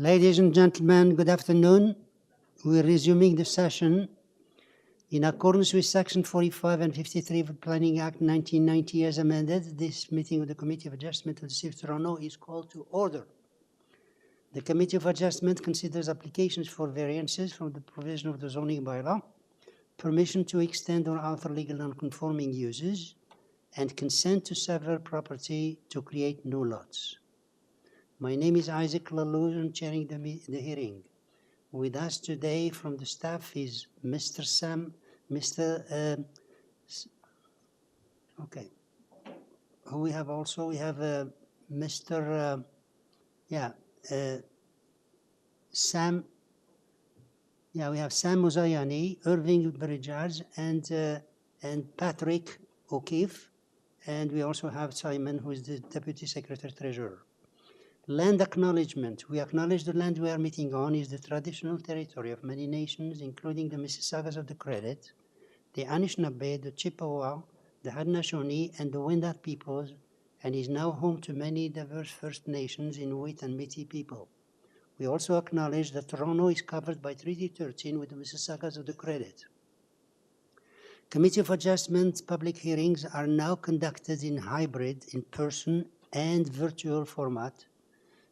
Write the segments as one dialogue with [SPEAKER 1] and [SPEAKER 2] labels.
[SPEAKER 1] Ladies and gentlemen, good afternoon. We're resuming the session. In accordance with Section 45 and 53 of the Planning Act 1990 as amended, this meeting of the Committee of Adjustment of the City of Toronto is called to order. The Committee of Adjustment considers applications for variances from the provision of the zoning bylaw, permission to extend or alter legal non-conforming uses, and consent to sever property to create new lots. My name is Isaac Lalou, I'm chairing the hearing. With us today from the staff is Mr. Who we have also, we have Mr. Sam, we have Sam Muzayani, Irving Burjaj, and Patrick O'Keefe, and we also have Simon, who is the Deputy Secretary Treasurer. Land acknowledgement. We acknowledge the land we are meeting on is the traditional territory of many nations, including the Mississaugas of the Credit, the Anishinaabe, the Chippewa, the Haudenosaunee, and the Wendat peoples, and is now home to many diverse First Nations, Inuit, and Métis people. We also acknowledge that Toronto is covered by Treaty 13 with the Mississaugas of the Credit. Committee of Adjustment public hearings are now conducted in hybrid, in-person, and virtual format.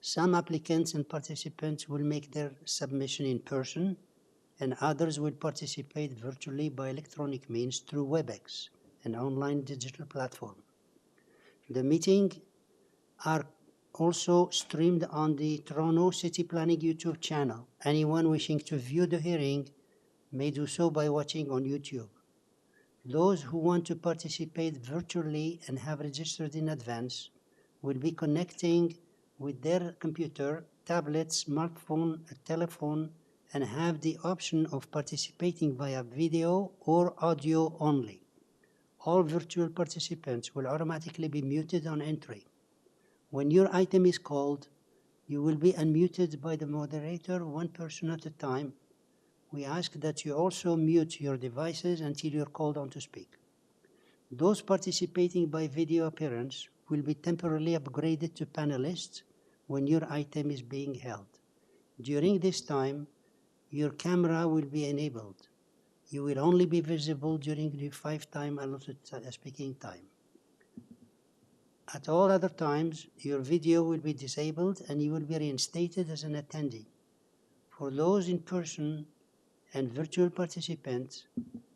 [SPEAKER 1] Some applicants and participants will make their submission in person, and others will participate virtually by electronic means through WebEx, an online digital platform. The meeting are also streamed on the Toronto City Planning YouTube channel. Anyone wishing to view the hearing may do so by watching on YouTube. Those who want to participate virtually and have registered in advance will be connecting with their computer, tablet, smartphone, a telephone, and have the option of participating via video or audio only. All virtual participants will automatically be muted on entry. When your item is called, you will be unmuted by the moderator, one person at a time. We ask that you also mute your devices until you're called on to speak. Those participating by video appearance will be temporarily upgraded to panelists when your item is being held. During this time, your camera will be enabled. You will only be visible during the 5-time allotted speaking time. At all other times, your video will be disabled and you will be reinstated as an attendee. For those in person and virtual participants,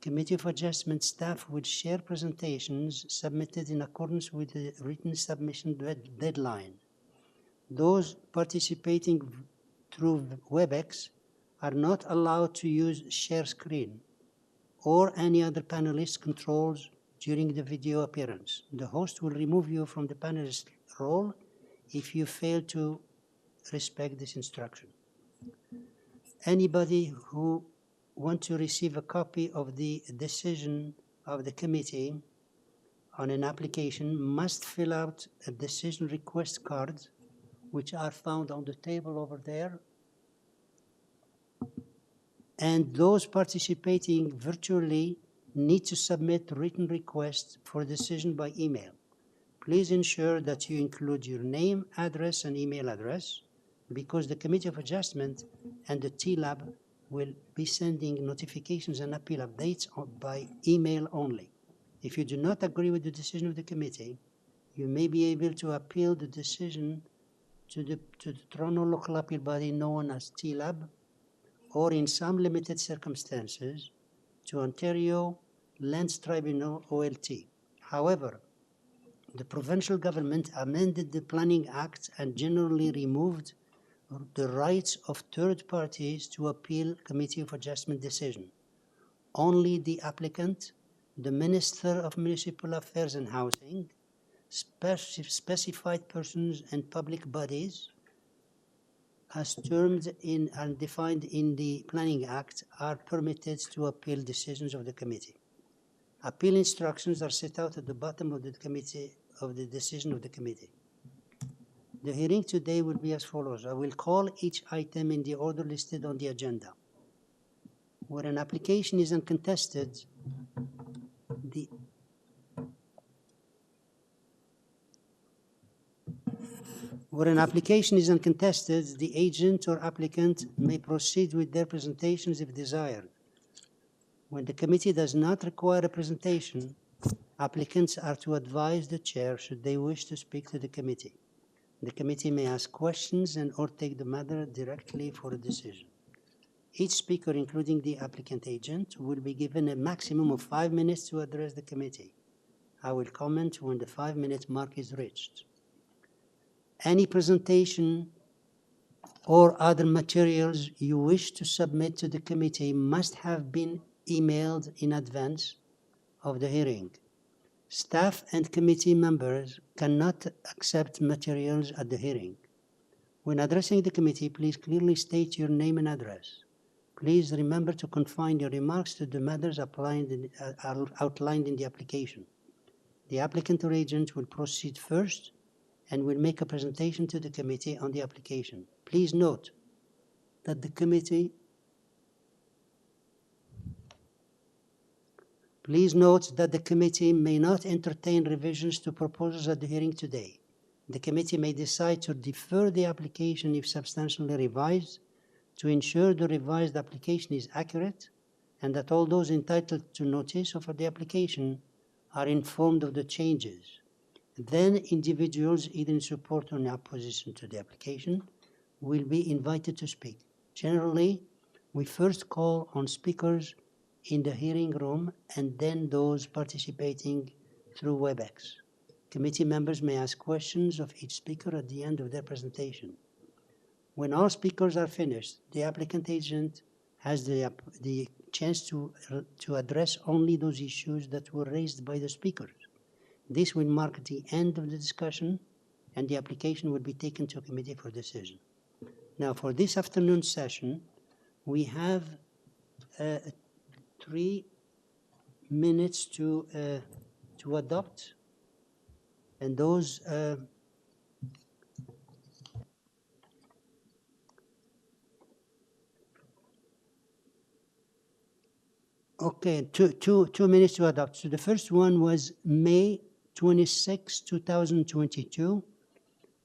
[SPEAKER 1] Committee of Adjustment staff will share presentations submitted in accordance with the written submission deadline. Those participating through WebEx are not allowed to use share screen or any other panelist controls during the video appearance. The host will remove you from the panelist role if you fail to respect this instruction. Anybody who wants to receive a copy of the decision of the committee on an application must fill out a decision request card, which are found on the table over there. And those participating virtually need to submit written requests for decision by email. Please ensure that you include your name, address, and email address, because the Committee of Adjustment and the TLAB will be sending notifications and appeal updates by email only. If you do not agree with the decision of the committee, you may be able to appeal the decision to the Toronto local appeal body known as TLAB, or in some limited circumstances, to Ontario Lands Tribunal, OLT. However, the provincial government amended the Planning Act and generally removed the rights of third parties to appeal Committee of Adjustment decision. Only the applicant, the Minister of Municipal Affairs and Housing, specified persons and public bodies as termed in and defined in the Planning Act are permitted to appeal decisions of the committee. Appeal instructions are set out at the bottom of the committee of the decision of the committee. The hearing today will be as follows. I will call each item in the order listed on the agenda. Where an application is uncontested, Where an application is uncontested, the agent or applicant may proceed with their presentations if desired. When the committee does not require a presentation, applicants are to advise the chair should they wish to speak to the committee. The committee may ask questions and or take the matter directly for a decision. Each speaker, including the applicant agent, will be given a maximum of 5 minutes to address the committee. I will comment when the 5-minute mark is reached. Any presentation or other materials you wish to submit to the committee must have been emailed in advance of the hearing. Staff and committee members cannot accept materials at the hearing. When addressing the committee, please clearly state your name and address. Please remember to confine your remarks to the matters outlined in the application. The applicant or agent will proceed first and will make a presentation to the committee on the application. Please note that the committee may not entertain revisions to proposals at the hearing today. The committee may decide to defer the application if substantially revised to ensure the revised application is accurate and that all those entitled to notice of the application are informed of the changes. Then individuals either in support or in opposition to the application will be invited to speak. Generally, we first call on speakers in the hearing room and then those participating through WebEx. Committee members may ask questions of each speaker at the end of their presentation. When all speakers are finished, the applicant agent has the chance to address only those issues that were raised by the speakers. This will mark the end of the discussion and the application will be taken to a committee for decision. Now, for this afternoon session, we have 3 minutes to adopt, and those okay, 2 minutes to adopt. So the first one was May 26, 2022.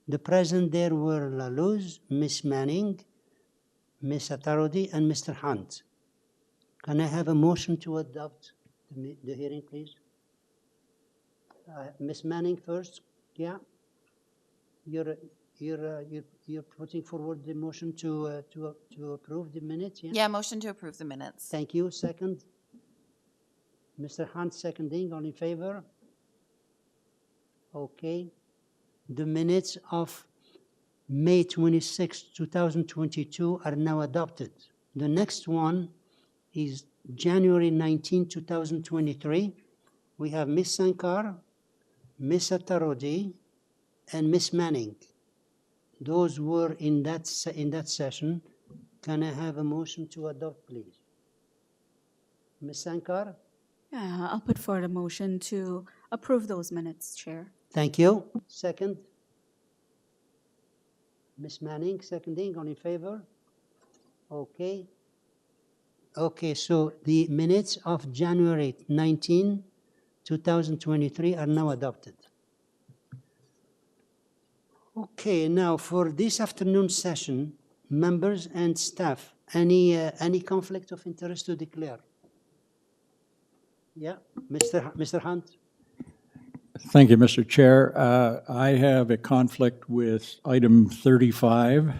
[SPEAKER 1] The present there were Laluz, Miss Manning, Miss Atarodi, and Mr. Hunt. Can I have a motion to adopt the hearing, please? Miss Manning first. Yeah. You're putting forward the motion to approve the minutes. Yeah?
[SPEAKER 2] Yeah, motion to approve the minutes.
[SPEAKER 1] Thank you. Second. Mr. Hunt seconding. All in favor? Okay. The minutes of May 26, 2022 are now adopted. The next one is January 19, 2023. We have Ms. Sankar, Ms. Atarodi, and Ms. Manning. Those were in that session. Can I have a motion to adopt, please? Ms. Sankar?
[SPEAKER 3] Yeah, I'll put forward a motion to approve those minutes, Chair.
[SPEAKER 1] Thank you. Second? Ms. Manning, seconding. All in favor? Okay. Okay, so the minutes of January 19, 2023 are now adopted. Okay, now for this afternoon session, members and staff, any conflict of interest to declare? Yeah, Mr. Hunt?
[SPEAKER 4] Thank you, Mr. Chair. I have a conflict with item 35,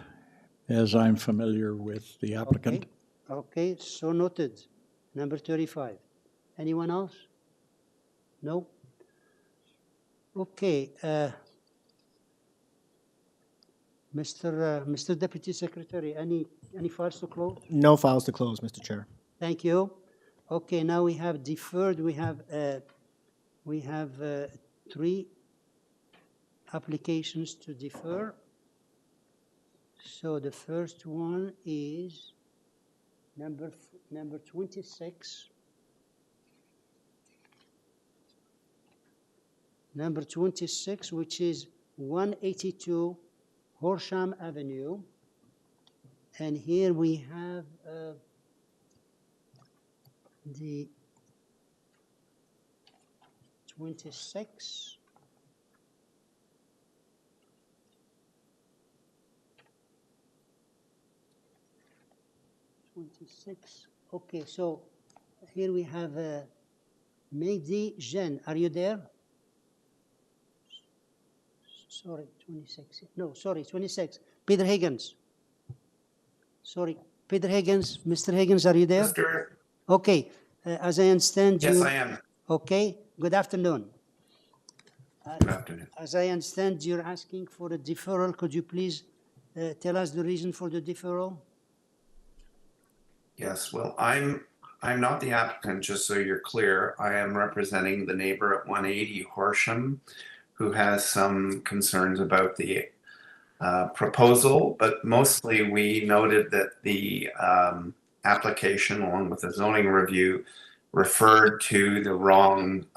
[SPEAKER 4] as I'm familiar with the applicant.
[SPEAKER 1] Okay, so noted. Number 35. Anyone else? No? Okay. Mr. Deputy Secretary, any files to close?
[SPEAKER 5] No files to close, Mr. Chair.
[SPEAKER 1] Thank you. Okay, now we have deferred. We have 3 applications to defer. So the first one is number 26. Number 26, which is 182 Horsham Avenue. And here we have the 26. 26. Okay, so here we have Mehdi Jen. Are you there? Sorry, 26. No, sorry, 26. Peter Higgins. Sorry, Peter Higgins. Mr. Higgins, are you there?
[SPEAKER 2] Mr.
[SPEAKER 1] Okay, as I understand you.
[SPEAKER 2] Yes, I am.
[SPEAKER 1] Okay, good afternoon.
[SPEAKER 2] Good afternoon.
[SPEAKER 1] As I understand, you're asking for a deferral. Could you please tell us the reason for the deferral?
[SPEAKER 2] Yes, well, I'm not the applicant, just so you're clear. I am representing the neighbor at 180 Horsham, who has some concerns about the proposal, but mostly we noted that the application, along with the zoning review, referred to the wrong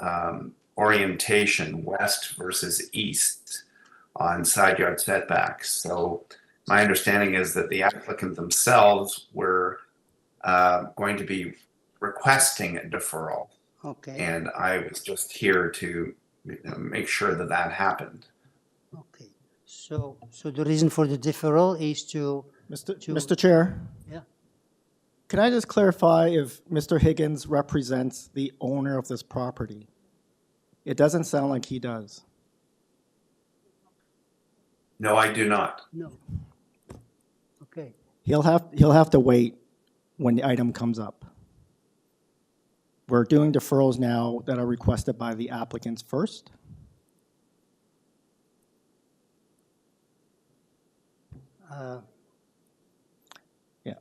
[SPEAKER 2] orientation, west versus east, on side yard setbacks. So my understanding is that the applicant themselves were going to be requesting a deferral,
[SPEAKER 1] Okay,
[SPEAKER 2] and I was just here to make sure that that happened.
[SPEAKER 1] okay. So the reason for the deferral is to,
[SPEAKER 5] Mr. Chair,
[SPEAKER 1] yeah,
[SPEAKER 5] can I just clarify if Mr. Higgins represents the owner of this property? It doesn't sound like he does.
[SPEAKER 2] No, I do not.
[SPEAKER 1] no. Okay,
[SPEAKER 5] He'll have to wait when the item comes up. We're doing deferrals now that are requested by the applicants first. Yeah.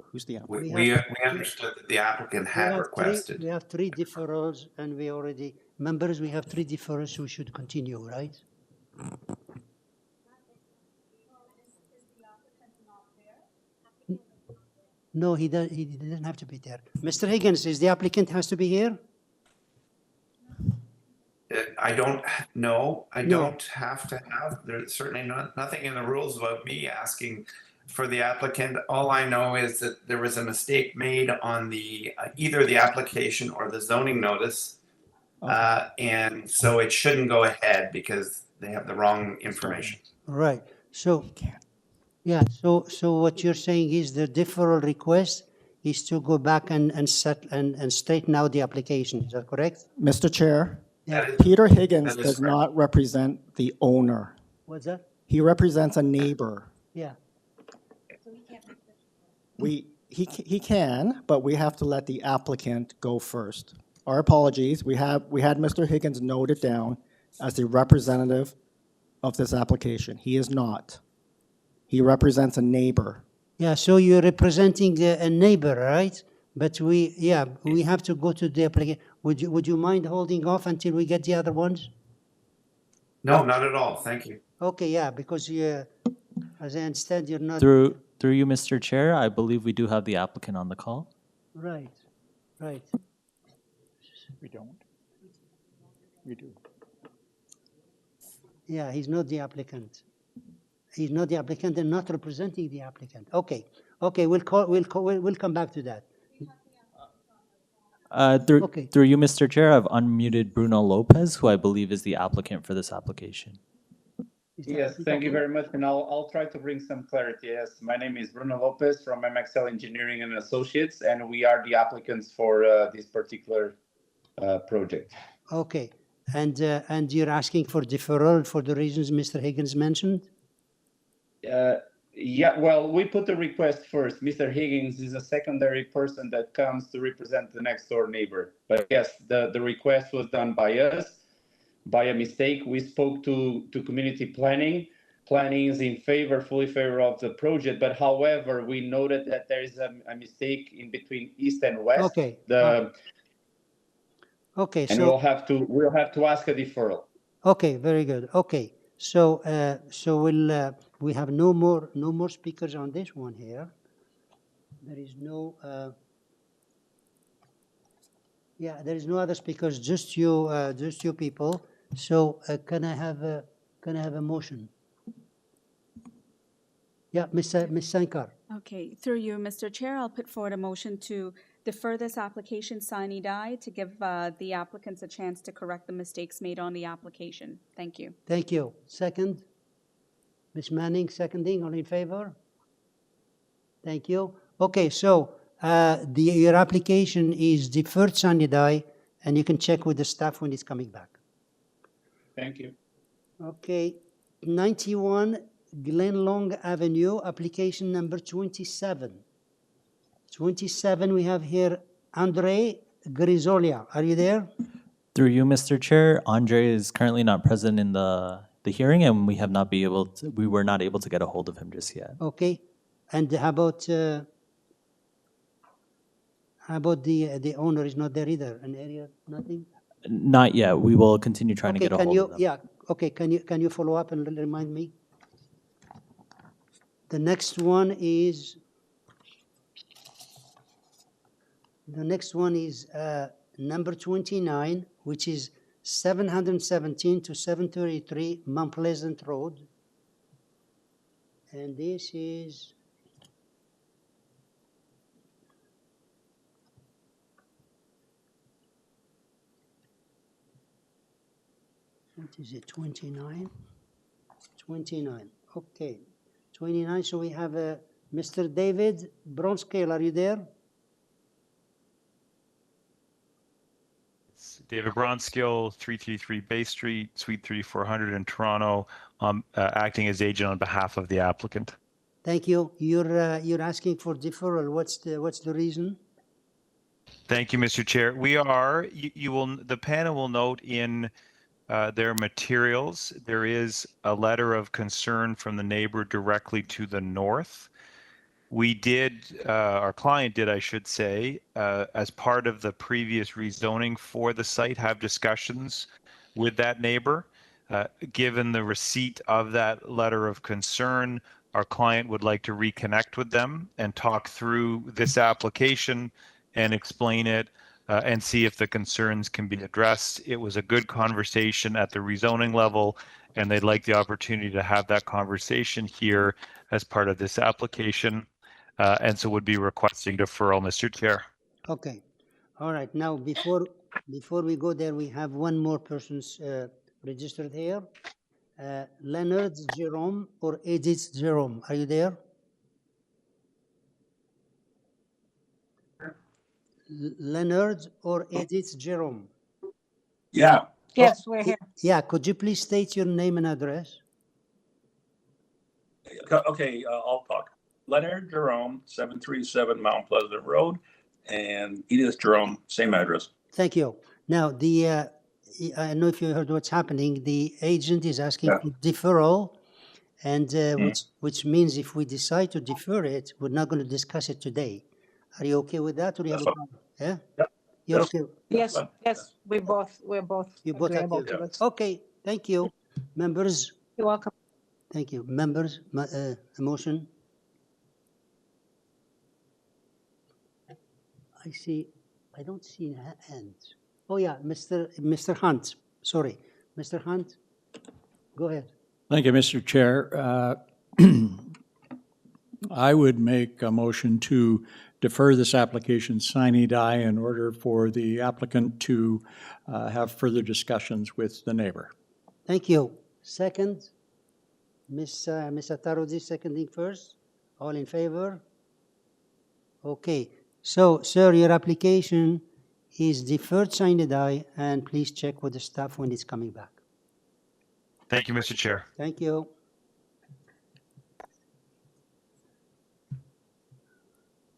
[SPEAKER 5] Who's the applicant?
[SPEAKER 2] We understood that the applicant
[SPEAKER 1] we
[SPEAKER 2] had
[SPEAKER 1] have
[SPEAKER 2] requested.
[SPEAKER 1] we have three deferrals and we already, members, we have three deferrals, so we should continue, right? No, he doesn't have to be there. Mr. Higgins, is the applicant has to be here?
[SPEAKER 2] I don't know. I
[SPEAKER 1] No.
[SPEAKER 2] don't have to have. There's certainly nothing in the rules about me asking for the applicant. All I know is that there was a mistake made on the either the application or the zoning notice, and so it shouldn't go ahead because they have the wrong information.
[SPEAKER 1] Right, so, yeah, so what you're saying is the deferral request is to go back and straighten out the application, is that correct?
[SPEAKER 5] Mr. Chair,
[SPEAKER 1] Yeah,
[SPEAKER 2] That is-
[SPEAKER 5] Peter Higgins
[SPEAKER 2] That is
[SPEAKER 5] does
[SPEAKER 2] correct.
[SPEAKER 5] not represent the owner.
[SPEAKER 1] what's that?
[SPEAKER 5] He represents a neighbor.
[SPEAKER 1] Yeah,
[SPEAKER 5] He can, but we have to let the applicant go first. Our apologies. We had Mr. Higgins noted down as the representative of this application. He is not. He represents a neighbor.
[SPEAKER 1] yeah, so you're representing a neighbor, right? But we have to go to the application. Would you mind holding off until we get the other ones?
[SPEAKER 2] No, not at all. Thank you.
[SPEAKER 1] Okay, yeah, because you, as I understand, you're not.
[SPEAKER 6] Through you, Mr. Chair, I believe we do have the applicant on the call.
[SPEAKER 1] Right, right.
[SPEAKER 4] We don't. We do.
[SPEAKER 1] Yeah, he's not the applicant. He's not the applicant and not representing the applicant. Okay, we'll come back to that. Okay.
[SPEAKER 6] Through you, Mr. Chair, I've unmuted Bruno Lopez, who I believe is the applicant for this application.
[SPEAKER 1] Is that-
[SPEAKER 7] Yes, thank you very much, and I'll try to bring some clarity. Yes, my name is Bruno Lopez from MXL Engineering and Associates, and we are the applicants for this particular project.
[SPEAKER 1] Okay, and you're asking for deferral for the reasons Mr. Higgins mentioned?
[SPEAKER 7] Yeah, well, we put the request first. Mr. Higgins is a secondary person that comes to represent the next door neighbor. But yes, the request was done by us. By a mistake, we spoke to community planning. Planning is in favor, fully favor of the project. But however, we noted that there is a mistake in between east and west.
[SPEAKER 1] Okay. Okay,
[SPEAKER 7] And
[SPEAKER 1] so,
[SPEAKER 7] we'll have to ask a deferral.
[SPEAKER 1] okay, very good. Okay, so we have no more speakers on this one here. There is no, there is no other speakers, just you people. So can I have a motion? Yeah, Ms. Sankar.
[SPEAKER 3] Okay, through you, Mr. Chair, I'll put forward a motion to defer this application sine die to give the applicants a chance to correct the mistakes made on the application. Thank you.
[SPEAKER 1] Thank you. Second? Ms. Manning, seconding, all in favor? Thank you. Okay, so your application is deferred sine die, and you can check with the staff when it's coming back.
[SPEAKER 7] Thank you.
[SPEAKER 1] Okay, 91 Glenlong Avenue, application number 27. 27, we have here Andre Grisolia. Are you there?
[SPEAKER 6] Through you, Mr. Chair, Andre is currently not present in the hearing, and we were not able to get a hold of him just yet.
[SPEAKER 1] Okay, and how about the owner is not there either? An area, nothing?
[SPEAKER 6] Not yet. We will continue trying to
[SPEAKER 1] Okay,
[SPEAKER 6] get a
[SPEAKER 1] can
[SPEAKER 6] hold
[SPEAKER 1] you,
[SPEAKER 6] of them.
[SPEAKER 1] yeah, okay, can you follow up and remind me? The next one is number 29, which is 717 to 733 Mount Pleasant Road. And this is what is it, 29? 29, okay. 29, so we have Mr. David Bronscale, are you there?
[SPEAKER 8] David Bronskill, 333 Bay Street, Suite 3400 in Toronto, acting as agent on behalf of the applicant.
[SPEAKER 1] Thank you. You're asking for deferral. What's the reason?
[SPEAKER 8] Thank you, Mr. Chair. We are, the panel will note in their materials, there is a letter of concern from the neighbor directly to the north. We did, our client did, I should say, as part of the previous rezoning for the site, have discussions with that neighbor. Given the receipt of that letter of concern, our client would like to reconnect with them and talk through this application and explain it and see if the concerns can be addressed. It was a good conversation at the rezoning level, and they'd like the opportunity to have that conversation here as part of this application. And so would be requesting deferral, Mr. Chair.
[SPEAKER 1] Okay. All right. Now, before we go there, we have one more person's registered here. Leonard Jerome or Edith Jerome. Are you there? Leonard or Edith Jerome?
[SPEAKER 9] Yeah,
[SPEAKER 10] Yes, we're here.
[SPEAKER 1] Yeah. Could you please state your name and address?
[SPEAKER 9] okay, I'll talk. Leonard Jerome, 737 Mount Pleasant Road, and Edith Jerome, same address.
[SPEAKER 1] Thank you. Now, I don't know if you heard what's happening. The agent is asking
[SPEAKER 9] Yeah.
[SPEAKER 1] for deferral, and which means if we decide to defer it, we're not going to discuss it today. Are you okay with that, or do you have a
[SPEAKER 9] That's
[SPEAKER 1] problem? Yeah.
[SPEAKER 9] Yep.
[SPEAKER 1] You're
[SPEAKER 9] Yes.
[SPEAKER 1] okay.
[SPEAKER 10] Yes,
[SPEAKER 9] fine.
[SPEAKER 10] yes, we're both
[SPEAKER 1] You both
[SPEAKER 10] agreeable
[SPEAKER 1] agree.
[SPEAKER 10] to it.
[SPEAKER 1] Okay. Thank you, members.
[SPEAKER 10] You're welcome.
[SPEAKER 1] Thank you, members. A motion. I see. I don't see hands. Oh yeah, Mr. Hunt. Sorry, Mr. Hunt. Go ahead.
[SPEAKER 4] Thank you, Mr. Chair. I would make a motion to defer this application sine die in order for the applicant to have further discussions with the neighbor.
[SPEAKER 1] Thank you. Second, Ms. Atarodi seconding first. All in favor? Okay. So, sir, your application is deferred sine die, and please check with the staff when it's coming back.
[SPEAKER 8] Thank you, Mr. Chair.
[SPEAKER 1] Thank you.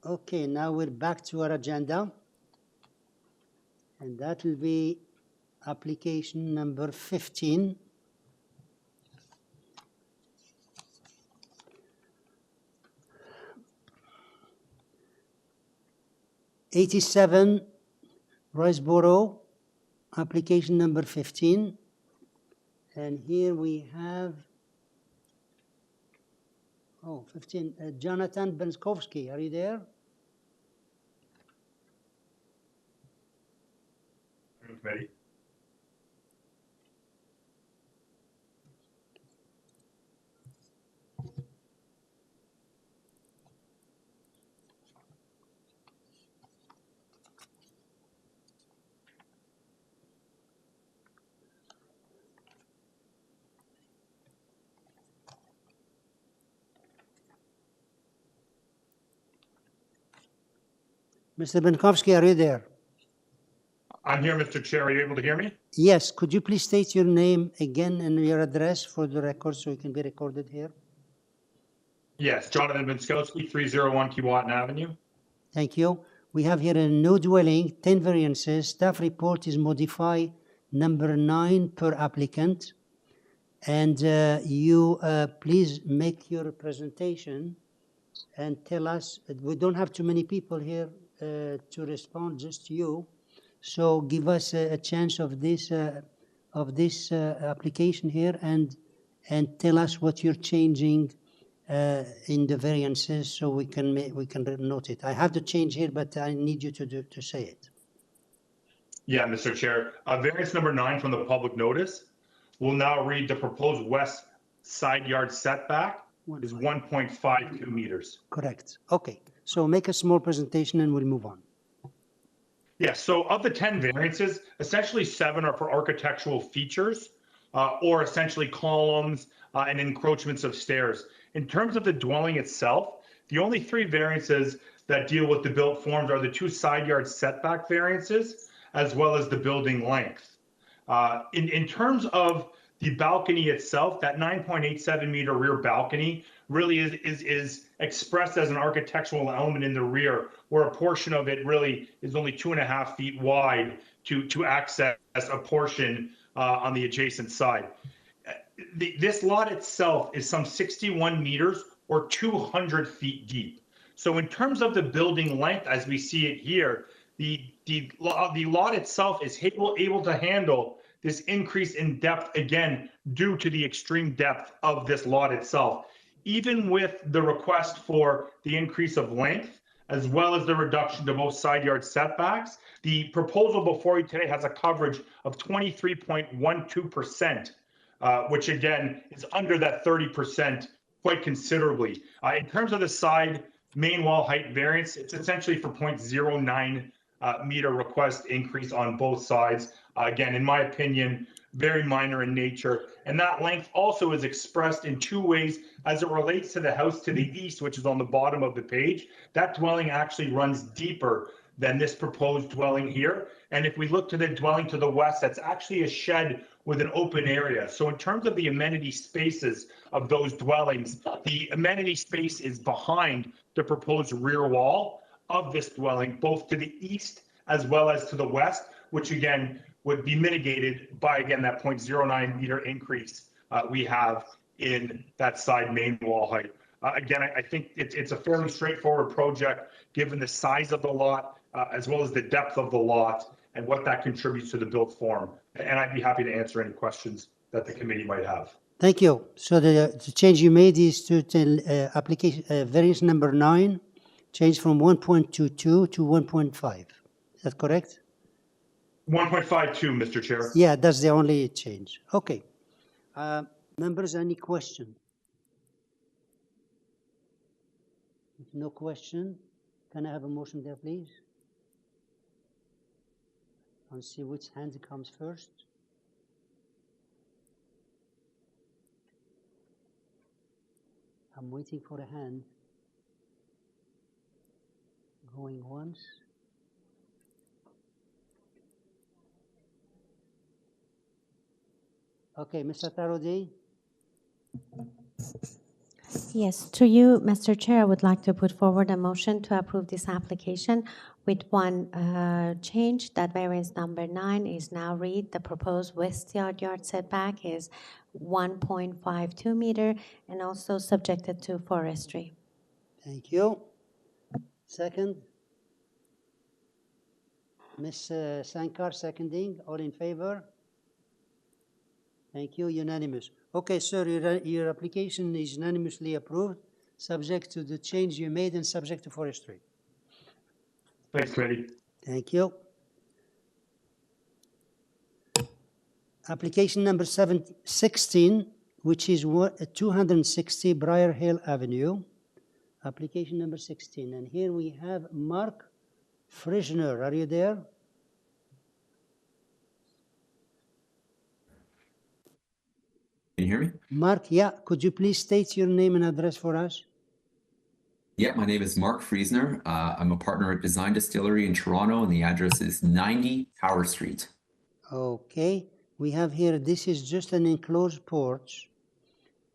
[SPEAKER 1] Okay, now we're back to our agenda. And that will be application number 15. '87 Riceboro, application number 15. And here we have 15. Jonathan Benskowski, are you there?
[SPEAKER 9] Ready?
[SPEAKER 1] Mr. Benkovsky, are you there?
[SPEAKER 11] I'm here, Mr. Chair. Are you able to hear me?
[SPEAKER 1] Yes, could you please state your name again and your address for the record so it can be recorded here?
[SPEAKER 11] Yes, Jonathan Vinskowski, 301 Keewatin Avenue.
[SPEAKER 1] Thank you. We have here a no dwelling, 10 variances. Staff report is modify number 9 per applicant. And you please make your presentation and tell us, we don't have too many people here to respond, just you. So give us a chance of this application here and tell us what you're changing in the variances so we can note it. I have the change here, but I need you to say it.
[SPEAKER 11] Yeah, Mr. Chair. Variance number 9 from the public notice will now read the proposed west side yard setback is 1.52 meters.
[SPEAKER 1] Correct. Okay. So make a small presentation and we'll move on.
[SPEAKER 11] Yeah, so of the 10 variances, essentially 7 are for architectural features or essentially columns and encroachments of stairs. In terms of the dwelling itself, the only 3 variances that deal with the built forms are the 2 side yard setback variances as well as the building length. In terms of the balcony itself, that 9.87 meter rear balcony really is expressed as an architectural element in the rear, where a portion of it really is only 2.5 feet wide to access a portion on the adjacent side. This lot itself is some 61 meters or 200 feet deep. So in terms of the building length, as we see it here, the lot itself is able to handle this increase in depth, again, due to the extreme depth of this lot itself. Even with the request for the increase of length, as well as the reduction to both side yard setbacks, the proposal before you today has a coverage of 23.12%, which again is under that 30% quite considerably. In terms of the side main wall height variance, it's essentially for 0.09 meter request increase on both sides. Again, in my opinion, very minor in nature. And that length also is expressed in 2 ways as it relates to the house to the east, which is on the bottom of the page. That dwelling actually runs deeper than this proposed dwelling here. And if we look to the dwelling to the west, that's actually a shed with an open area. So in terms of the amenity spaces of those dwellings, the amenity space is behind the proposed rear wall of this dwelling, both to the east as well as to the west, which again would be mitigated by, again, that 0.09 meter increase we have in that side main wall height. Again, I think it's a fairly straightforward project, given the size of the lot, as well as the depth of the lot, and what that contributes to the built form. And I'd be happy to answer any questions that the committee might have.
[SPEAKER 1] Thank you. So the change you made is to application variance number 9, change from 1.22 to 1.5. Is that correct?
[SPEAKER 11] 1.52, Mr. Chair.
[SPEAKER 1] Yeah, that's the only change. Okay. Members, any question? If no question, can I have a motion there, please? Let's see which hand comes first. I'm waiting for a hand. Going once. Okay, Mr. Tarodi.
[SPEAKER 12] Yes, to you, Mr. Chair, I would like to put forward a motion to approve this application with one change. That variance number 9 is now read, the proposed west yard setback is 1.52 meter and also subjected to forestry.
[SPEAKER 1] Thank you. Second. Ms. Sankar seconding. All in favor? Thank you. Unanimous. Okay, sir, your application is unanimously approved, subject to the change you made and subject to forestry.
[SPEAKER 11] Thanks, committee.
[SPEAKER 1] Thank you. Application number 16, which is 260 Briar Hill Avenue. Application number 16. And here we have Mark Frischner. Are you there?
[SPEAKER 13] Can you hear me?
[SPEAKER 1] Mark, yeah. Could you please state your name and address for us?
[SPEAKER 13] Yeah, my name is Mark Friesner. I'm a partner at Design Distillery in Toronto, and the address is 90 Tower Street.
[SPEAKER 1] Okay, we have here, this is just an enclosed porch,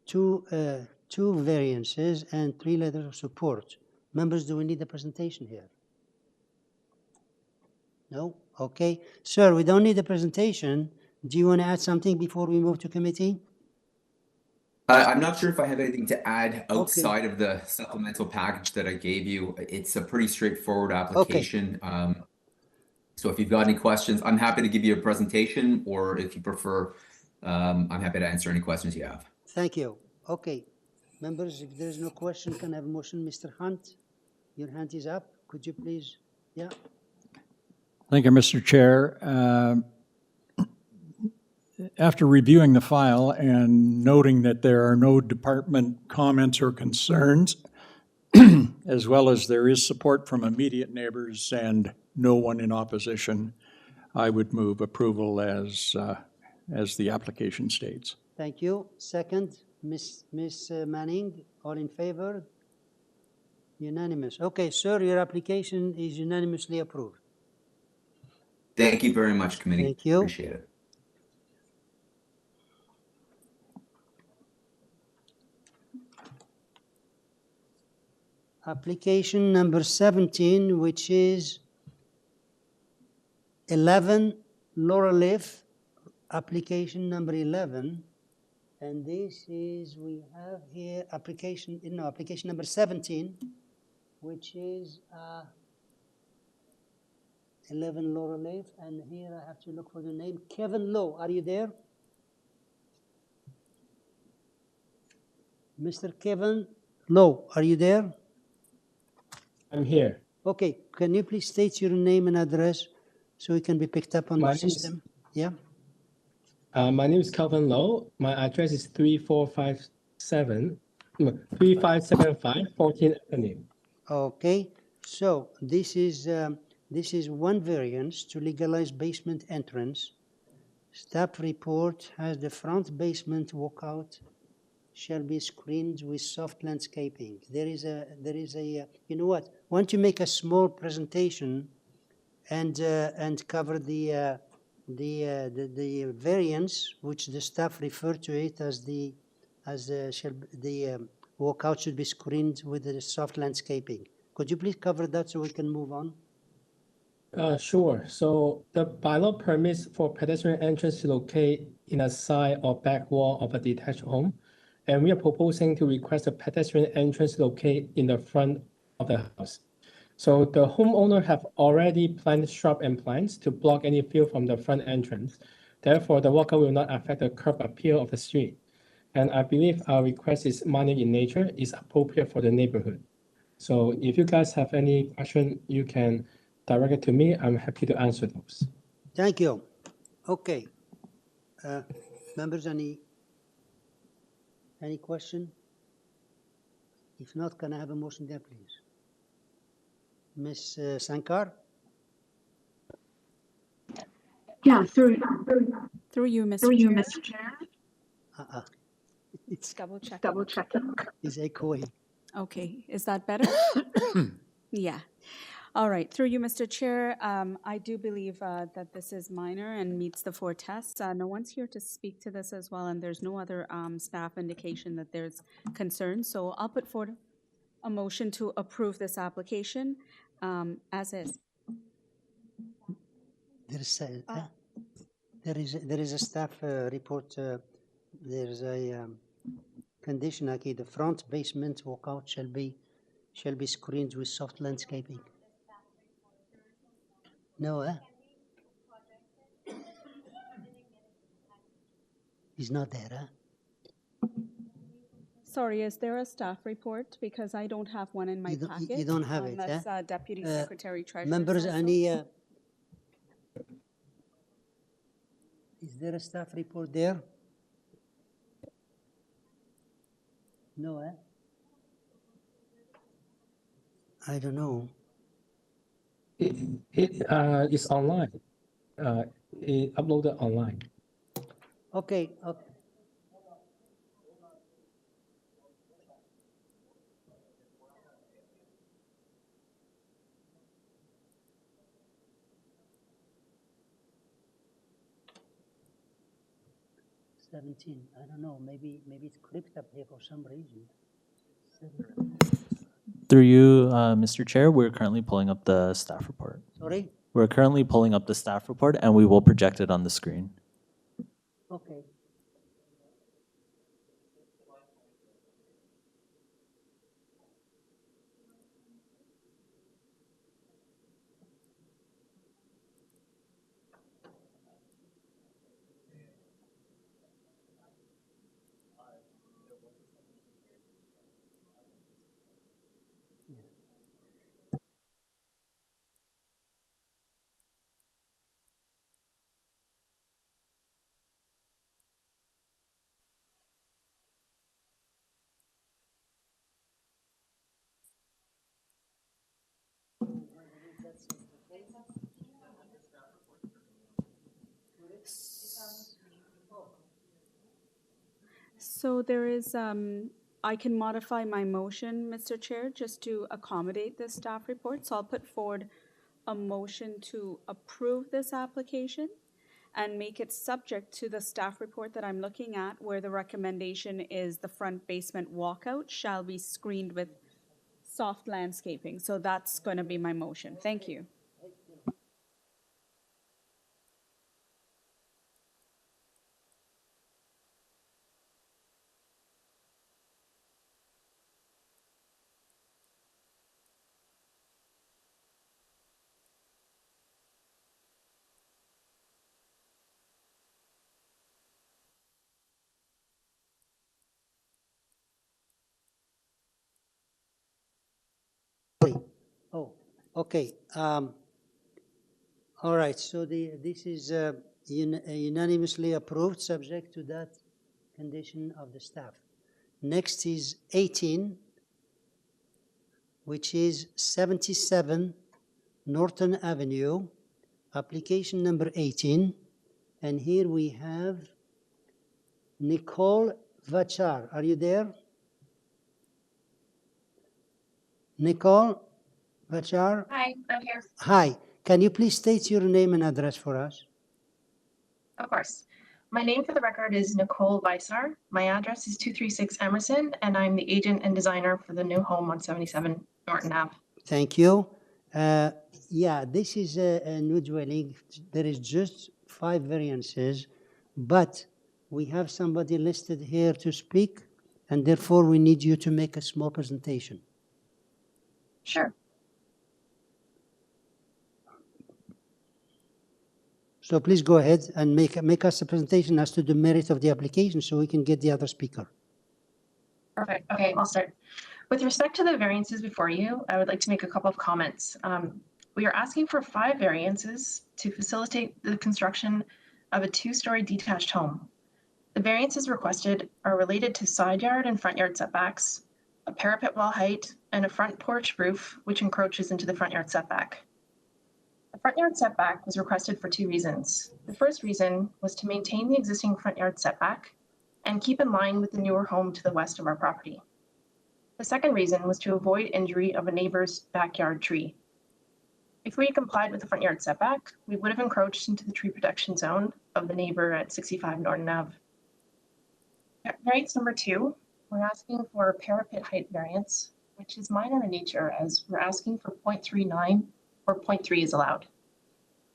[SPEAKER 1] two variances and 3 letters of support. Members, do we need a presentation here? No? Okay. Sir, we don't need a presentation. Do you want to add something before we move to committee?
[SPEAKER 13] I'm not sure if I have anything to add outside of the supplemental package that I gave you. It's a pretty straightforward application. So if you've got any questions, I'm happy to give you a presentation, or if you prefer, I'm happy to answer any questions you have.
[SPEAKER 1] Thank you. Okay. Members, if there's no question, can I have a motion? Mr. Hunt, your hand is up. Could you please? Yeah.
[SPEAKER 4] Thank you, Mr. Chair. After reviewing the file and noting that there are no department comments or concerns, as well as there is support from immediate neighbors and no one in opposition, I would move approval as the application states.
[SPEAKER 1] Thank you. Second, Miss Manning, all in favor? Unanimous. Okay, sir, your application is unanimously approved.
[SPEAKER 13] Thank you very much, committee.
[SPEAKER 1] Thank you.
[SPEAKER 13] Appreciate it.
[SPEAKER 1] Application number 17, which is 11 Laurel Leaf, application number 11. And this is, we have here application number 17, which is 11 Laurel Leaf. And here I have to look for the name. Kevin Lowe, are you there? Mr. Kevin Lowe, are you there?
[SPEAKER 14] I'm here.
[SPEAKER 1] Okay, can you please state your name and address so it can be picked up on the system? Yeah.
[SPEAKER 14] My name is Calvin Lowe. My address is 3575 14th Avenue.
[SPEAKER 1] Okay, so this is one variance to legalize basement entrance. Staff report has the front basement walkout shall be screened with soft landscaping. There is a, you know what? Why don't you make a small presentation and cover the variance, which the staff refer to it as the walkout should be screened with the soft landscaping. Could you please cover that so we can move on?
[SPEAKER 14] Sure. So the bylaw permits for pedestrian entrance to locate in a side or back wall of a detached home. And we are proposing to request a pedestrian entrance locate in the front of the house. So the homeowner have already planted shrub and plants to block any view from the front entrance. Therefore, the walkout will not affect the curb appeal of the street. And I believe our request is minor in nature, is appropriate for the neighborhood. So if you guys have any question, you can direct it to me. I'm happy to answer those.
[SPEAKER 1] Thank you. Okay. Members, any question? If not, can I have a motion there, please? Ms. Sankar?
[SPEAKER 3] Yeah, through you, Mr. Chair.
[SPEAKER 1] It's
[SPEAKER 3] Double check.
[SPEAKER 1] It's echoing.
[SPEAKER 3] Okay, is that better? Yeah. All right, through you, Mr. Chair, I do believe that this is minor and meets the 4 tests. No one's here to speak to this as well, and there's no other staff indication that there's concern. So I'll put forward a motion to approve this application as is.
[SPEAKER 1] There is a staff report. There is a condition, okay, the front basement walkout shall be screened with soft landscaping. No, he's not there,
[SPEAKER 3] Sorry, is there a staff report? Because I don't have one in my packet.
[SPEAKER 1] You don't have it,
[SPEAKER 3] unless Deputy Secretary Treasurer.
[SPEAKER 1] Members,
[SPEAKER 3] says so.
[SPEAKER 1] Is there a staff report there? No, I don't know.
[SPEAKER 14] It is online. It uploaded online.
[SPEAKER 1] Okay. 17. I don't know, maybe it's clipped up here for some reason.
[SPEAKER 6] Through you, Mr. Chair, we're currently pulling up the staff report.
[SPEAKER 1] Sorry?
[SPEAKER 6] We're currently pulling up the staff report, and we will project it on the screen.
[SPEAKER 1] Okay.
[SPEAKER 3] So there is, I can modify my motion, Mr. Chair, just to accommodate this staff report. So I'll put forward a motion to approve this application and make it subject to the staff report that I'm looking at, where the recommendation is the front basement walkout shall be screened with soft landscaping. So that's going to be my motion. Thank you.
[SPEAKER 1] Oh, okay. All right, so this is unanimously approved, subject to that condition of the staff. Next is 18, which is 77 Norton Avenue, application number 18. And here we have Nicole Vachar. Are you there? Nicole Vachar?
[SPEAKER 15] Hi, I'm here.
[SPEAKER 1] Hi. Can you please state your name and address for us?
[SPEAKER 15] Of course. My name for the record is Nicole Weissar. My address is 236 Emerson, and I'm the agent and designer for the new home on 77 Norton Ave.
[SPEAKER 1] Thank you. Yeah, this is a new dwelling. There is just 5 variances, but we have somebody listed here to speak, and therefore we need you to make a small presentation.
[SPEAKER 15] Sure.
[SPEAKER 1] So please go ahead and make us a presentation as to the merit of the application so we can get the other speaker.
[SPEAKER 15] Perfect. Okay, I'll start. With respect to the variances before you, I would like to make a couple of comments. We are asking for 5 variances to facilitate the construction of a 2-story detached home. The variances requested are related to side yard and front yard setbacks, a parapet wall height, and a front porch roof, which encroaches into the front yard setback. The front yard setback was requested for 2 reasons. The first reason was to maintain the existing front yard setback and keep in line with the newer home to the west of our property. The second reason was to avoid injury of a neighbor's backyard tree. If we had complied with the front yard setback, we would have encroached into the tree protection zone of the neighbor at 65 Norton Ave. Variance number 2, we're asking for a parapet height variance, which is minor in nature as we're asking for 0.39 or 0.3 is allowed.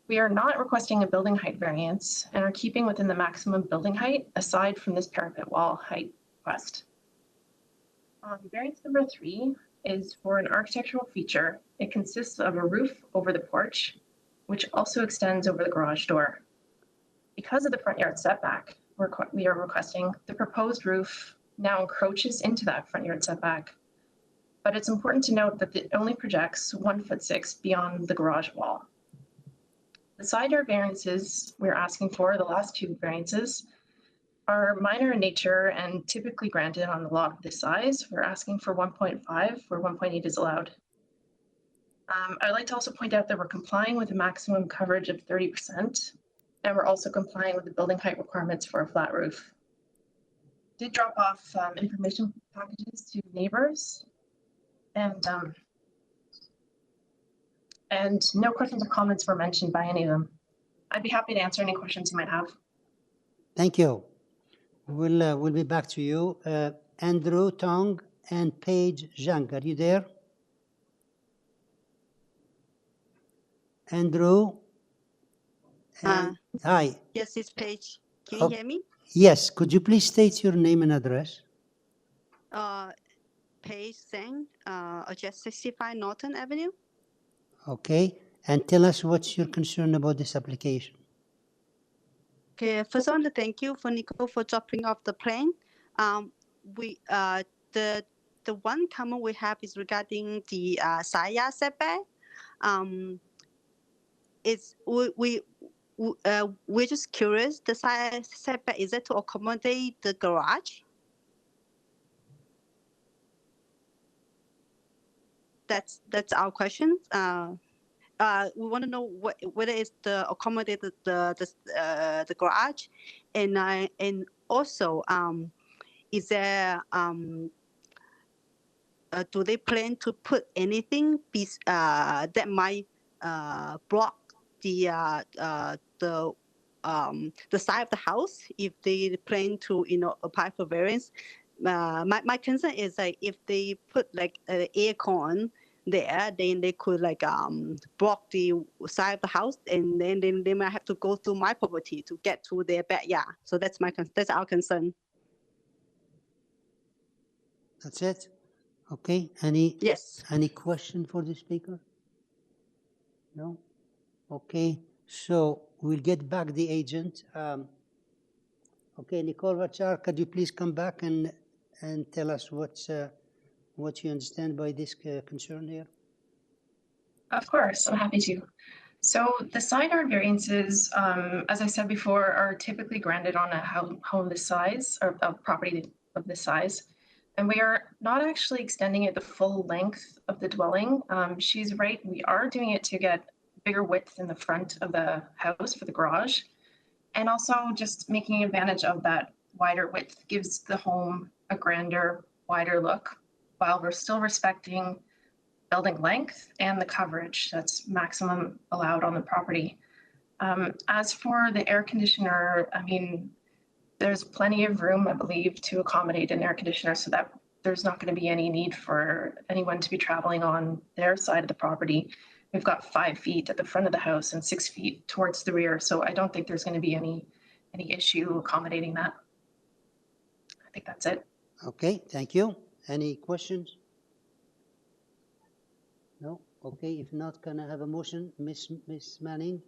[SPEAKER 15] We are not requesting a building height variance and are keeping within the maximum building height aside from this parapet wall height request. Variance number 3 is for an architectural feature. It consists of a roof over the porch, which also extends over the garage door. Because of the front yard setback, we are requesting the proposed roof now encroaches into that front yard setback. But it's important to note that it only projects 1'6" beyond the garage wall. The side yard variances we're asking for, the last 2 variances, are minor in nature and typically granted on a lot of this size. We're asking for 1.5, where 1.8 is allowed. I'd like to also point out that we're complying with a maximum coverage of 30%, and we're also complying with the building height requirements for a flat roof. Did drop off information packages to neighbors, and no questions or comments were mentioned by any of them. I'd be happy to answer any questions you might have.
[SPEAKER 1] Thank you. we'll be back to you. Andrew Tong and Paige Zhang, are you there? Andrew? Hi.
[SPEAKER 16] Yes, it's Paige. Can
[SPEAKER 1] Oh.
[SPEAKER 16] you hear me?
[SPEAKER 1] Yes, could you please state your name and address?
[SPEAKER 16] Paige Zhang, address 65 Norton Avenue.
[SPEAKER 1] Okay, and tell us what's your concern about this application.
[SPEAKER 16] Okay, first I want to thank you for Nico for dropping off the plane. The one comment we have is regarding the side yard setback. We're just curious. The side setback, is it to accommodate the garage? That's our question. We want to know whether it's to accommodate the garage, and also is there do they plan to put anything that might block the side of the house if they plan to apply for variance? My concern is like if they put like an aircon there, then they could like block the side of the house, and then they might have to go through my property to get to their backyard. So that's our concern.
[SPEAKER 1] That's it? Okay,
[SPEAKER 16] Yes.
[SPEAKER 1] Any question for the speaker? No? Okay, so we'll get back the agent. Okay, Nicole Vachar, could you please come back and tell us what you understand by this concern here?
[SPEAKER 15] Of course, I'm happy to. So the side yard variances, as I said before, are typically granted on a home this size or a property of this size. And we are not actually extending it the full length of the dwelling. She's right, we are doing it to get bigger width in the front of the house for the garage. And also just making advantage of that wider width gives the home a grander, wider look, while we're still respecting building length and the coverage that's maximum allowed on the property. As for the air conditioner, I mean, there's plenty of room, I believe, to accommodate an air conditioner so that there's not going to be any need for anyone to be traveling on their side of the property. We've got 5 feet at the front of the house and 6 feet towards the rear, so I don't think there's going to be any issue accommodating that. I think that's it.
[SPEAKER 1] Okay, thank you. Any questions? No? Okay, if not, can I have a motion? Miss Manning?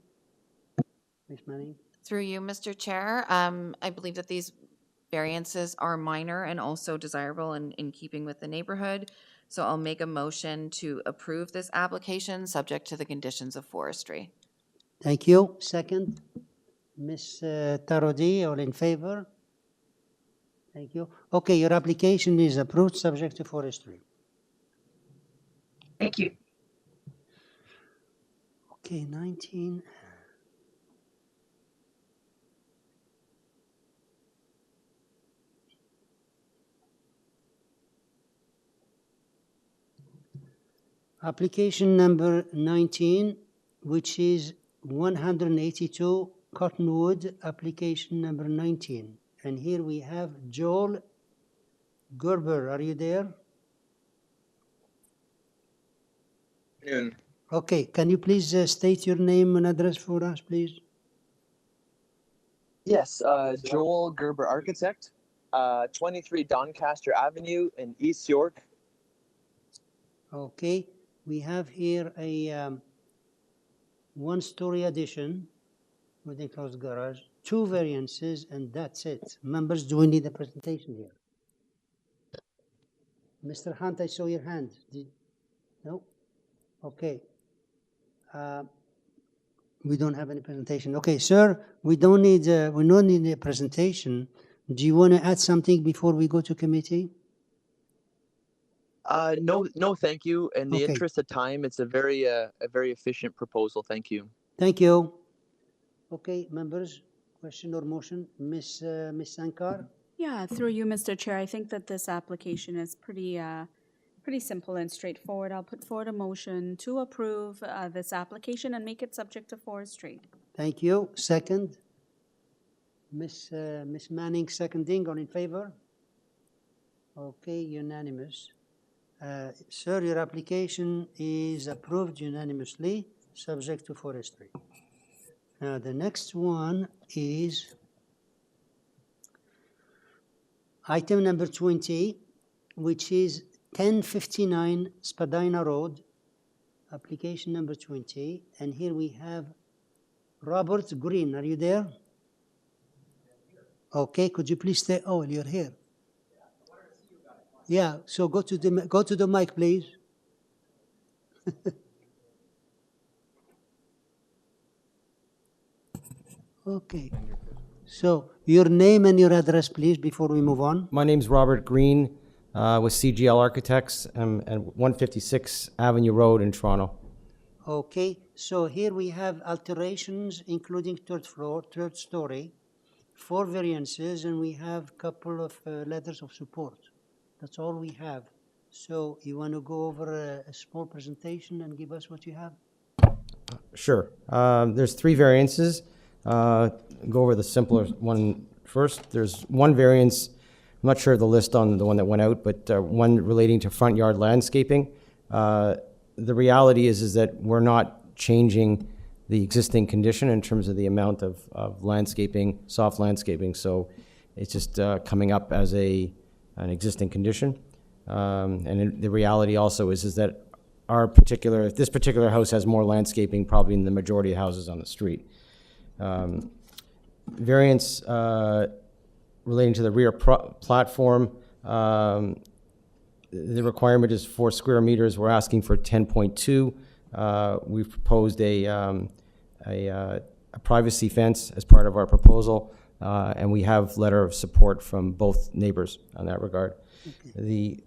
[SPEAKER 1] Miss Manning?
[SPEAKER 17] Through you, Mr. Chair, I believe that these variances are minor and also desirable in keeping with the neighborhood. So I'll make a motion to approve this application subject to the conditions of forestry.
[SPEAKER 1] Thank you. Second, Ms. Tarodi, all in favor? Thank you. Okay, your application is approved subject to forestry.
[SPEAKER 15] Thank you.
[SPEAKER 1] Okay, 19. Application number 19, which is 182 Cottonwood, application number 19. And here we have Joel Gerber. Are you there? Okay, can you please state your name and address for us, please?
[SPEAKER 18] Yes, Joel Gerber Architect, 23 Doncaster Avenue in East York.
[SPEAKER 1] Okay, we have here a one-story addition with enclosed garage, 2 variances, and that's it. Members, do we need a presentation here? Mr. Hunt, I saw your hand. No? Okay. We don't have any presentation. Okay, sir, we don't need a presentation. Do you want to add something before we go to committee?
[SPEAKER 18] No, thank you. In the
[SPEAKER 1] Okay.
[SPEAKER 18] interest of time, it's a very efficient proposal. Thank you.
[SPEAKER 1] Thank you. Okay, members, question or motion? Miss Sankar?
[SPEAKER 3] Yeah, through you, Mr. Chair, I think that this application is pretty simple and straightforward. I'll put forward a motion to approve this application and make it subject to forestry.
[SPEAKER 1] Thank you. Second? Miss Manning seconding, or in favor? Okay, unanimous. Sir, your application is approved unanimously, subject to forestry. Now, the next one is item number 20, which is 1059 Spadina Road, application number 20. And here we have Robert Green. Are you there? Okay, could you please stay? Oh, you're here. Yeah, so go to the mic, please. Okay. So your name and your address, please, before we move on.
[SPEAKER 19] My name's Robert Green with CGL Architects and 156 Avenue Road in Toronto.
[SPEAKER 1] Okay, so here we have alterations, including third story, 4 variances, and we have a couple of letters of support. That's all we have. So you want to go over a small presentation and give us what you have?
[SPEAKER 19] Sure. There's 3 variances. Go over the simpler one first. There's one variance, I'm not sure of the list on the one that went out, but one relating to front yard landscaping. The reality is that we're not changing the existing condition in terms of the amount of landscaping, soft landscaping. So it's just coming up as an existing condition. The reality also is that this particular house has more landscaping probably than the majority of houses on the street. Variance relating to the rear platform, the requirement is 4 square meters. We're asking for 10.2. We've proposed a privacy fence as part of our proposal, and we have letter of support from both neighbors on that regard. Okay.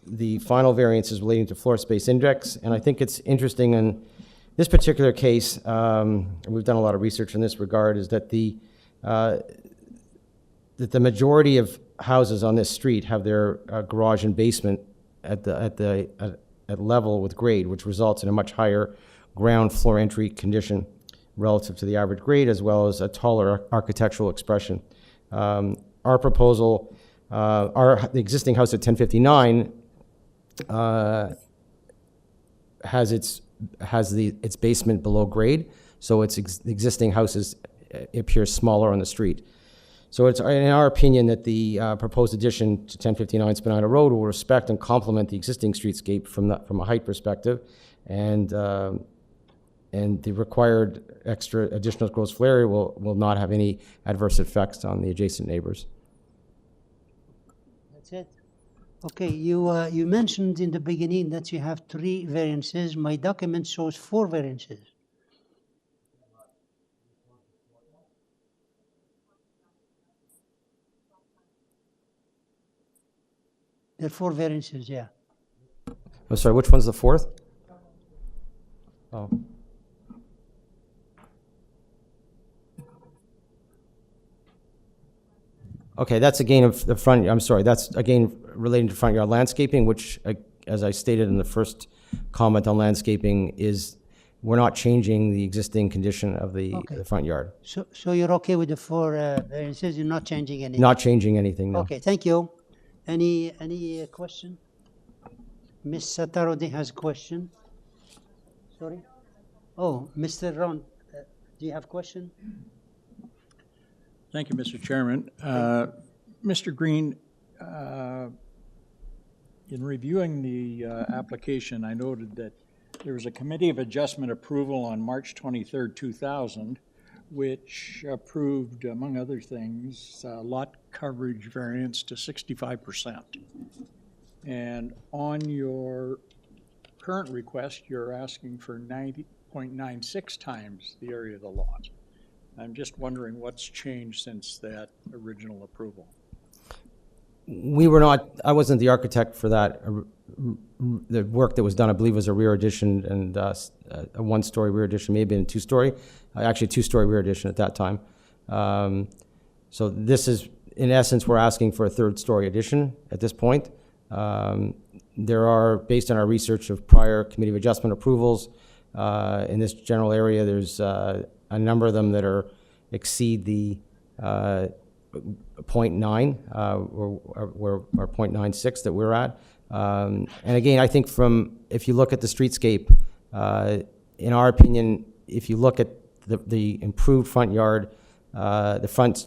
[SPEAKER 19] The final variance is relating to floor space index, and I think it's interesting in this particular case, we've done a lot of research in this regard, is that the majority of houses on this street have their garage and basement at level with grade, which results in a much higher ground floor entry condition relative to the average grade, as well as a taller architectural expression. Our proposal, the existing house at 1059 has its basement below grade, so the existing house appears smaller on the street. So it's in our opinion that the proposed addition to 1059 Spadina Road will respect and complement the existing streetscape from a height perspective, and the required extra additional gross floor area will not have any adverse effects on the adjacent neighbors.
[SPEAKER 1] That's it. Okay, you mentioned in the beginning that you have 3 variances. My document shows 4 variances. There are 4 variances, yeah.
[SPEAKER 19] I'm sorry, which one's the 4th? Oh. Okay, that's again of the front, I'm sorry, that's again relating to front yard landscaping, which, as I stated in the first comment on landscaping, is we're not changing the existing condition of the front yard.
[SPEAKER 1] So you're okay with the 4 variances, you're not changing anything?
[SPEAKER 19] Not changing anything, no.
[SPEAKER 1] Okay, thank you. Any question? Ms. Satarodi has a question. Sorry? Oh, Mr. Ron, do you have a question?
[SPEAKER 4] Thank you, Mr. Chairman. Mr. Green, in reviewing the application, I noted that there was a Committee of Adjustment approval on March 23rd, 2000, which approved, among other things, lot coverage variance to 65%. And on your current request, you're asking for 90.96 times the area of the lot. I'm just wondering what's changed since that original approval.
[SPEAKER 19] I wasn't the architect for that. The work that was done, I believe, was a rear addition and a 1-story rear addition, maybe a 2-story, actually a 2-story rear addition at that time. So this is, in essence, we're asking for a 3rd-story addition at this point. There are, based on our research of prior Committee of Adjustment approvals, in this general area, there's a number of them that exceed the 0.9 or 0.96 that we're at. And again, I think if you look at the streetscape, in our opinion, if you look at the improved front yard, the front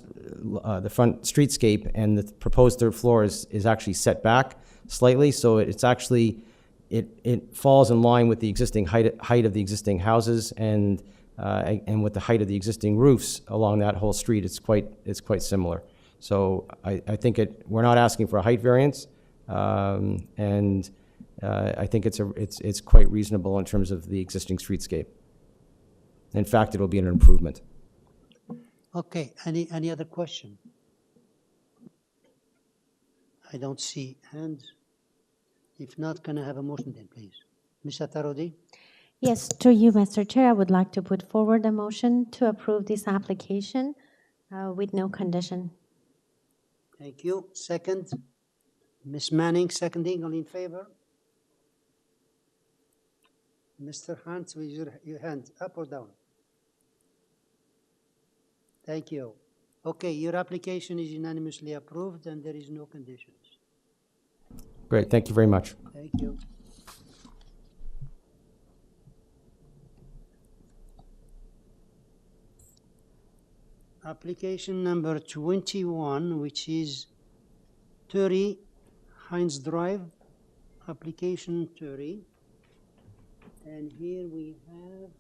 [SPEAKER 19] streetscape and the proposed third floor is actually set back slightly, so it's actually it falls in line with the existing height of the existing houses and with the height of the existing roofs along that whole street. It's quite similar. So I think we're not asking for a height variance, and I think it's quite reasonable in terms of the existing streetscape. In fact, it'll be an improvement.
[SPEAKER 1] Okay, any other question? I don't see hands. If not, can I have a motion then, please? Ms. Atarodi?
[SPEAKER 12] Yes, to you, Mr. Chair, I would like to put forward a motion to approve this application with no condition.
[SPEAKER 1] Thank you. Second, Ms. Manning, seconding, all in favor? Mr. Hunt, with your hand up or down? Thank you. Okay, your application is unanimously approved and there is no conditions.
[SPEAKER 19] Great, thank you very much.
[SPEAKER 1] Thank you. Application number 21, which is 30 Heinz Drive, application 30. And here we have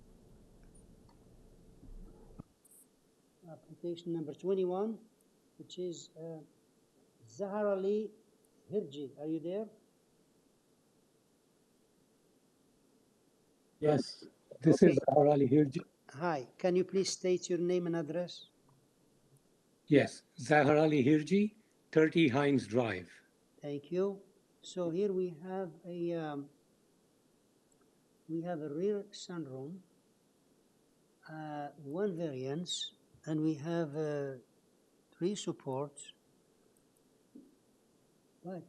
[SPEAKER 1] application number 21, which is Zahar Ali Hirji. Are you there?
[SPEAKER 20] Yes, this is Zahar Ali Hirji.
[SPEAKER 1] Hi, can you please state your name and address?
[SPEAKER 20] Yes, Zahar Ali Hirji, 30 Heinz Drive.
[SPEAKER 1] Thank you. So here we have a rear sunroom, one variance, and we have 3 supports. But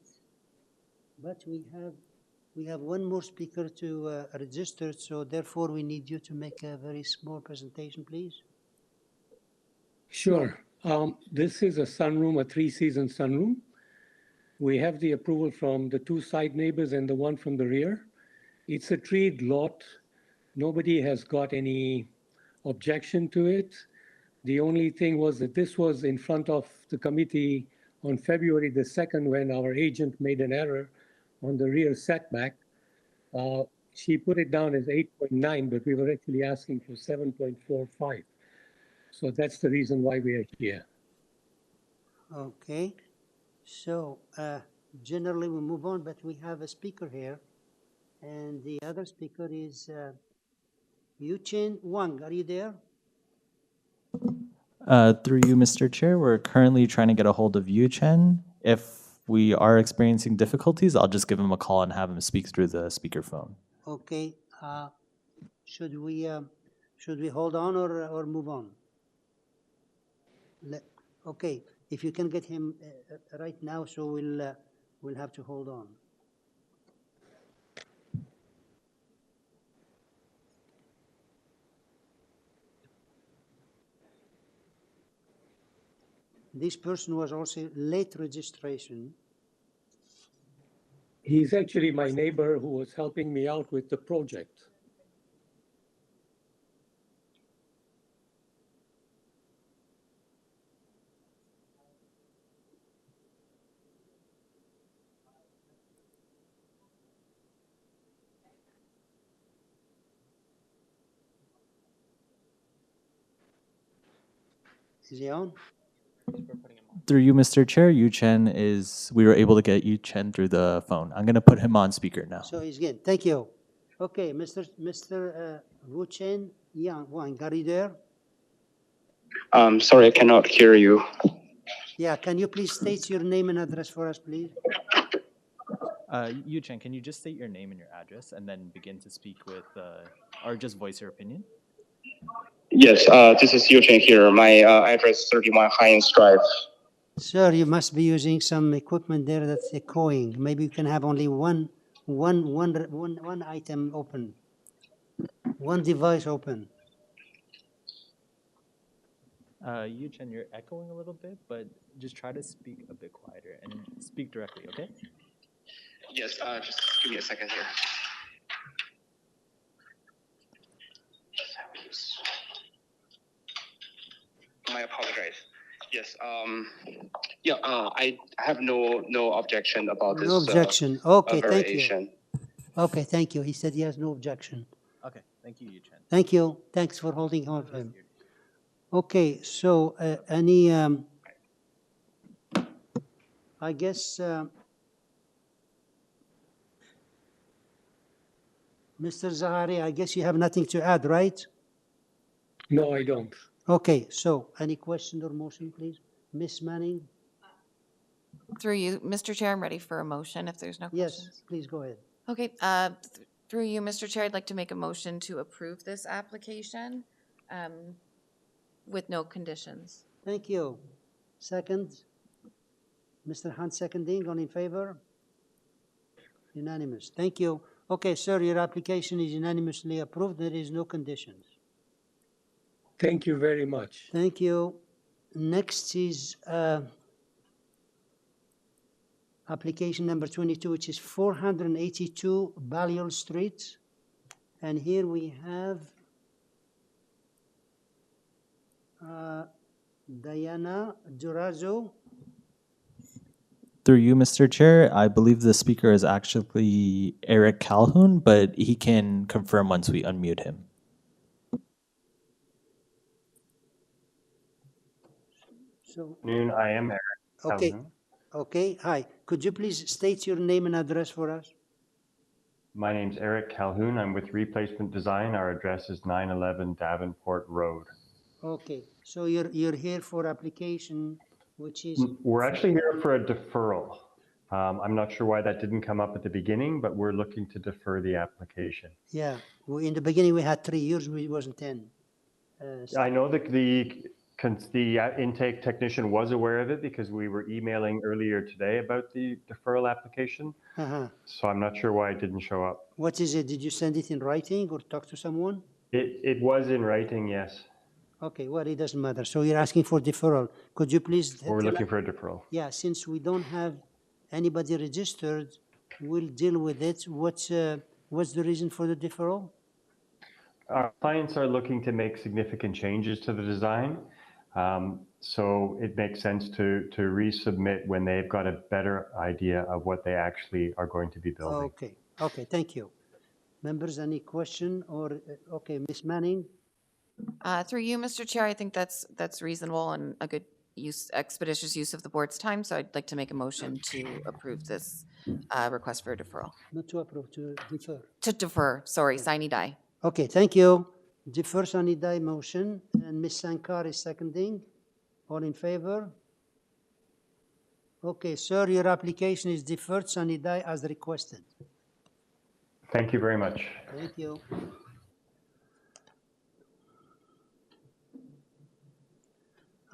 [SPEAKER 1] we have one more speaker to register, so therefore we need you to make a very small presentation, please.
[SPEAKER 20] Sure. This is a sunroom, a 3-season sunroom. We have the approval from the 2 side neighbors and the one from the rear. It's a treed lot. Nobody has got any objection to it. The only thing was that this was in front of the committee on February the 2nd when our agent made an error on the rear setback. She put it down as 8.9, but we were actually asking for 7.45. So that's the reason why we are here.
[SPEAKER 1] Okay. So generally we move on, but we have a speaker here. And the other speaker is Yuchen Wang. Are you there?
[SPEAKER 6] Through you, Mr. Chair, we're currently trying to get a hold of Yu Chen. If we are experiencing difficulties, I'll just give him a call and have him speak through the speakerphone.
[SPEAKER 1] Okay. Should we hold on or move on? Okay. If you can get him right now, so we'll have to hold on. This person was also late registration.
[SPEAKER 20] He's actually my neighbor who was helping me out with the project.
[SPEAKER 1] Is he on?
[SPEAKER 6] Through you, Mr. Chair, we were able to get Yu Chen through the phone. I'm going to put him on speaker now.
[SPEAKER 1] So he's good. Thank you. Okay, Mr. Wu Chen Yang Wang, are you there?
[SPEAKER 21] Sorry, I cannot hear you.
[SPEAKER 1] Yeah, can you please state your name and address for us, please?
[SPEAKER 6] Yu Chen, can you just state your name and your address and then begin to speak with, or just voice your opinion?
[SPEAKER 21] Yes, this is Yu Chen here. My address is 31 Heinz Drive.
[SPEAKER 1] Sir, you must be using some equipment there that's echoing. Maybe you can have only one item open, one device open.
[SPEAKER 6] Yu Chen, you're echoing a little bit, but just try to speak a bit quieter and speak directly, okay?
[SPEAKER 21] Yes, just give me a second here. I apologize. Yes, I have no objection about this.
[SPEAKER 1] No objection. Okay, thank you.
[SPEAKER 21] variation.
[SPEAKER 1] Okay, thank you. He said he has no objection.
[SPEAKER 6] Okay, thank you, Yu Chen.
[SPEAKER 1] Thank you. Thanks for holding on to him. Okay, so any, I guess, Mr. Zahari, I guess you have nothing to add, right?
[SPEAKER 20] No, I don't.
[SPEAKER 1] Okay, so any question or motion, please? Ms. Manning?
[SPEAKER 17] Through you, Mr. Chair, I'm ready for a motion if there's no questions.
[SPEAKER 1] Yes, please go ahead.
[SPEAKER 17] Okay, through you, Mr. Chair, I'd like to make a motion to approve this application with no conditions.
[SPEAKER 1] Thank you. Second? Mr. Hunt seconding, all in favor? Unanimous. Thank you. Okay, sir, your application is unanimously approved. There is no conditions.
[SPEAKER 20] Thank you very much.
[SPEAKER 1] Thank you. Next is application number 22, which is 482 Balliol Street. And here we have Diana Durazo.
[SPEAKER 6] Through you, Mr. Chair, I believe the speaker is actually Eric Calhoun, but he can confirm once we unmute him.
[SPEAKER 1] So,
[SPEAKER 5] I am Eric
[SPEAKER 1] okay.
[SPEAKER 5] Calhoun.
[SPEAKER 1] Okay, hi. Could you please state your name and address for us?
[SPEAKER 5] My name's Eric Calhoun. I'm with Replacement Design. Our address is 911 Davenport Road.
[SPEAKER 1] Okay, so you're here for application, which is...
[SPEAKER 5] We're actually here for a deferral. I'm not sure why that didn't come up at the beginning, but we're looking to defer the application.
[SPEAKER 1] Yeah, in the beginning we had 3 years, it wasn't 10.
[SPEAKER 5] I know that the intake technician was aware of it because we were emailing earlier today about the deferral application. So I'm not sure why it didn't show up.
[SPEAKER 1] What is it? Did you send it in writing or talk to someone?
[SPEAKER 5] It was in writing, yes.
[SPEAKER 1] Okay, well, it doesn't matter. So you're asking for deferral. Could you please...
[SPEAKER 5] We're looking for a deferral.
[SPEAKER 1] Yeah, since we don't have anybody registered, we'll deal with it. What's the reason for the deferral?
[SPEAKER 5] Our clients are looking to make significant changes to the design. So it makes sense to resubmit when they've got a better idea of what they actually are going to be building.
[SPEAKER 1] Okay, thank you. Members, any question or, okay, Ms. Manning?
[SPEAKER 17] Through you, Mr. Chair, I think that's reasonable and a good expeditious use of the board's time. So I'd like to make a motion to approve this request for a deferral.
[SPEAKER 1] Not to approve, to defer.
[SPEAKER 17] To defer, sorry, sine die.
[SPEAKER 1] Okay, thank you. Defer sine die motion, and Ms. Sankar is seconding. All in favor? Okay, sir, your application is deferred sine die as requested.
[SPEAKER 5] Thank you very much.
[SPEAKER 1] Thank you.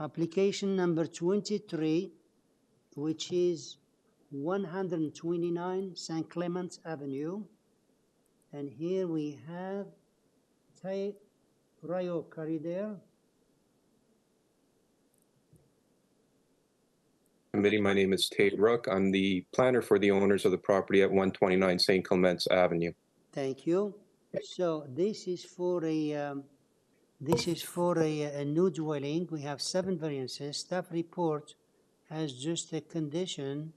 [SPEAKER 1] Application number 23, which is 129 St. Clements Avenue. And here we have Tai Rayo Carider.
[SPEAKER 22] Committee, my name is Tate Rook. I'm the planner for the owners of the property at 129 St. Clements Avenue.
[SPEAKER 1] Thank you. So this is for a new dwelling. We have 7 variances. Staff report has just a condition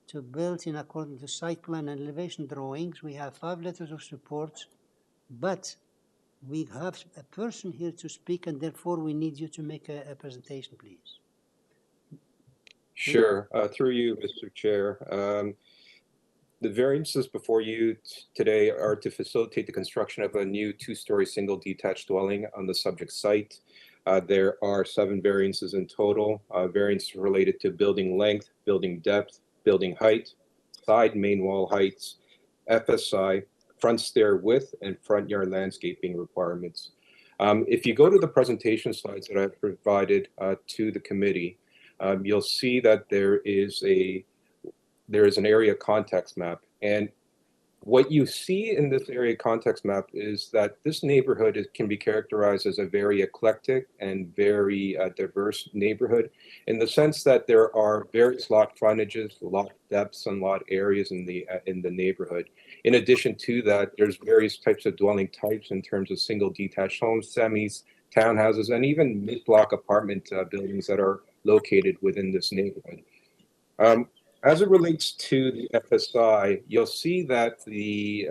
[SPEAKER 1] to build in according to site plan and elevation drawings. We have 5 letters of support, but we have a person here to speak, and therefore we need you to make a presentation, please.
[SPEAKER 22] Sure. Through you, Mr. Chair. The variances before you today are to facilitate the construction of a new 2-story single detached dwelling on the subject site. There are 7 variances in total. Variances related to building length, building depth, building height, side main wall heights, FSI, front stair width, and front yard landscaping requirements. If you go to the presentation slides that I've provided to the committee, you'll see that there is an area context map. And What you see in this area context map is that this neighborhood can be characterized as a very eclectic and very diverse neighborhood in the sense that there are various lot frontages, lot depths, and lot areas in the neighborhood. In addition to that, there's various types of dwelling types in terms of single detached homes, semis, townhouses, and even mid-block apartment buildings that are located within this neighborhood. As it relates to the FSI, you'll see that the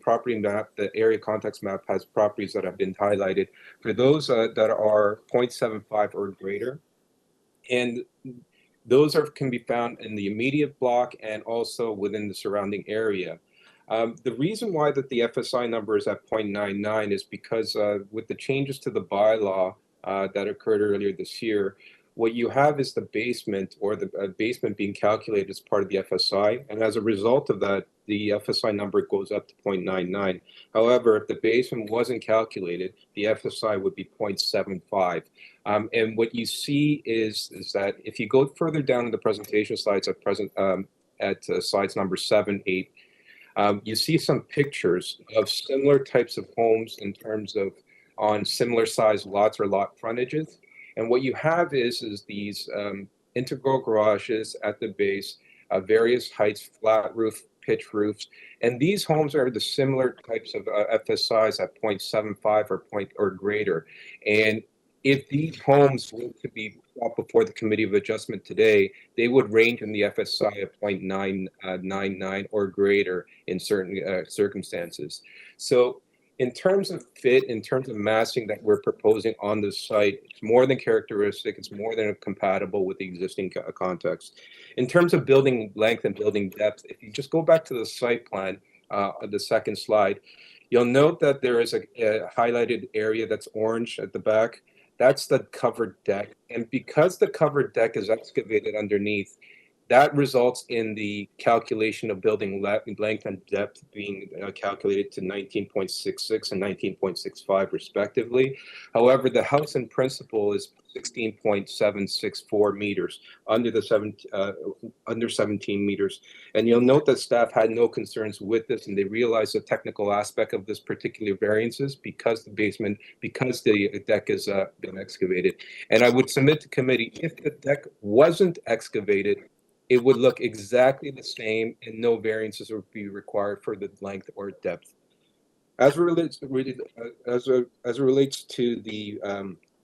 [SPEAKER 22] property map, the area context map, has properties that have been highlighted for those that are 0.75 or greater, and those can be found in the immediate block and also within the surrounding area. The reason why that the FSI number is at 0.99 is because with the changes to the bylaw that occurred earlier this year, what you have is the basement or the basement being calculated as part of the FSI. And as a result of that, the FSI number goes up to 0.99. However, if the basement wasn't calculated, the FSI would be 0.75. And what you see is that if you go further down in the presentation slides at slides number 7, 8, you see some pictures of similar types of homes in terms of on similar sized lots or lot frontages. And what you have is these integral garages at the base, various heights, flat roof, pitch roofs. And these homes are the similar types of FSIs at 0.75 or greater. And if these homes were to be brought before the Committee of Adjustment today, they would range in the FSI of 0.999 or greater in certain circumstances. So in terms of fit, in terms of massing that we're proposing on the site, it's more than characteristic, it's more than compatible with the existing context. In terms of building length and building depth, if you just go back to the site plan, the second slide, you'll note that there is a highlighted area that's orange at the back. That's the covered deck. And because the covered deck is excavated underneath, that results in the calculation of building length and depth being calculated to 19.66 and 19.65 respectively. However, the house in principle is 16.764 meters, under 17 meters. And you'll note that staff had no concerns with this, and they realized the technical aspect of this particular variances because the deck has been excavated. And I would submit to committee, if the deck wasn't excavated, it would look exactly the same and no variances would be required for the length or depth. As it relates to the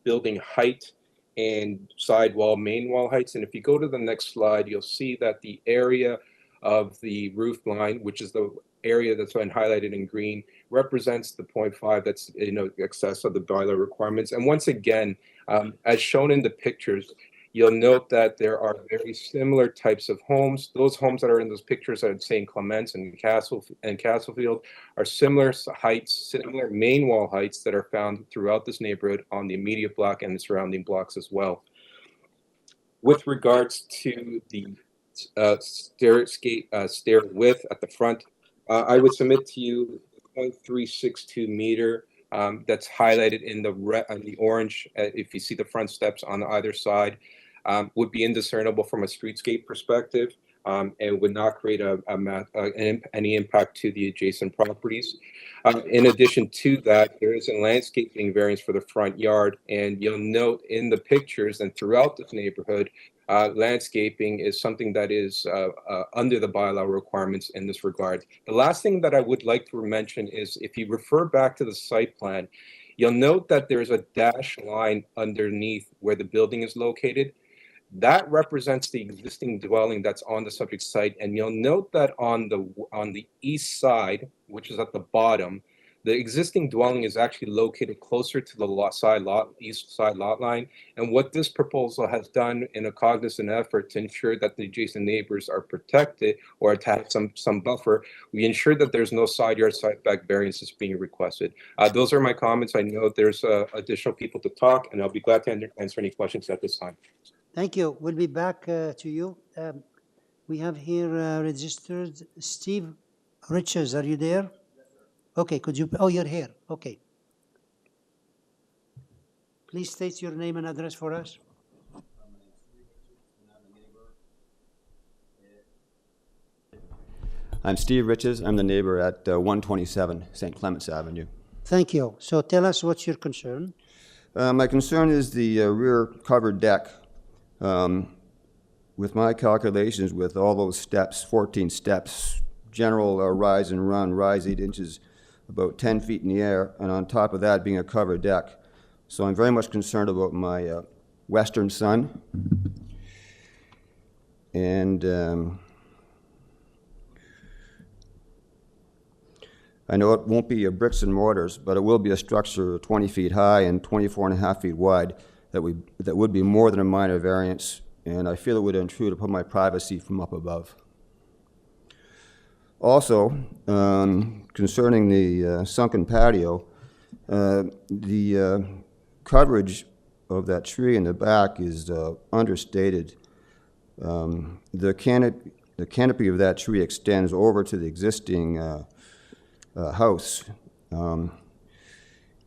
[SPEAKER 22] building height and sidewall, main wall heights, and if you go to the next slide, you'll see that the area of the roof line, which is the area that's been highlighted in green, represents the 0.5 that's excess of the bylaw requirements. And once again, as shown in the pictures, you'll note that there are very similar types of homes. Those homes that are in those pictures at St. Clements and Castlefield are similar heights, similar main wall heights that are found throughout this neighborhood on the immediate block and the surrounding blocks as well. With regards to the stair width at the front, I would submit to you 0.362 meter. That's highlighted in the orange. If you see the front steps on either side, would be indiscernible from a streetscape perspective, and would not create any impact to the adjacent properties. In addition to that, there is a landscaping variance for the front yard, and you'll note in the pictures and throughout this neighborhood, landscaping is something that is under the bylaw requirements in this regard. The last thing that I would like to mention is if you refer back to the site plan, you'll note that there's a dashed line underneath where the building is located. That represents the existing dwelling that's on the subject site, and you'll note that on the east side, which is at the bottom, the existing dwelling is actually located closer to the east side lot line. And what this proposal has done in a cognizant effort to ensure that the adjacent neighbors are protected or to have some buffer, we ensure that there's no side yard setback variances being requested. Those are my comments. I know there's additional people to talk, and I'll be glad to answer any questions at this time.
[SPEAKER 1] Thank you. We'll be back to you. We have here registered Steve Riches. Are you there? Okay, could you, oh, you're here. Okay. Please state your name and address for us.
[SPEAKER 2] I'm Steve Riches. I'm the neighbor at 127 St. Clements Avenue.
[SPEAKER 1] Thank you. So tell us what's your concern.
[SPEAKER 2] My concern is the rear covered deck. With my calculations, with all those steps, 14 steps, general rise and run, rise 8 inches, about 10 feet in the air, and on top of that being a covered deck. So I'm very much concerned about my western sun. And I know it won't be a bricks and mortars, but it will be a structure 20 feet high and 24.5 feet wide that would be more than a minor variance, and I feel it would intrude upon my privacy from up above. Also, concerning the sunken patio, the coverage of that tree in the back is understated. The canopy of that tree extends over to the existing house. And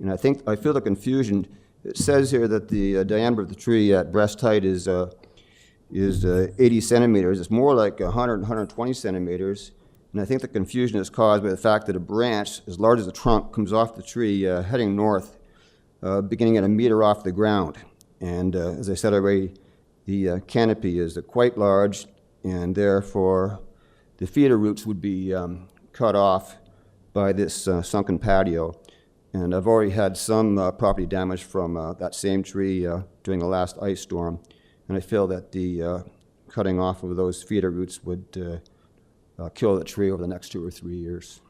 [SPEAKER 2] I feel the confusion. It says here that the diameter of the tree at breast height is 80 centimeters. It's more like 100, 120 centimeters. And I think the confusion is caused by the fact that a branch as large as the trunk comes off the tree heading north, beginning at a meter off the ground. And as I said already, the canopy is quite large, and therefore the feeder roots would be cut off by this sunken patio. And I've already had some property damage from that same tree during the last ice storm. And I feel that the cutting off of those feeder roots would kill the tree over the next 2 or 3 years.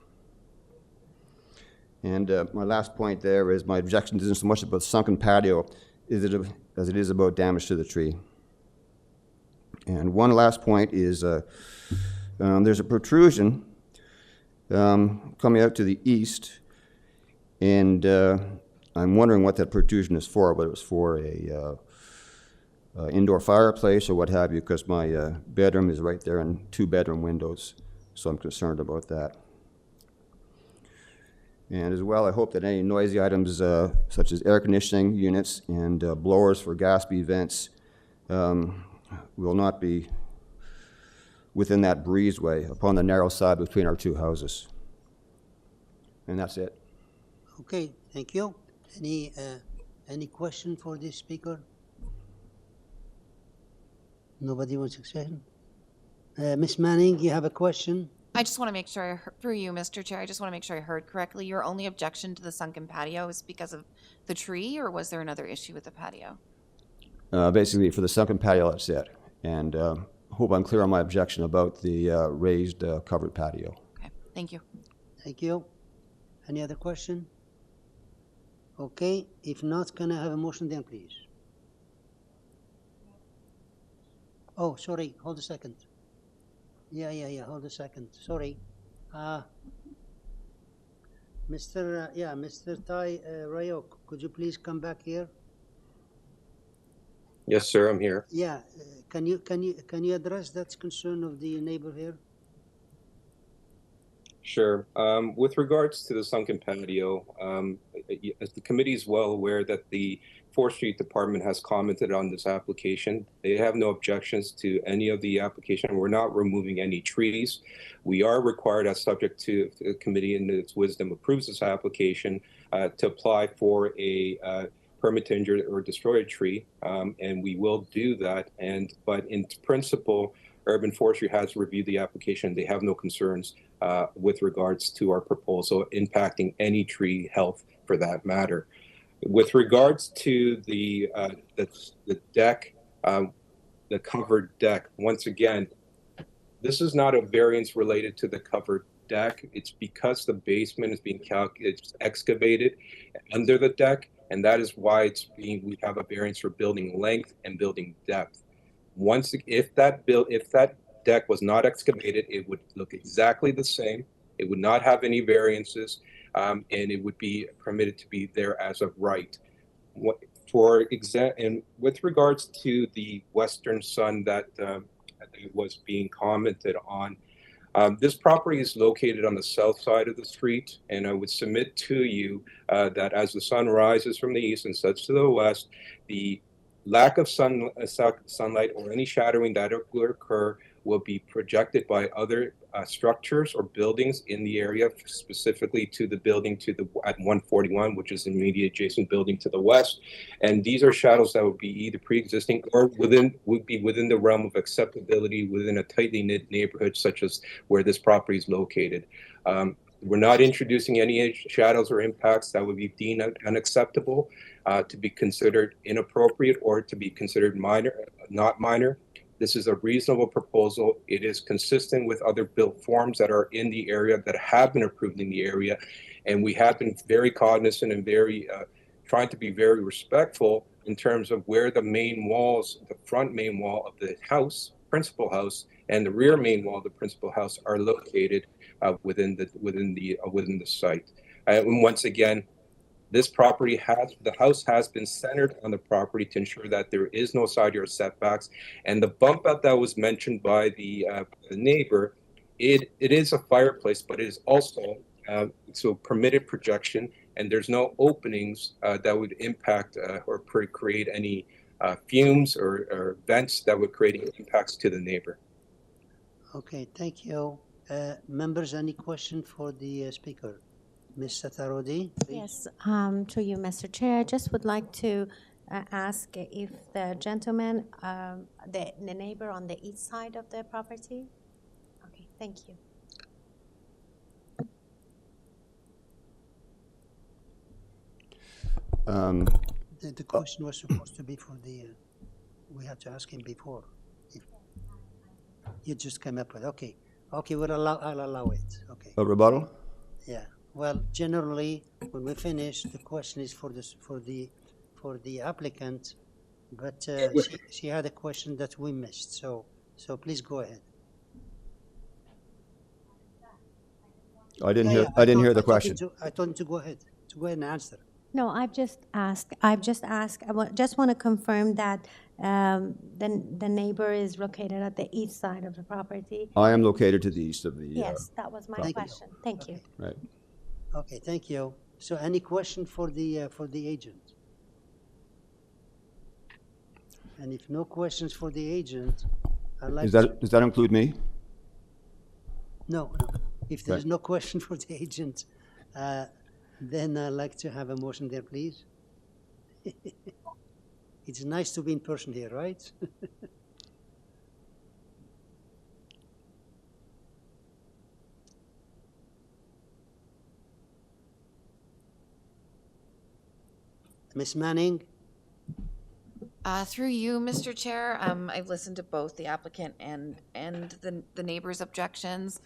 [SPEAKER 2] And my last point there is my objection isn't so much about the sunken patio as it is about damage to the tree. And one last point is there's a protrusion coming out to the east, and I'm wondering what that protrusion is for, whether it's for a indoor fireplace or what have you, because my bedroom is right there and 2 bedroom windows, so I'm concerned about that. And as well, I hope that any noisy items such as air conditioning units and blowers for Gatsby vents will not be within that breezeway upon the narrow side between our 2 houses. And that's it.
[SPEAKER 1] Okay, thank you. Any question for this speaker? Nobody wants to say? Ms. Manning, you have a question?
[SPEAKER 17] I just want to make sure, through you, Mr. Chair, I just want to make sure I heard correctly. Your only objection to the sunken patio is because of the tree, or was there another issue with the patio?
[SPEAKER 2] Basically, for the sunken patio, that's it. And hope I'm clear on my objection about the raised covered patio.
[SPEAKER 17] Okay, thank you.
[SPEAKER 1] Thank you. Any other question? Okay, if not, can I have a motion then, please? Oh, sorry, hold a second. Yeah, hold a second. Sorry. Mr. Tai Rayok, could you please come back here?
[SPEAKER 22] Yes, sir, I'm here.
[SPEAKER 1] Yeah, can you address that concern of the neighbor here?
[SPEAKER 22] Sure. With regards to the sunken patio, as the committee is well aware that the Forestry Department has commented on this application. They have no objections to any of the application. We're not removing any trees. We are required, as subject to the committee in its wisdom approves this application, to apply for a permit to injure or destroy a tree, and we will do that. But in principle, Urban Forestry has reviewed the application. They have no concerns with regards to our proposal impacting any tree health for that matter. With regards to the deck, the covered deck, once again, this is not a variance related to the covered deck. It's because the basement is being excavated under the deck, and that is why we have a variance for building length and building depth. If that deck was not excavated, it would look exactly the same. It would not have any variances, and it would be permitted to be there as of right. And with regards to the western sun that was being commented on, this property is located on the south side of the street, and I would submit to you that as the sun rises from the east and sets to the west, the lack of sunlight or any shadowing that will occur will be projected by other structures or buildings in the area, specifically to the building at 141, which is the immediate adjacent building to the west. And these are shadows that would be either pre-existing or would be within the realm of acceptability within a tightly knit neighborhood, such as where this property is located. We're not introducing any shadows or impacts that would be deemed unacceptable, to be considered inappropriate, or to be considered not minor. This is a reasonable proposal. It is consistent with other built forms that are in the area, that have been approved in the area. And we have been very cognizant and very trying to be very respectful in terms of where the main walls, the front main wall of the house, principal house, and the rear main wall of the principal house are located within the site. And once again, this property the house has been centered on the property to ensure that there is no side yard setbacks. And the bump out that was mentioned by the neighbor, it is a fireplace, but it is also so permitted projection, and there's no openings that would impact or create any fumes or vents that would create any impacts to the neighbor.
[SPEAKER 1] Okay, thank you. Members, any question for the speaker? Ms. Satarodi, please.
[SPEAKER 12] Yes, to you, Mr. Chair, I just would like to ask if the gentleman, the neighbor on the east side of the property? Okay, thank you.
[SPEAKER 1] The question was supposed to be for the, we had to ask him before. If you just came up with, okay, I'll allow it, okay.
[SPEAKER 2] A rebuttal?
[SPEAKER 1] Yeah, well, generally, when we finish, the question is for the applicant, but she had a question that we missed, so please go ahead.
[SPEAKER 2] I didn't hear the question.
[SPEAKER 1] I told him to go ahead and answer.
[SPEAKER 12] No, I've just asked, I just want to confirm that the neighbor is located at the east side of the property.
[SPEAKER 2] I am located to the east of the.
[SPEAKER 12] Yes, that was my question. Thank you.
[SPEAKER 2] Right.
[SPEAKER 1] Okay, thank you. So any question for the agent? And if no questions for the agent, I'd like
[SPEAKER 2] Does that include me?
[SPEAKER 1] No. If there's no question for the agent, then I'd like to have a motion there, please. It's nice to be in person here, right? Ms. Manning?
[SPEAKER 17] Through you, Mr. Chair, I've listened to both the applicant and the neighbor's objections.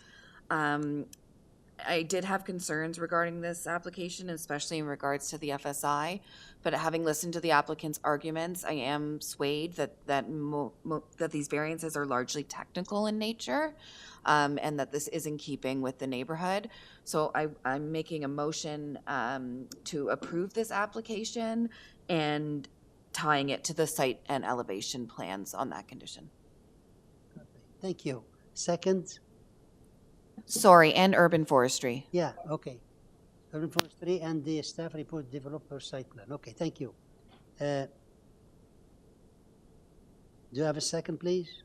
[SPEAKER 17] I did have concerns regarding this application, especially in regards to the FSI, but having listened to the applicant's arguments, I am swayed that these variances are largely technical in nature, and that this is in keeping with the neighborhood. So I'm making a motion to approve this application and tying it to the site and elevation plans on that condition.
[SPEAKER 1] Thank you. Second?
[SPEAKER 17] Sorry, and urban forestry.
[SPEAKER 1] Yeah, okay. Urban forestry and the staff report developer site plan. Okay, thank you. Do you have a second, please?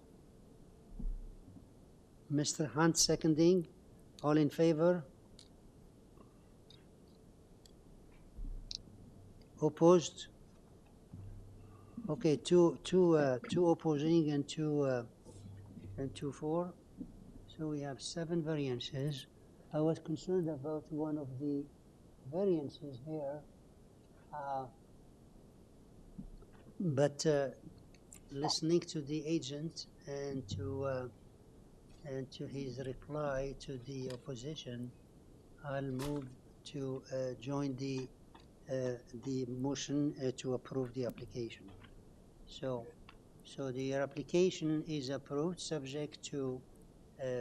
[SPEAKER 1] Mr. Hunt seconding. All in favor? Opposed? Okay, two opposing and two for. So we have 7 variances. I was concerned about one of the variances here, but listening to the agent and to his reply to the opposition, I'll move to join the motion to approve the application. So the application is approved subject to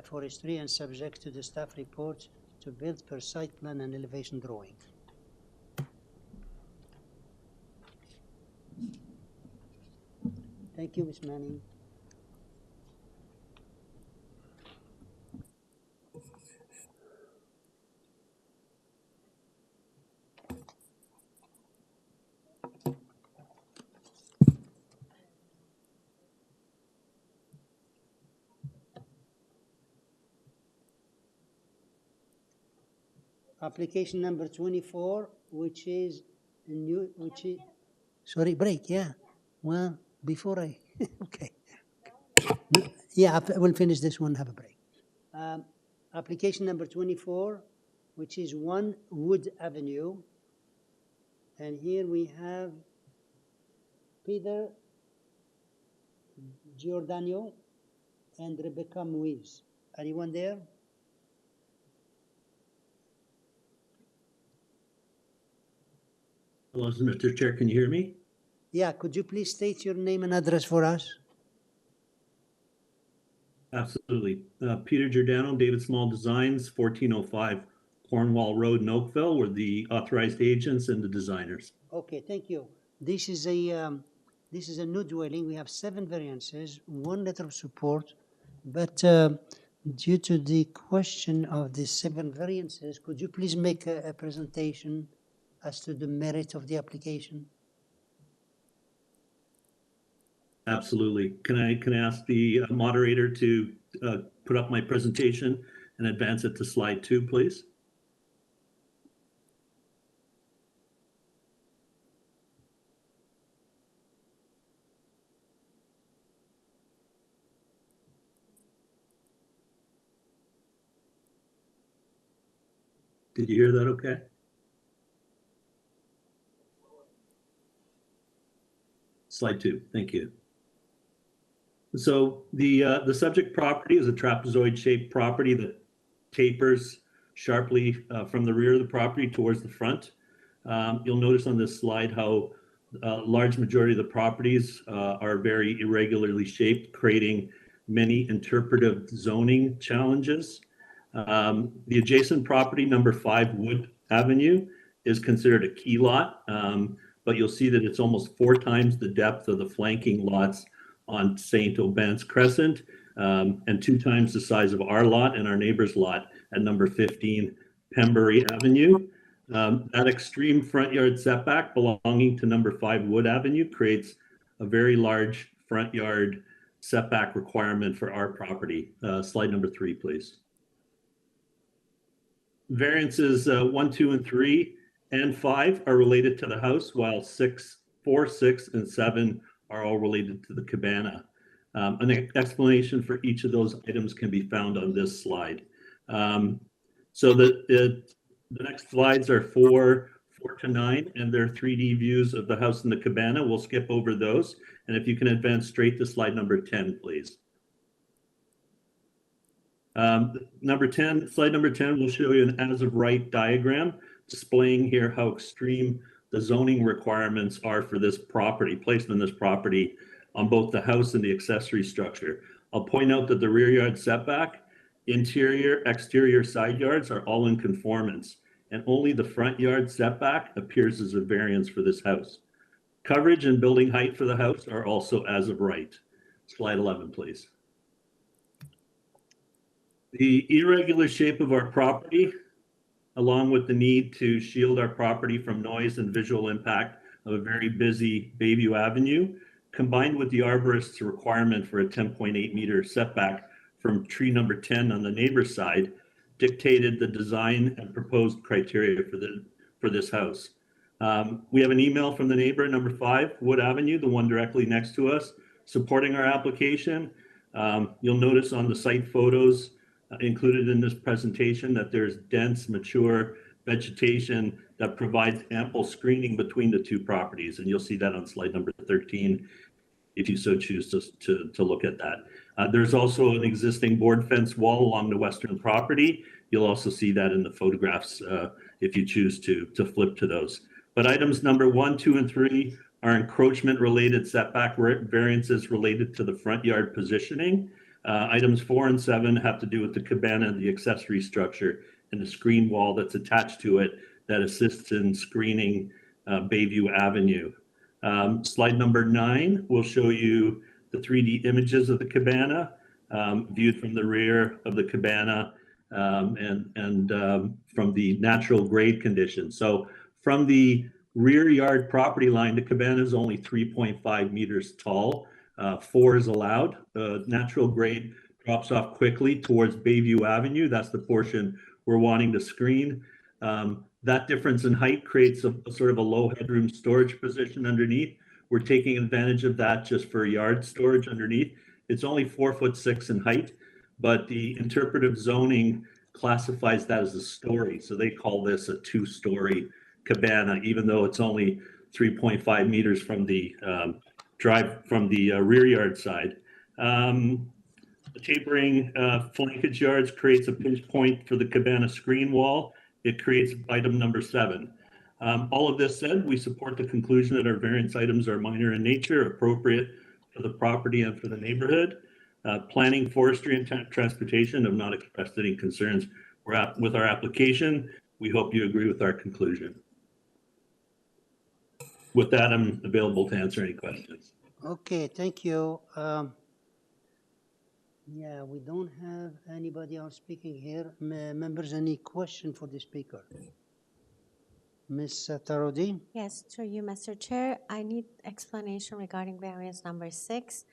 [SPEAKER 1] forestry and subject to the staff report to build per site plan and elevation drawing. Thank you, Ms. Manning. application number 24, which is sorry, break, yeah. Well, before I, okay. Yeah, we'll finish this one, have a break. Application number 24, which is 1 Wood Avenue. And here we have Peter Giordano and Rebecca Muiz. Anyone there?
[SPEAKER 7] Hello, Mr. Chair, can you hear me?
[SPEAKER 1] Yeah, could you please state your name and address for us?
[SPEAKER 7] Absolutely. Peter Giordano, David Small Designs, 1405 Cornwall Road in Oakville. We're the authorized agents and the designers.
[SPEAKER 1] Okay, thank you. This is a new dwelling. We have 7 variances, 1 letter of support, but due to the question of the 7 variances, could you please make a presentation as to the merit of the application?
[SPEAKER 7] Absolutely. Can I ask the moderator to put up my presentation and advance it to slide 2, please? Did you hear that okay? Slide 2, thank you. So the subject property is a trapezoid-shaped property that tapers sharply from the rear of the property towards the front. You'll notice on this slide how a large majority of the properties are very irregularly shaped, creating many interpretive zoning challenges. The adjacent property, number 5 Wood Avenue, is considered a key lot, but you'll see that it's almost 4 times the depth of the flanking lots on St. Aubin's Crescent, and 2 times the size of our lot and our neighbor's lot at number 15 Pembury Avenue. That extreme front yard setback belonging to number 5 Wood Avenue creates a very large front yard setback requirement for our property. Slide number 3, please. Variances 1, 2, and 3 and 5 are related to the house, while 4, 6, and 7 are all related to the cabana. An explanation for each of those items can be found on this slide. So the next slides are 4 to 9, and they're 3D views of the house and the cabana. We'll skip over those. And if you can advance straight to slide number 10, please. Slide number 10 will show you an as-of-right diagram displaying here how extreme the zoning requirements are for this property, placed on this property on both the house and the accessory structure. I'll point out that the rear yard setback, interior, exterior side yards are all in conformance, and only the front yard setback appears as a variance for this house. Coverage and building height for the house are also as of right. Slide 11, please. The irregular shape of our property, along with the need to shield our property from noise and visual impact of a very busy Bayview Avenue, combined with the arborist's requirement for a 10.8 meter setback from tree number 10 on the neighbor's side, dictated the design and proposed criteria for this house. We have an email from the neighbor, number 5 Wood Avenue, the one directly next to us, supporting our application. You'll notice on the site photos included in this presentation that there's dense, mature vegetation that provides ample screening between the 2 properties. And you'll see that on slide number 13, if you so choose to look at that. There's also an existing board fence wall along the western property. You'll also see that in the photographs if you choose to flip to those. But items number 1, 2, and 3 are encroachment-related setback variances related to the front yard positioning. Items 4 and 7 have to do with the cabana, the accessory structure, and the screen wall that's attached to it that assists in screening Bayview Avenue. Slide number 9 will show you the 3D images of the cabana viewed from the rear of the cabana and from the natural grade conditions. So from the rear yard property line, the cabana is only 3.5 meters tall. 4 is allowed. Natural grade drops off quickly towards Bayview Avenue. That's the portion we're wanting to screen. That difference in height creates a sort of a low headroom storage position underneath. We're taking advantage of that just for yard storage underneath. It's only 4'6" in height, but the interpretive zoning classifies that as a story. So they call this a 2-story cabana, even though it's only 3.5 meters from the rear yard side. The tapering flankage yards creates a pinch point for the cabana screen wall. It creates item number 7. All of this said, we support the conclusion that our variance items are minor in nature, appropriate for the property and for the neighborhood. Planning, forestry, and transportation have not expressed any concerns with our application. We hope you agree with our conclusion. With that, I'm available to answer any questions.
[SPEAKER 1] Okay, thank you. Yeah, we don't have anybody else speaking here. Members, any question for the speaker? Ms. Tarodi?
[SPEAKER 12] Yes, through you, Mr. Chair. I need explanation regarding variance number 6.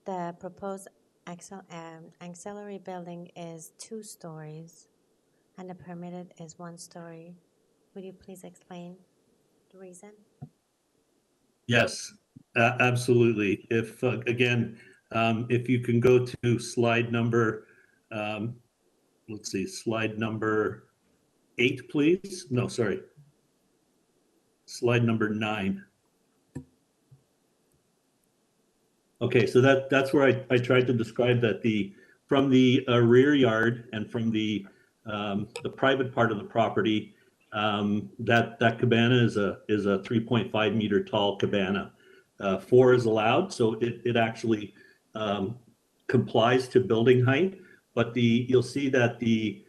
[SPEAKER 12] The proposed auxiliary building is 2 stories and the permitted is 1 story. Would you please explain the reason?
[SPEAKER 7] Yes, absolutely. If, again, if you can go to slide number, let's see, slide number 8, please. No, sorry. Slide number 9. Okay, so that's where I tried to describe that from the rear yard and from the private part of the property, that cabana is a 3.5 meter tall cabana. 4 is allowed, so it actually complies to building height. But you'll see that the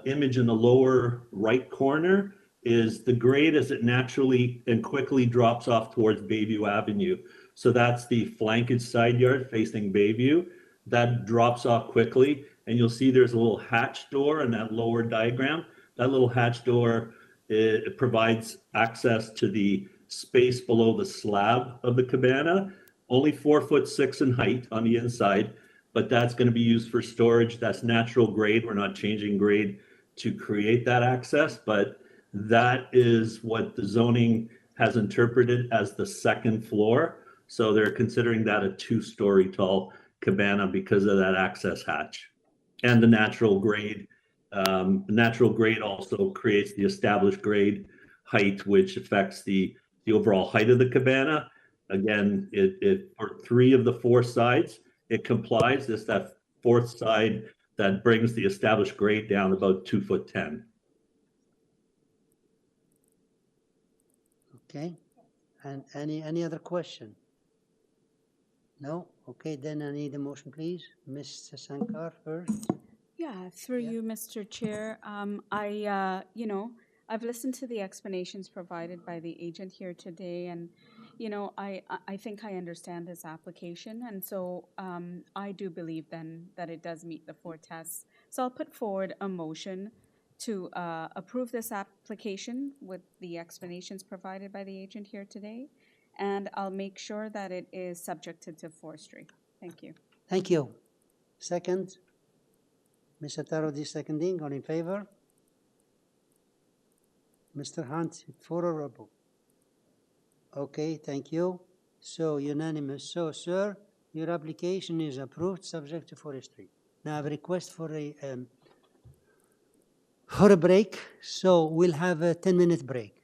[SPEAKER 7] image in the lower right corner is the grade as it naturally and quickly drops off towards Bayview Avenue. So that's the flankage side yard facing Bayview. That drops off quickly, and you'll see there's a little hatch door in that lower diagram. That little hatch door, it provides access to the space below the slab of the cabana. Only 4'6" in height on the inside, but that's going to be used for storage. That's natural grade. We're not changing grade to create that access, but that is what the zoning has interpreted as the second floor. So they're considering that a 2-story tall cabana because of that access hatch. And the natural grade. Natural grade also creates the established grade height, which affects the overall height of the cabana. Again, for 3 of the 4 sides, it complies. It's that 4th side that brings the established grade down about 2'10".
[SPEAKER 1] Okay, and any other question? No? Okay, then I need a motion, please. Ms. Sankar first.
[SPEAKER 3] Yeah, through you, Mr. Chair. I've listened to the explanations provided by the agent here today, and, I think I understand this application, and so I do believe then that it does meet the 4 tests. So I'll put forward a motion to approve this application with the explanations provided by the agent here today, and I'll make sure that it is subjected to forestry. Thank you.
[SPEAKER 1] Thank you. Second? Mr. Tarodi seconding, all in favor? Mr. Hunt, for or above? Okay, thank you. So unanimous. So, sir, your application is approved, subject to forestry. Now I have a request for a break, so we'll have a 10-minute break.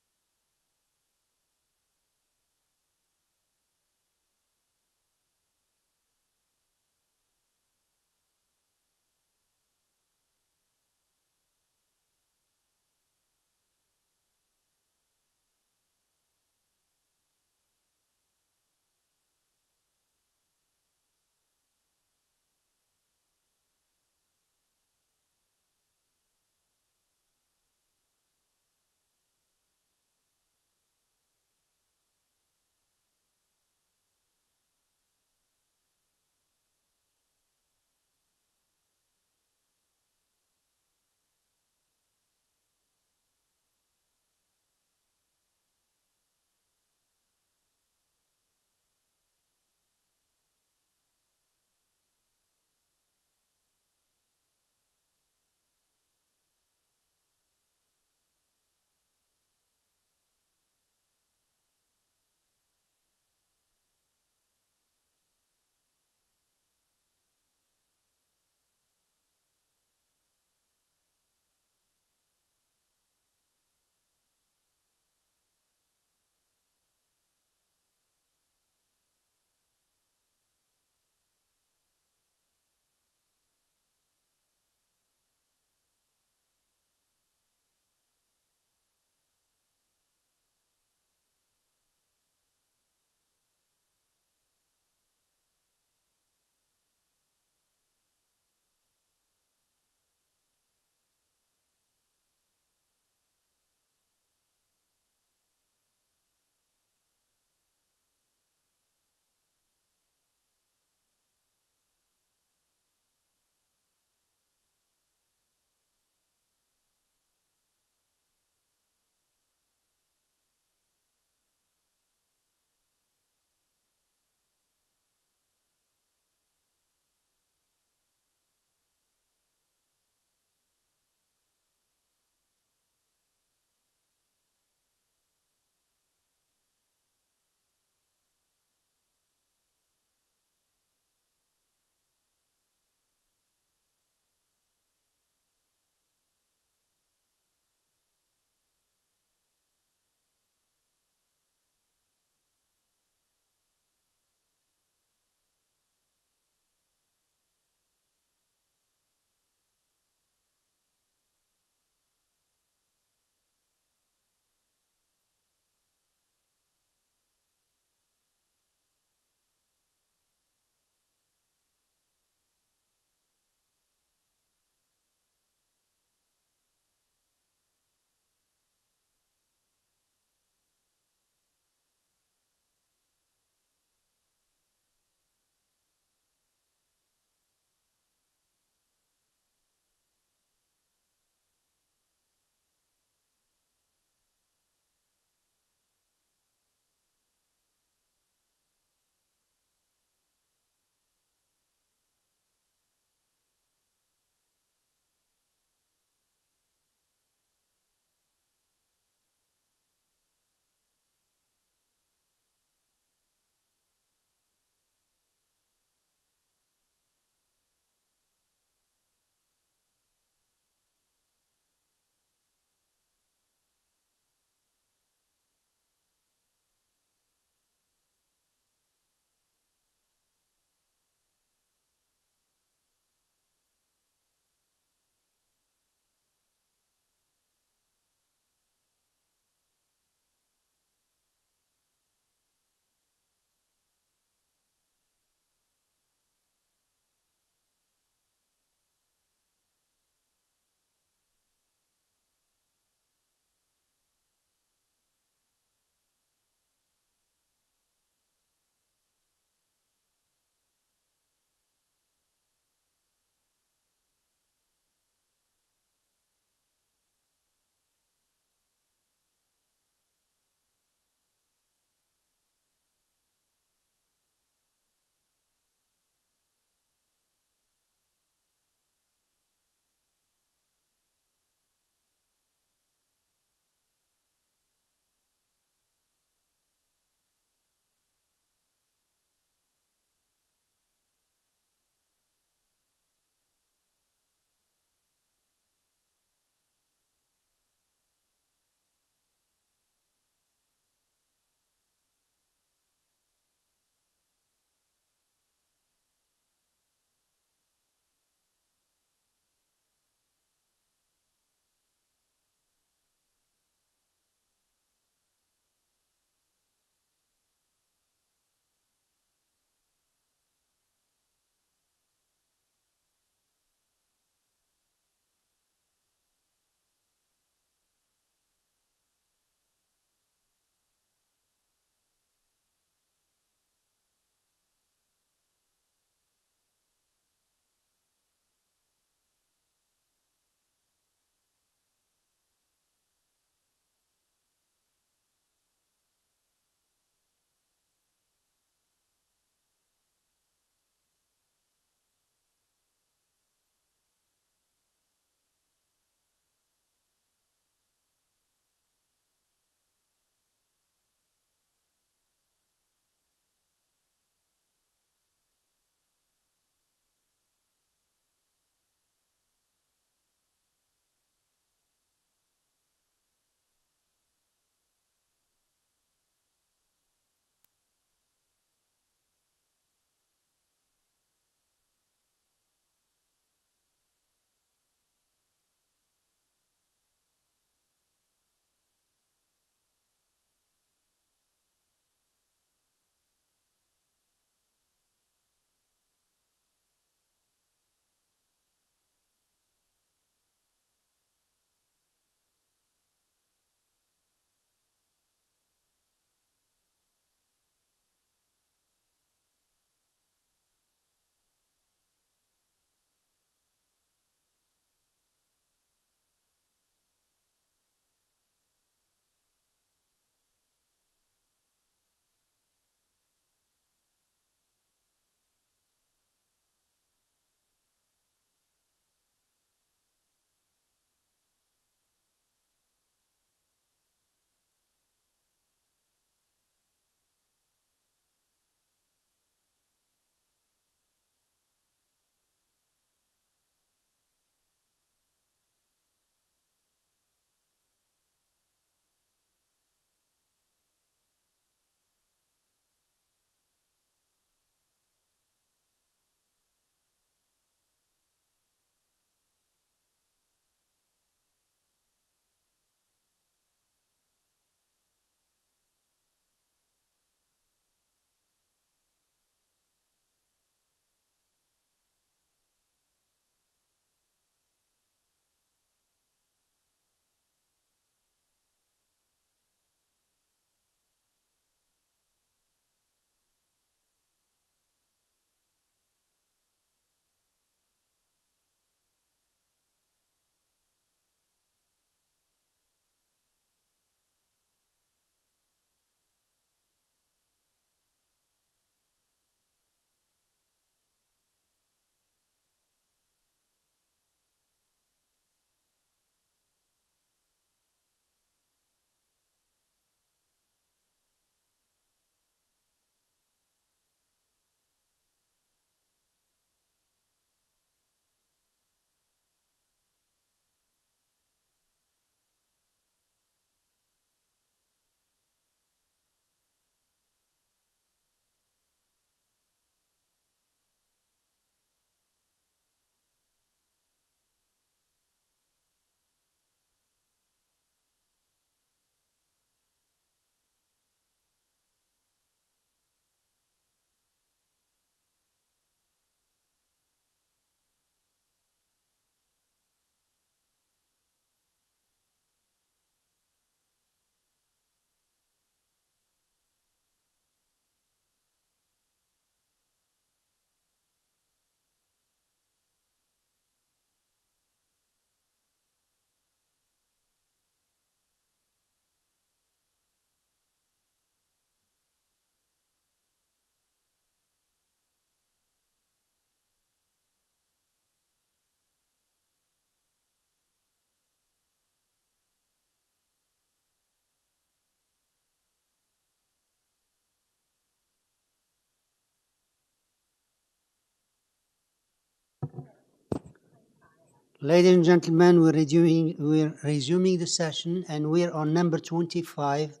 [SPEAKER 1] Ladies and gentlemen, we're resuming the session, and we're on number 25,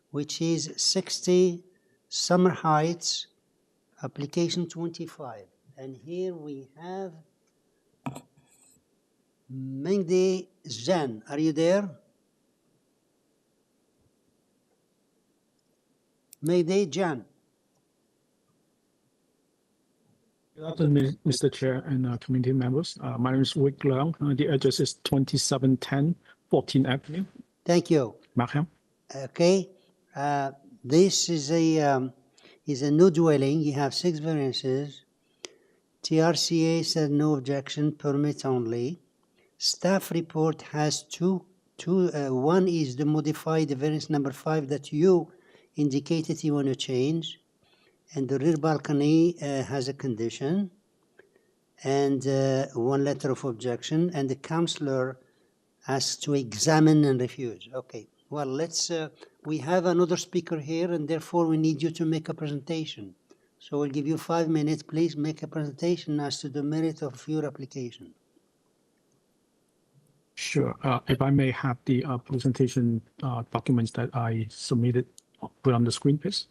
[SPEAKER 1] which is 60 Summer Heights, application 25. And here we have Mengdi Jan. Are you there? Mengdi Jan.
[SPEAKER 8] Good afternoon, Mr. Chair and committee members. My name is Rick Leung. The address is 2710 14th Avenue.
[SPEAKER 1] Thank you.
[SPEAKER 8] Markham.
[SPEAKER 1] Okay. This is a new dwelling. You have 6 variances. TRCA said no objection, permit only. Staff report has two. One is the modified variance number 5 that you indicated you want to change. And the rear balcony has a condition and 1 letter of objection, and the councillor has to examine and refuse. Okay, well, we have another speaker here, and therefore we need you to make a presentation. So we'll give you 5 minutes. Please make a presentation as to the merit of your application.
[SPEAKER 8] Sure. If I may have the presentation documents that I submitted put on the screen, please.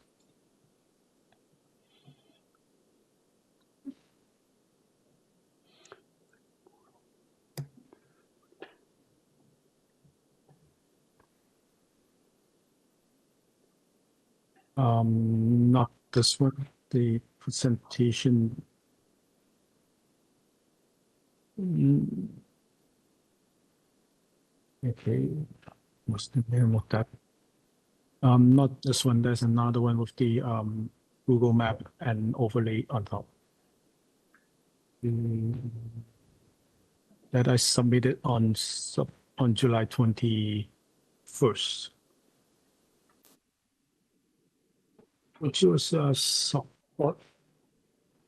[SPEAKER 8] Not this one, the presentation. Okay, what's the name of that? Not this one, there's another one with the Google map and overlay on top. That I submitted on July 21st. Which was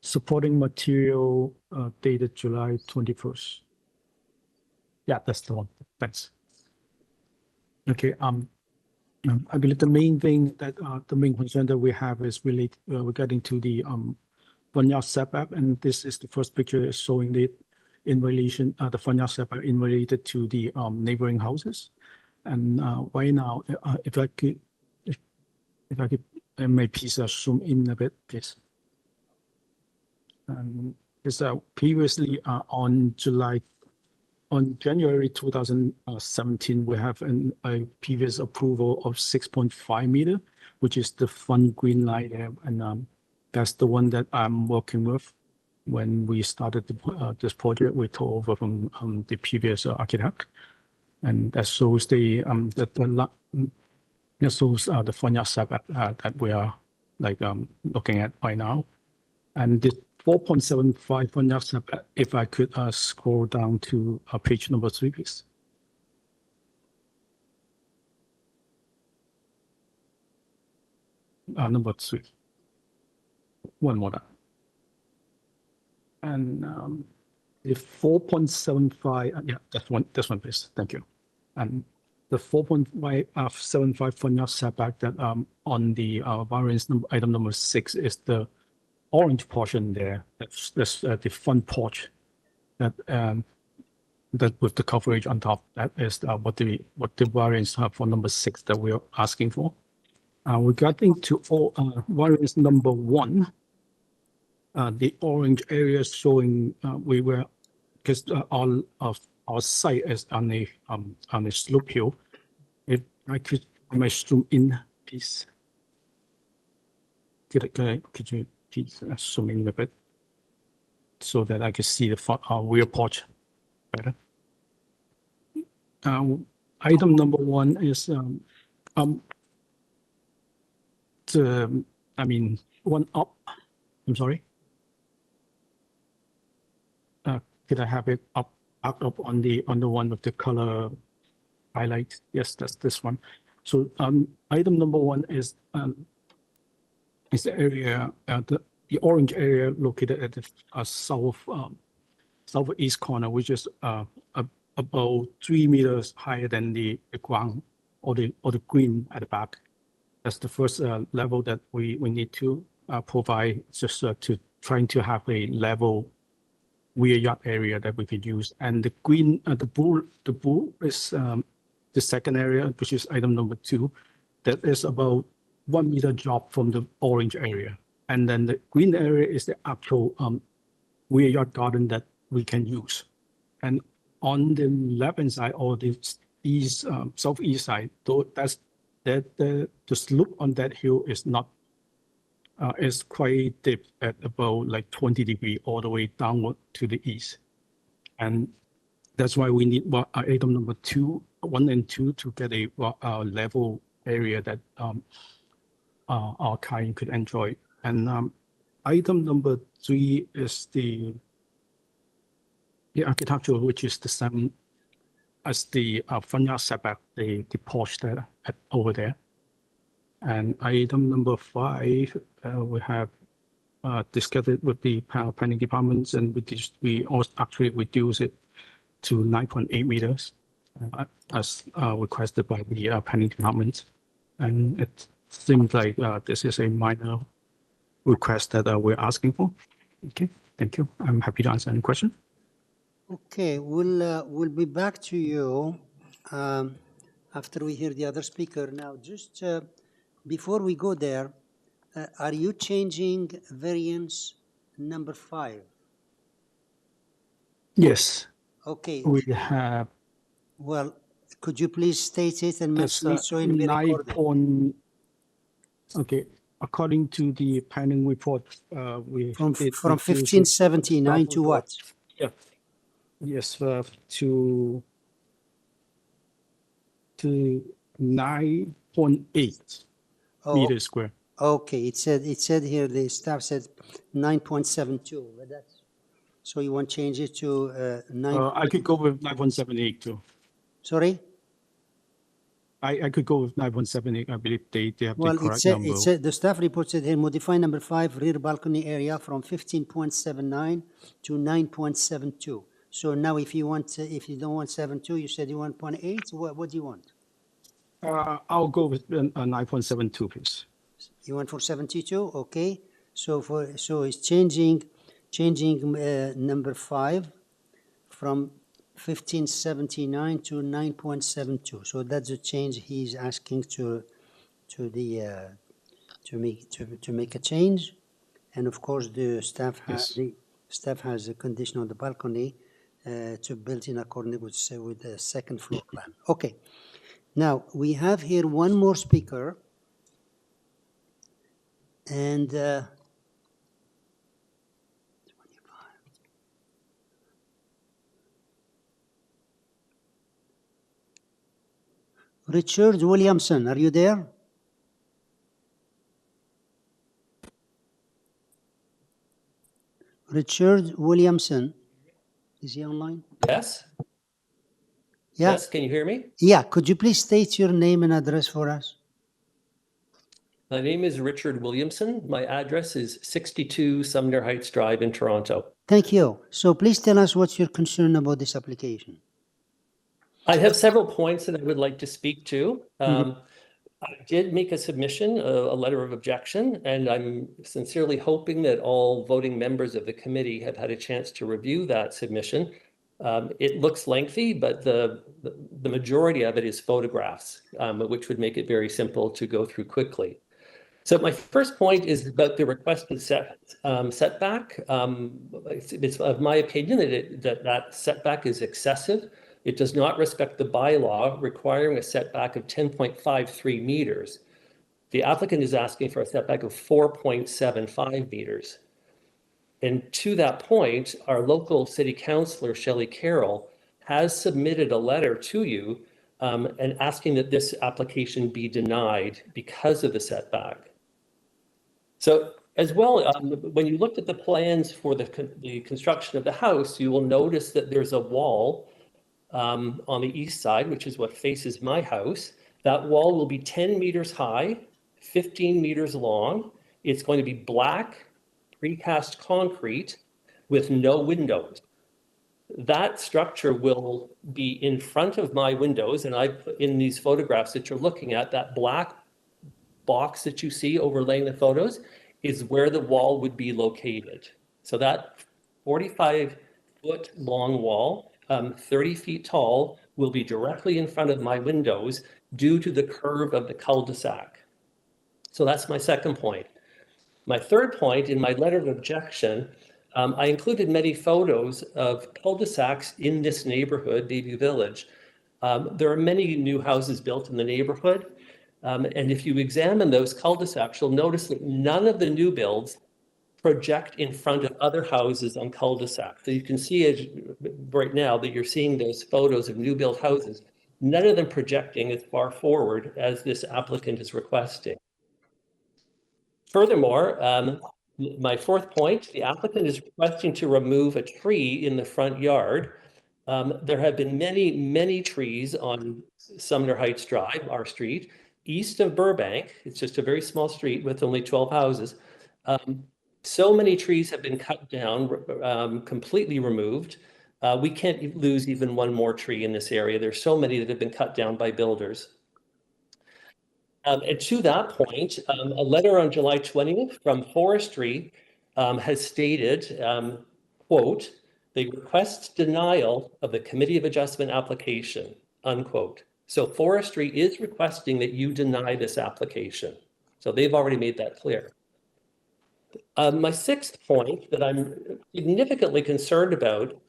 [SPEAKER 8] supporting material dated July 21st. Yeah, that's the one. Thanks. Okay. I believe the main thing that the main concern that we have is related regarding to the front yard setback, and this is the first picture showing it in relation the front yard setback in related to the neighboring houses. And right now, if I could. May please zoom in a bit, please. Because previously on January 2017, we have a previous approval of 6.5 meter, which is the front green line there, and that's the one that I'm working with. When we started this project, we took over from the previous architect, and that shows the front yard setback that we are looking at right now. And this 4.75 front yard setback, if I could scroll down to page number 3, please. Number 3. One more down. And the 4.75, yeah, this one, please. Thank you. And the 4.75 front yard setback that on the variance item number 6 is the orange portion there. That's the front porch that with the coverage on top. That is what the variance for number 6 that we are asking for. Regarding to variance number 1, the orange area showing because all of our site is on a slope hill. If I could zoom in, please. Could you please zoom in a bit so that I can see the rear porch better? Item number 1 is one up. I'm sorry. Could I have it up on the one with the color highlight? Yes, that's this one. So item number 1 is the area, the orange area located at the southeast corner, which is about 3 meters higher than the ground or the green at the back. That's the first level that we need to provide, just to trying to have a level rear yard area that we could use. And the green, the blue is the second area, which is item number 2. That is about 1 meter drop from the orange area. And then the green area is the actual rear yard garden that we can use. And on the left-hand side or the east, southeast side, though the slope on that hill is not is quite deep at about like 20 degrees all the way downward to the east. And that's why we need item number 1 and 2 to get a level area that our client could enjoy. And item number 3 is the architectural, which is the same as the front yard setback, the porch there over there. And item number 5, we have discussed it with the planning departments, and we also actually reduce it to 9.8 meters as requested by the planning department. And it seems like this is a minor request that we're asking for. Okay, thank you. I'm happy to answer any question.
[SPEAKER 1] Okay, we'll be back to you after we hear the other speaker. Now, just before we go there, are you changing variance number 5?
[SPEAKER 8] Yes.
[SPEAKER 1] Okay.
[SPEAKER 8] We have.
[SPEAKER 1] Well, could you please state it and mention it so it will be recorded?
[SPEAKER 8] Okay. According to the planning report, we
[SPEAKER 1] from 1579 to what?
[SPEAKER 8] Yeah. Yes, to 9.8 meters square.
[SPEAKER 1] Okay, it said here, the staff said 9.72, but that's, so you want to change it to 9?
[SPEAKER 8] I could go with 9.78 too.
[SPEAKER 1] Sorry?
[SPEAKER 8] I could go with 9.78. I believe they have
[SPEAKER 1] well,
[SPEAKER 8] the correct number.
[SPEAKER 1] It said, the staff report said here, modify number 5 rear balcony area from 15.79 to 9.72. So now if you want, if you don't want 7.2, you said you want 0.8, what do you want?
[SPEAKER 8] I'll go with 9.72, please.
[SPEAKER 1] You want for 72? Okay. So it's changing number 5 from 1579 to 9.72. So that's the change he's asking to make a change. And of course the staff has a condition on the balcony to build in accordance with the second floor plan. Okay. Now we have here one more speaker, and Richard Williamson, are you there? Richard Williamson, is he online?
[SPEAKER 9] Yes.
[SPEAKER 1] Yeah.
[SPEAKER 9] Yes, can you hear me?
[SPEAKER 1] Yeah, could you please state your name and address for us?
[SPEAKER 9] My name is Richard Williamson. My address is 62 Sumner Heights Drive in Toronto.
[SPEAKER 1] Thank you. So please tell us what's your concern about this application.
[SPEAKER 9] I have several points that I would like to speak to. I did make a submission, a letter of objection, and I'm sincerely hoping that all voting members of the committee have had a chance to review that submission. It looks lengthy, but the majority of it is photographs, which would make it very simple to go through quickly. So my first point is about the requested setback. It's of my opinion that setback is excessive. It does not respect the bylaw requiring a setback of 10.53 meters. The applicant is asking for a setback of 4.75 meters. And to that point, our local city councillor, Shelley Carroll, has submitted a letter to you and asking that this application be denied because of the setback. So as well, when you looked at the plans for the construction of the house, you will notice that there's a wall on the east side, which is what faces my house. That wall will be 10 meters high, 15 meters long. It's going to be black, precast concrete with no windows. That structure will be in front of my windows, and I put in these photographs that you're looking at, that black box that you see overlaying the photos is where the wall would be located. So that 45 foot long wall, 30 feet tall, will be directly in front of my windows due to the curve of the cul-de-sac. So that's my second point. My third point, in my letter of objection, I included many photos of cul-de-sacs in this neighborhood, Bayview Village. There are many new houses built in the neighborhood. And if you examine those cul-de-sacs, you'll notice that none of the new builds project in front of other houses on cul-de-sac. So you can see it right now that you're seeing those photos of new built houses, none of them projecting as far forward as this applicant is requesting. Furthermore, my fourth point, the applicant is requesting to remove a tree in the front yard. There have been many, many trees on Sumner Heights Drive, our street, east of Burbank. It's just a very small street with only 12 houses. So many trees have been cut down, completely removed. We can't lose even one more tree in this area. There's so many that have been cut down by builders. And to that point, a letter on July 20th from Forestry has stated, quote, "They request denial of the Committee of Adjustment application," unquote. So Forestry is requesting that you deny this application. So they've already made that clear. My sixth point that I'm significantly concerned about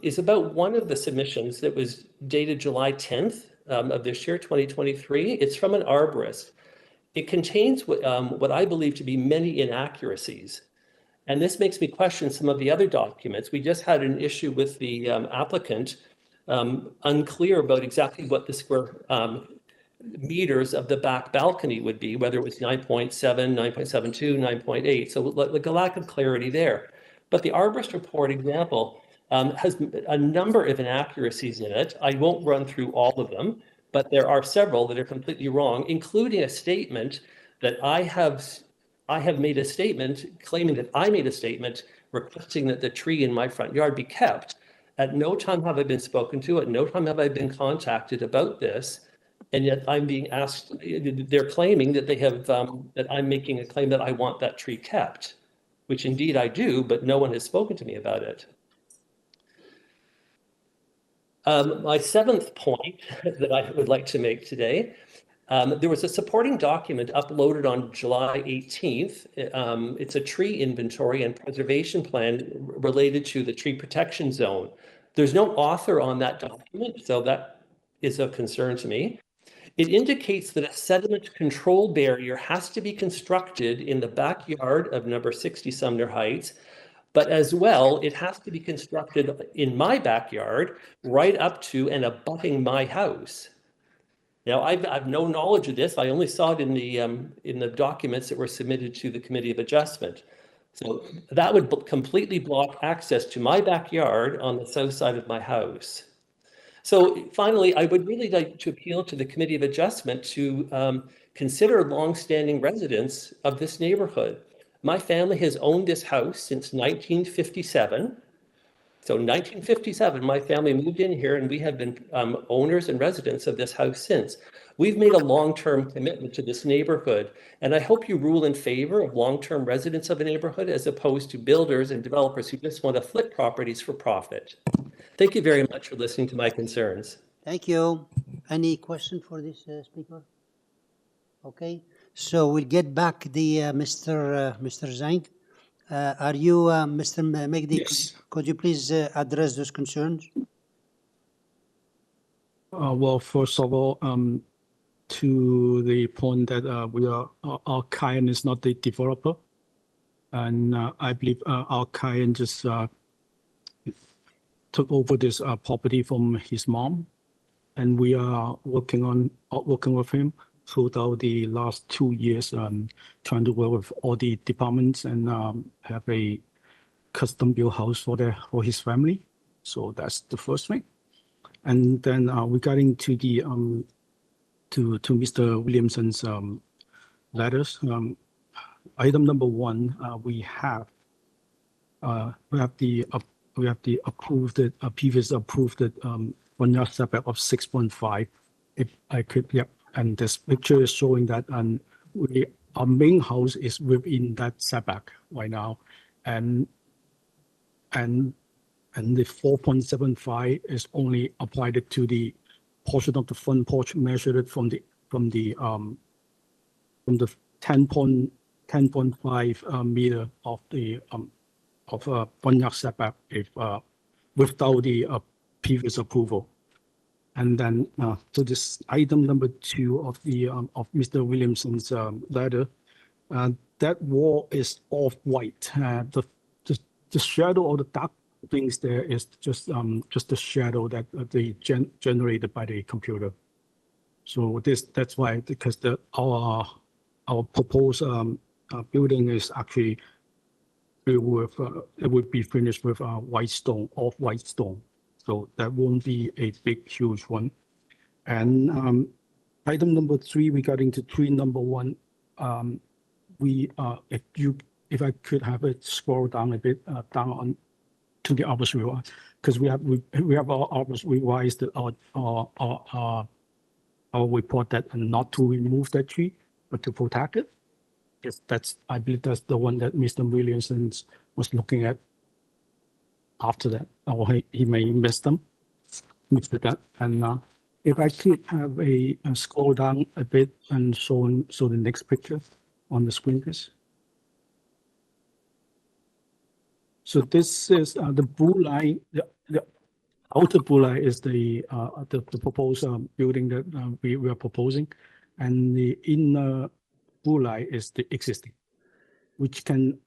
[SPEAKER 9] is about one of the submissions that was dated July 10th of this year, 2023. It's from an arborist. It contains what I believe to be many inaccuracies. And this makes me question some of the other documents. We just had an issue with the applicant, unclear about exactly what the square meters of the back balcony would be, whether it was 9.7, 9.72, 9.8. So like a lack of clarity there. But the arborist report example has a number of inaccuracies in it. I won't run through all of them, but there are several that are completely wrong, including a statement that I have made a statement claiming that I made a statement requesting that the tree in my front yard be kept. At no time have I been spoken to, at no time have I been contacted about this. And yet I'm being asked, they're claiming that they have, that I'm making a claim that I want that tree kept, which indeed I do, but no one has spoken to me about it. My seventh point that I would like to make today, there was a supporting document uploaded on July 18th. It's a tree inventory and preservation plan related to the tree protection zone. There's no author on that document, so that is of concern to me. It indicates that a sediment control barrier has to be constructed in the backyard of number 60 Sumner Heights, but as well, it has to be constructed in my backyard right up to and abutting my house. Now, I've no knowledge of this. I only saw it in the documents that were submitted to the Committee of Adjustment. So that would completely block access to my backyard on the south side of my house. So finally, I would really like to appeal to the Committee of Adjustment to consider longstanding residents of this neighborhood. My family has owned this house since 1957. So 1957, my family moved in here and we have been owners and residents of this house since. We've made a long-term commitment to this neighborhood, and I hope you rule in favor of long-term residents of a neighborhood as opposed to builders and developers who just want to flip properties for profit. Thank you very much for listening to my concerns.
[SPEAKER 1] Thank you. Any question for this speaker? Okay, so we'll get back the Mr. Zhang. Are you, Mr. Megdi?
[SPEAKER 8] Yes.
[SPEAKER 1] Could you please address those concerns?
[SPEAKER 8] Well, first of all, to the point that our client is not the developer, and I believe our client just took over this property from his mom, and we are working with him throughout the last 2 years, trying to work with all the departments and have a custom built house for his family. So that's the first thing. And then regarding to the to Mr. Williamson's letters, item number 1, we have the previous approved front yard setback of 6.5. If I could, yeah. And this picture is showing that our main house is within that setback right now, and And the 4.75 is only applied to the portion of the front porch measured from the 10.5 meter of the front yard setback if without the previous approval. And then so this item number 2 of the of Mr. Williamson's letter, that wall is off white. The shadow or the dark things there is just the shadow that they generated by the computer. So that's why, because our proposed building is actually it would be finished with white stone, off white stone. So that won't be a big huge one. And item number 3 regarding to tree number 1, if I could have it scroll down a bit down on to the Arbors Revised, because we have our Arbors Revised our report that not to remove that tree but to protect it. Yes, I believe that's the one that Mr. Williamson was looking at after that, or he may mix with that. And if I could have a scroll down a bit and show the next picture on the screen, please. So this is the blue line. The outer blue line is the proposed building that we are proposing, and the inner blue line is the existing, which can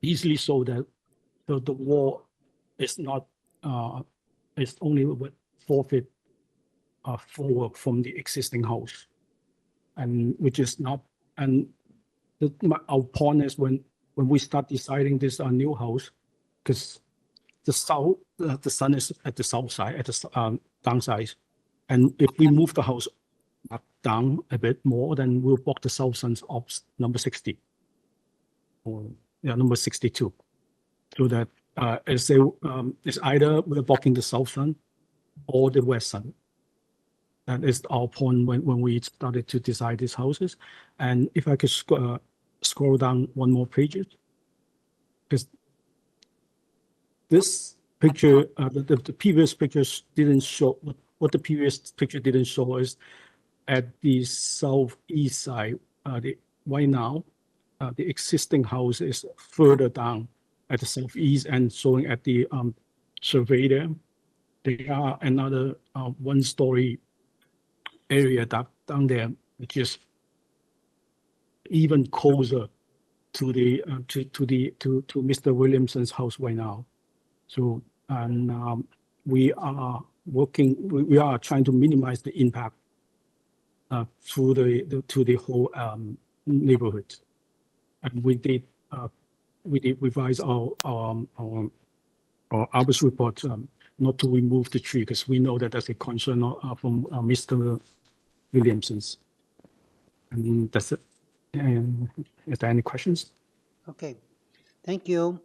[SPEAKER 8] easily show that the wall is not it's only 4 feet forward from the existing house, and which is not. And our point is when we start deciding this new house, because the sun is at the south side, at the downside, and if we move the house back down a bit more, then we'll block the south sun of number 60, or number 62, so that it's either we're blocking the south sun or the west sun. That is our point when we started to design these houses. And if I could scroll down one more page, because this picture, the previous pictures didn't show, what the previous picture didn't show is at the southeast side, right now, the existing house is further down at the southeast and showing at the survey there. There are another 1-story area down there, which is even closer to the to Mr. Williamson's house right now. So and we are trying to minimize the impact through to the whole neighborhood, and we did revise our Arbors report not to remove the tree, because we know that that's a concern from Mr. Williamson's. And that's it. And is there any questions?
[SPEAKER 1] Okay, thank you.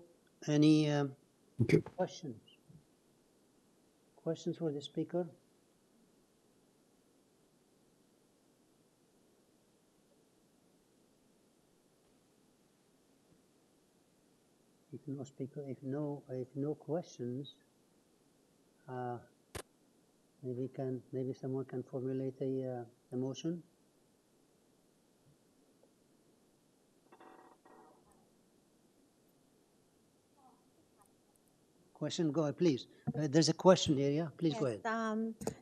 [SPEAKER 1] Any
[SPEAKER 8] Okay.
[SPEAKER 1] questions? Questions for the speaker? If no speaker, if no questions, maybe someone can formulate a motion. Question, go ahead, please. There's a question here, yeah? Please go ahead.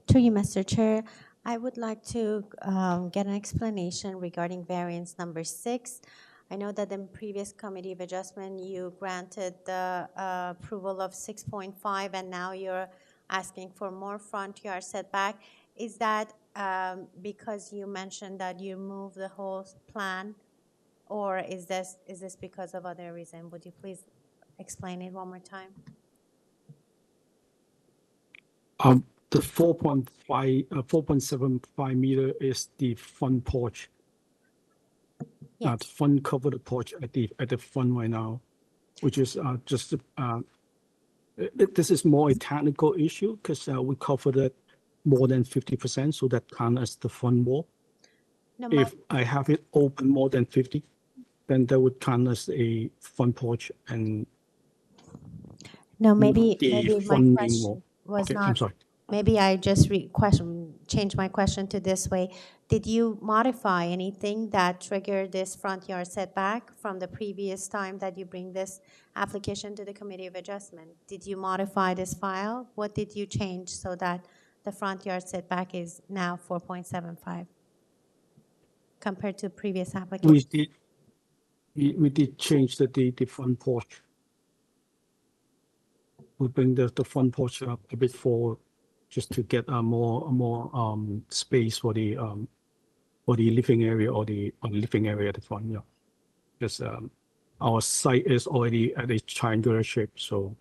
[SPEAKER 12] To you, Mr. Chair, I would like to get an explanation regarding variance number 6. I know that in previous committee of adjustment, you granted the approval of 6.5, and now you're asking for more front yard setback. Is that because you mentioned that you moved the whole plan, or is this because of other reason? Would you please explain it one more time?
[SPEAKER 8] The 4.75 meter is the front porch.
[SPEAKER 12] Yes.
[SPEAKER 8] The front covered porch at the front right now, which is just this is more a technical issue, because we covered it more than 50%, so that counts as the front wall.
[SPEAKER 12] No,
[SPEAKER 8] if I have it open more than 50, then that would count as a front porch. And
[SPEAKER 12] No, maybe
[SPEAKER 8] the
[SPEAKER 12] my
[SPEAKER 8] funding
[SPEAKER 12] question
[SPEAKER 8] more.
[SPEAKER 12] was
[SPEAKER 8] Okay, I'm
[SPEAKER 12] not,
[SPEAKER 8] sorry.
[SPEAKER 12] maybe I just changed my question to this way. Did you modify anything that triggered this front yard setback from the previous time that you bring this application to the Committee of Adjustment? Did you modify this file? What did you change so that the front yard setback is now 4.75 compared to previous
[SPEAKER 8] We
[SPEAKER 12] application?
[SPEAKER 8] did, we did change the front porch. We bring the front porch up a bit forward just to get more space for the living area or the living area at the front, yeah. Because our site is already at a triangular shape, so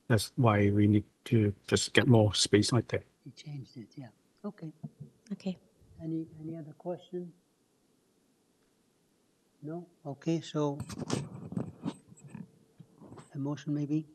[SPEAKER 8] that's why we need to just get more space like that.
[SPEAKER 1] He changed it, yeah. Okay.
[SPEAKER 12] Okay.
[SPEAKER 1] Any other question? No? Okay, so a motion maybe?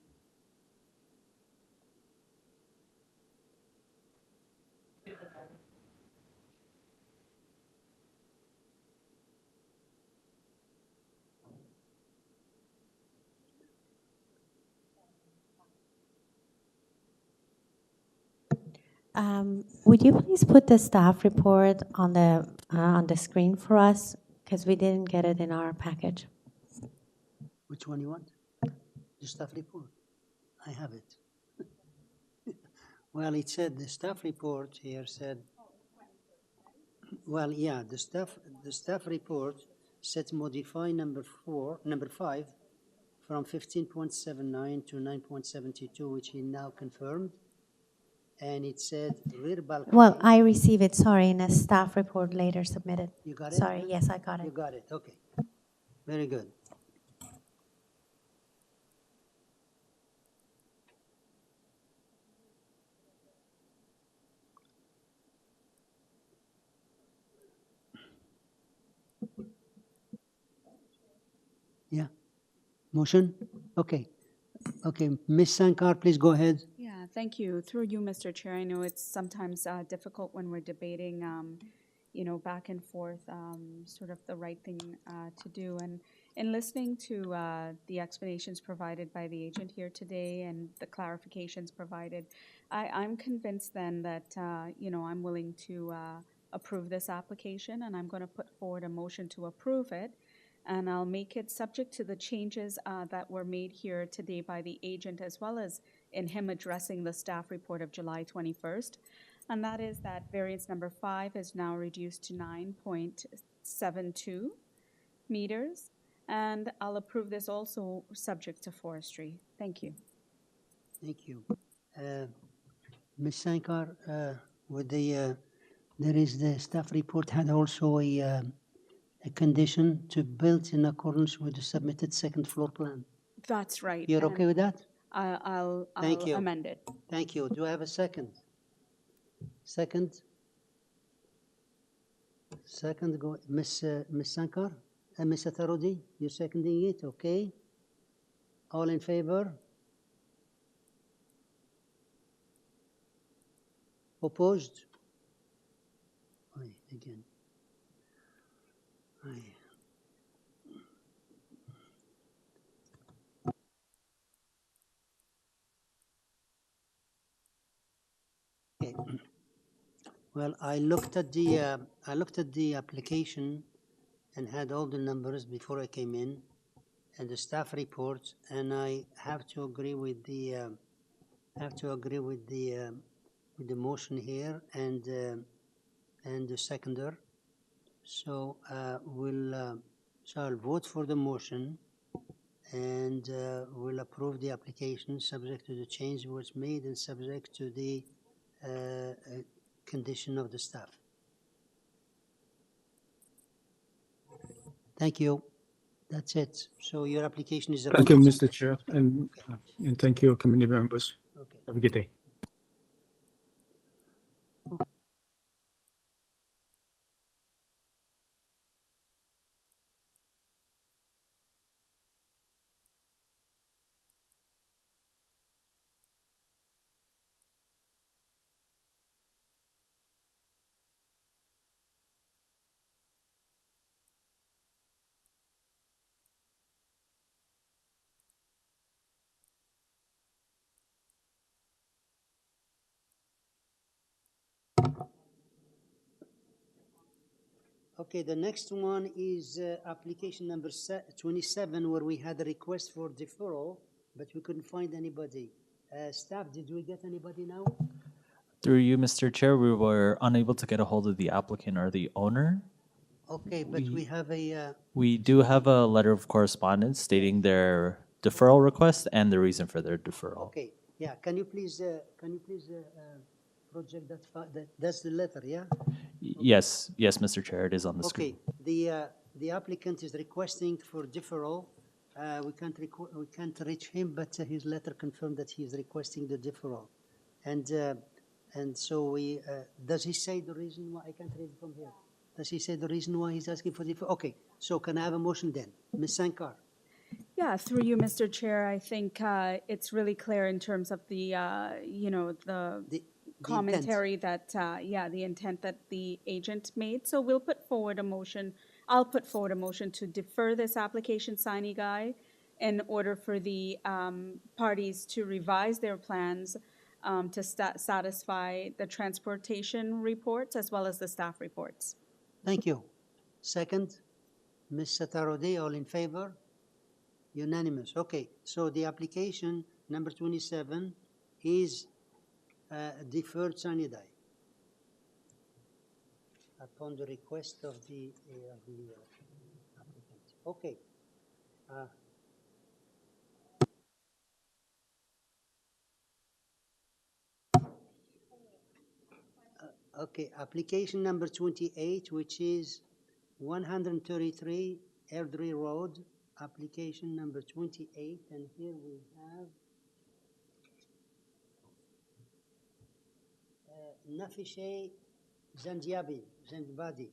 [SPEAKER 12] Would you please put the staff report on the screen for us? Because we didn't get it in our package.
[SPEAKER 1] Which one you want? The staff report. I have it. Well, it said the staff report here said, well, yeah, the staff report said modify number 5 from 15.79 to 9.72, which he now confirmed. And it said rear balcony.
[SPEAKER 12] Well, I receive it, sorry, in a staff report later submitted.
[SPEAKER 1] You got it?
[SPEAKER 12] Sorry, yes, I got
[SPEAKER 1] You
[SPEAKER 12] it.
[SPEAKER 1] got it, okay. Very good. Yeah. Motion? Okay. Okay, Ms. Sankar, please go ahead.
[SPEAKER 3] Yeah, thank you. Through you, Mr. Chair, I know it's sometimes difficult when we're debating, back and forth, sort of the right thing to do. And in listening to the explanations provided by the agent here today and the clarifications provided, I'm convinced then that, I'm willing to approve this application, and I'm going to put forward a motion to approve it. And I'll make it subject to the changes that were made here today by the agent, as well as in him addressing the staff report of July 21st. And that is that variance number 5 is now reduced to 9.72 meters. And I'll approve this also subject to forestry. Thank you.
[SPEAKER 1] Thank you. Ms. Sankar, there is the staff report had also a condition to build in accordance with the submitted second floor plan.
[SPEAKER 3] That's right.
[SPEAKER 1] You're okay with that?
[SPEAKER 3] I'll
[SPEAKER 1] Thank you.
[SPEAKER 3] amend it.
[SPEAKER 1] Thank you. Do I have a second? Second? Second, go, Ms. Sankar? Ms. Atharodi, you're seconding it, okay? All in favor? Opposed? Aye, again. Aye. Okay. Well, I looked at the application and had all the numbers before I came in, and the staff report, and I have to agree with the motion here and the seconder. So so I'll vote for the motion, and we'll approve the application subject to the change was made and subject to the condition of the staff. Thank you. That's it. So your application is
[SPEAKER 8] Thank you,
[SPEAKER 1] approved.
[SPEAKER 8] Mr. Chair, and thank you, committee members.
[SPEAKER 1] Okay.
[SPEAKER 8] Have a good day.
[SPEAKER 1] Okay, the next one is application number 27, where we had a request for deferral, but we couldn't find anybody. Staff, did we get anybody now?
[SPEAKER 6] Through you, Mr. Chair, we were unable to get a hold of the applicant or the owner.
[SPEAKER 1] Okay, but we have a,
[SPEAKER 6] We do have a letter of correspondence stating their deferral request and the reason for their deferral.
[SPEAKER 1] okay, yeah, can you please project that, that's the letter, yeah?
[SPEAKER 6] Yes, Mr. Chair, it is on the screen.
[SPEAKER 1] Okay, the applicant is requesting for deferral. We can't reach him, but his letter confirmed that he is requesting the deferral. And so we, does he say the reason why? I can't read from here. Does he say the reason why he's asking for deferral? Okay, so can I have a motion then? Ms. Sankar?
[SPEAKER 3] Yeah, through you, Mr. Chair, I think it's really clear in terms of the, the commentary that, the intent that the agent made. So we'll put forward a motion. I'll put forward a motion to defer this application signing guide in order for the parties to revise their plans to satisfy the transportation reports as well as the staff reports.
[SPEAKER 1] Thank you. Second, Ms. Satarode, all in favor? Unanimous. Okay, so the application number 27 is deferred sine die upon the request of the applicant. Okay. Okay, application number 28, which is 133 Airdrie Road, application number 28, and here we have Nafishe Zandiabadi.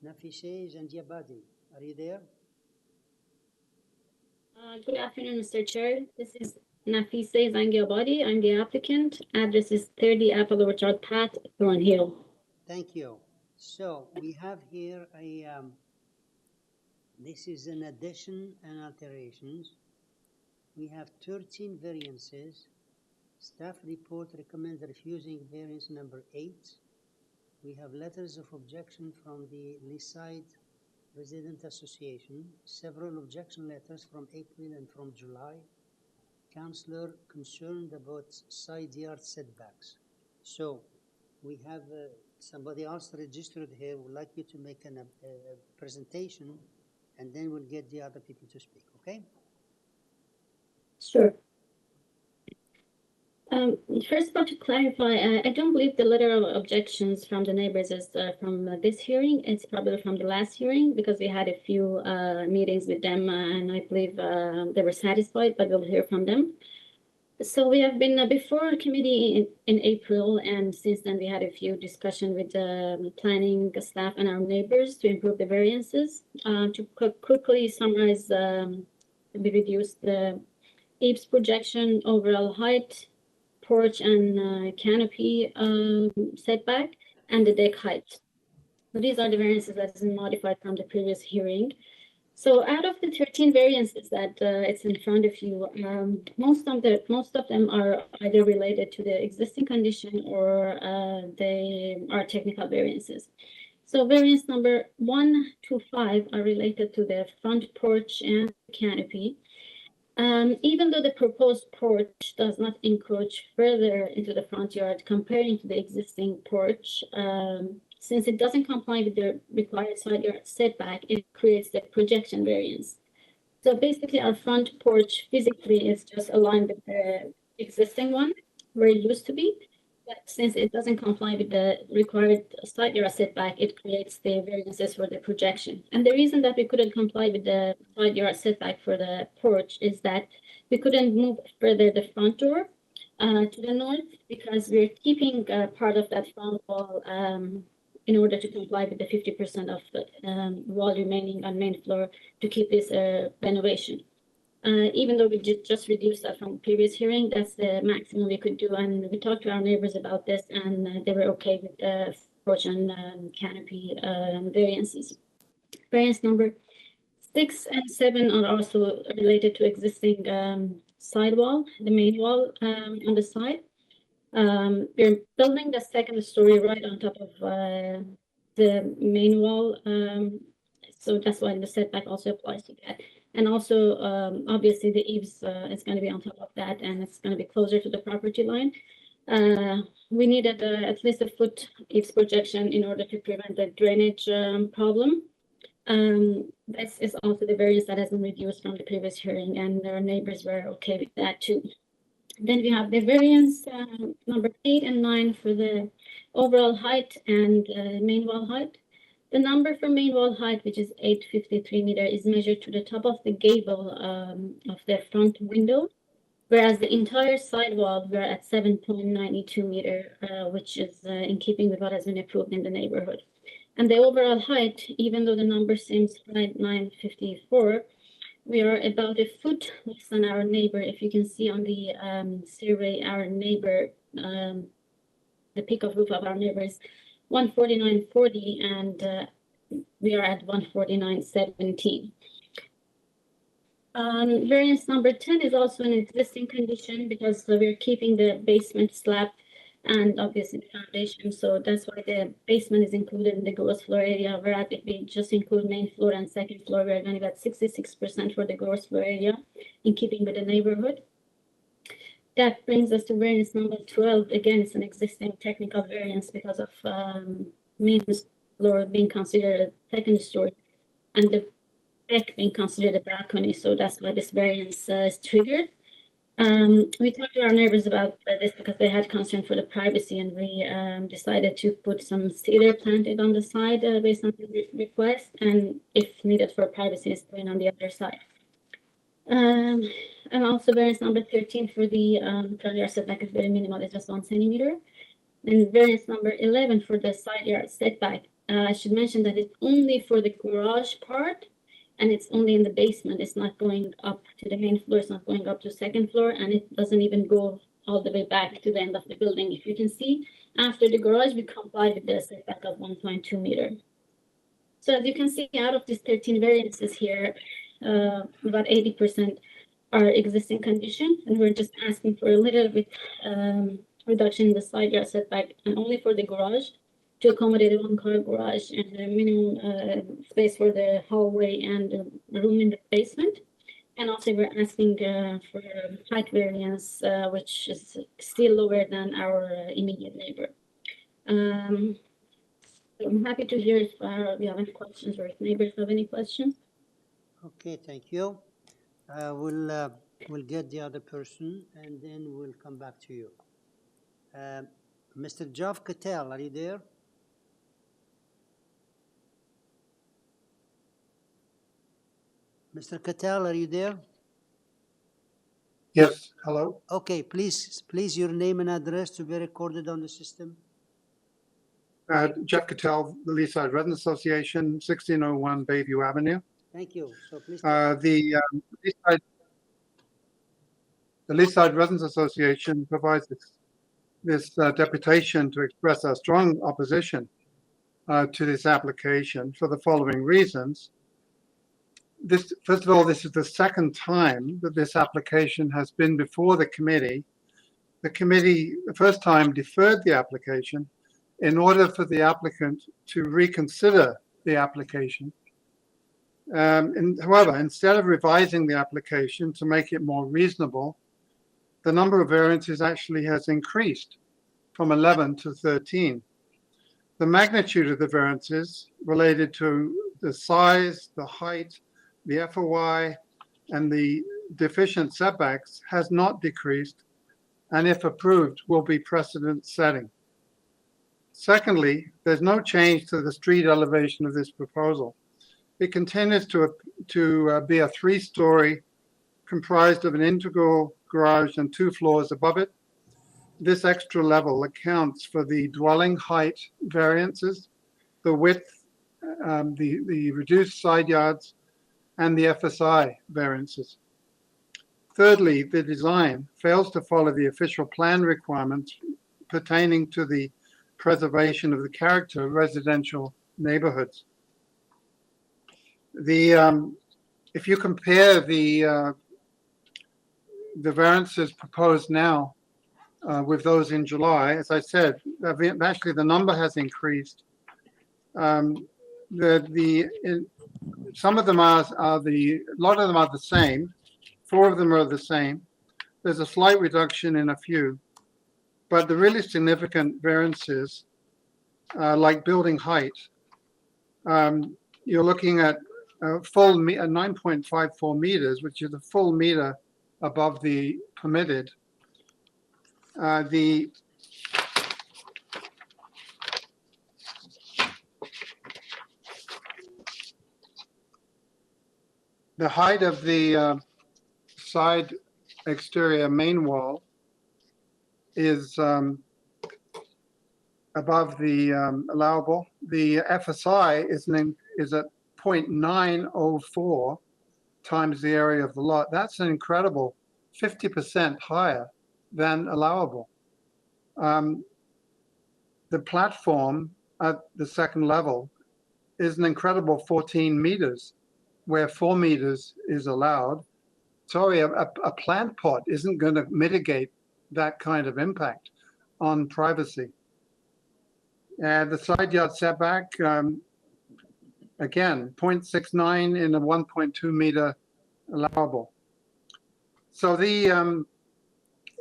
[SPEAKER 1] Nafishe Zandiabadi, are you there?
[SPEAKER 10] Good afternoon, Mr. Chair. This is Nafise Zangiabadi. I'm the applicant. Address is 30 Apple Orchard Path, Thornhill.
[SPEAKER 1] Thank you. So we have here a, this is an addition and alterations. We have 13 variances. Staff report recommends refusing variance number 8. We have letters of objection from the Leaside Resident Association, several objection letters from April and from July. Councillor concerned about side yard setbacks. So we have somebody else registered here would like you to make a presentation, and then we'll get the other people to speak, okay?
[SPEAKER 10] Sure. First of all, to clarify, I don't believe the letter of objections from the neighbors is from this hearing. It's probably from the last hearing because we had a few meetings with them and I believe they were satisfied, but we'll hear from them. So we have been before committee in April, and since then we had a few discussions with the planning staff and our neighbors to improve the variances. To quickly summarize, we reduced the eaves projection, overall height, porch and canopy setback, and the deck height. So these are the variances that is modified from the previous hearing. So out of the 13 variances that it's in front of you, most of them are either related to the existing condition or they are technical variances. So variance number 1 to 5 are related to the front porch and canopy. Even though the proposed porch does not encroach further into the front yard comparing to the existing porch, since it doesn't comply with the required side yard setback, it creates the projection variance. So basically our front porch physically is just aligned with the existing one where it used to be. But since it doesn't comply with the required side yard setback, it creates the variances for the projection. And the reason that we couldn't comply with the side yard setback for the porch is that we couldn't move further the front door to the north because we're keeping part of that front wall in order to comply with the 50% of the wall remaining on main floor to keep this renovation. Even though we just reduced that from previous hearing, that's the maximum we could do. And we talked to our neighbors about this and they were okay with the porch and canopy variances. Variance number 6 and 7 are also related to existing sidewall, the main wall on the side. We're building the second story right on top of the main wall. So that's why the setback also applies to that. And also, obviously, the eaves is going to be on top of that, and it's going to be closer to the property line. We needed at least a foot eaves projection in order to prevent the drainage problem. This is also the variance that has been reduced from the previous hearing, and our neighbors were okay with that too. Then we have the variance number 8 and 9 for the overall height and main wall height. The number for main wall height, which is 853 meter, is measured to the top of the gable of the front window, whereas the entire side wall we're at 7.92 meter, which is in keeping with what has been approved in the neighborhood. And the overall height, even though the number seems right, 954, we are about a foot less than our neighbor. If you can see on the survey, our neighbor, the peak of roof of our neighbor is 149.40, and we are at 149.17. Variance number 10 is also an existing condition because we're keeping the basement slab and obviously the foundation. So that's why the basement is included in the gross floor area, whereas if we just include main floor and second floor, we're going to get 66% for the gross floor area in keeping with the neighborhood. That brings us to variance number 12. Again, it's an existing technical variance because of main floor being considered a second story and the deck being considered a balcony. So that's why this variance is triggered. We talked to our neighbors about this because they had concern for the privacy, and we decided to put some cedar planted on the side based on the request, and if needed for privacy, is going on the other side. And also variance number 13 for the front yard setback is very minimal, it's just 1 centimeter. And variance number 11 for the side yard setback, I should mention that it's only for the garage part, and it's only in the basement. It's not going up to the main floor, it's not going up to second floor, and it doesn't even go all the way back to the end of the building. If you can see, after the garage, we complied with the setback of 1.2 meter. So as you can see, out of these 13 variances here, about 80% are existing condition, and we're just asking for a little bit reduction in the side yard setback, and only for the garage to accommodate a 1-car garage and a minimum space for the hallway and the room in the basement. And also we're asking for height variance, which is still lower than our immediate neighbor. So I'm happy to hear if we have any questions or if neighbors have any questions.
[SPEAKER 1] Okay, thank you. We'll get the other person and then we'll come back to you. Mr. Jav Katel, are you there? Mr. Katel, are you there?
[SPEAKER 11] Yes, hello.
[SPEAKER 1] Okay, please, your name and address to be recorded on the system.
[SPEAKER 11] Jeff Cattell, the Leaside Residents Association, 1601 Bayview Avenue.
[SPEAKER 1] Thank you. So please.
[SPEAKER 11] The Leaside Residents Association provides this deputation to express our strong opposition to this application for the following reasons. First of all, this is the second time that this application has been before the committee. The committee, the first time, deferred the application in order for the applicant to reconsider the application. However, instead of revising the application to make it more reasonable, the number of variances actually has increased from 11 to 13. The magnitude of the variances related to the size, the height, the FOI, and the deficient setbacks has not decreased, and if approved, will be precedent setting. Secondly, there's no change to the street elevation of this proposal. It continues to be a 3-story comprised of an integral garage and 2 floors above it. This extra level accounts for the dwelling height variances, the width, the reduced side yards, and the FSI variances. Thirdly, the design fails to follow the official plan requirements pertaining to the preservation of the character of residential neighborhoods. If you compare the variances proposed now with those in July, as I said, actually the number has increased. Some of them a lot of them are the same. 4 of them are the same. There's a slight reduction in a few, but the really significant variances, like building height, you're looking at a full 9.54 meters, which is a full meter above the permitted. The height of the side exterior main wall is above the allowable. The FSI is at 0.904 times the area of the lot. That's an incredible 50% higher than allowable. The platform at the second level is an incredible 14 meters, where 4 meters is allowed. Sorry, a plant pot isn't going to mitigate that kind of impact on privacy. The side yard setback, again, 0.69 in a 1.2 meter allowable. So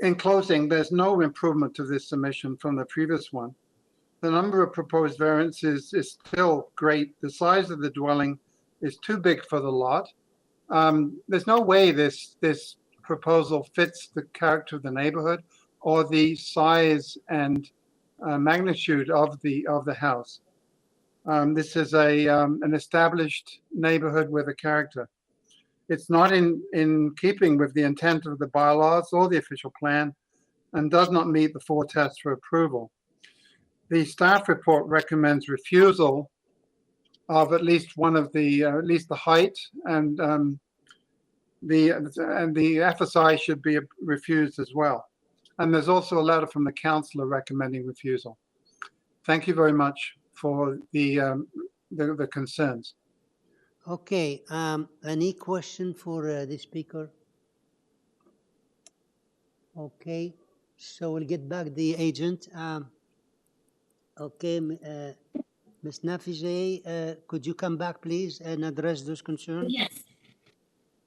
[SPEAKER 11] in closing, there's no improvement to this submission from the previous one. The number of proposed variances is still great. The size of the dwelling is too big for the lot. There's no way this proposal fits the character of the neighborhood or the size and magnitude of the house. This is an established neighborhood with a character. It's not in keeping with the intent of the bylaws or the official plan, and does not meet the 4 tests for approval. The staff report recommends refusal of at least one of the at least the height, and the FSI should be refused as well. And there's also a letter from the councillor recommending refusal. Thank you very much for the concerns.
[SPEAKER 1] Okay, any question for the speaker? Okay, so we'll get back the agent. Okay, Ms. Nafizeh, could you come back, please, and address those concerns?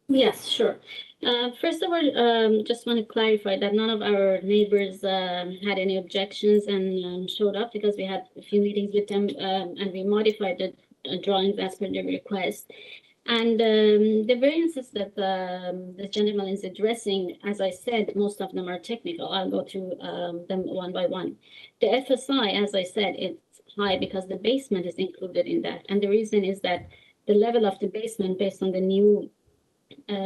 [SPEAKER 10] Yes, sure. First of all, just want to clarify that none of our neighbors had any objections and showed up, because we had a few meetings with them and we modified the drawings as per their request. And the variances that the gentleman is addressing, as I said, most of them are technical. I'll go through them one by one. The FSI, as I said, it's high because the basement is included in that. And the reason is that the level of the basement, based on the new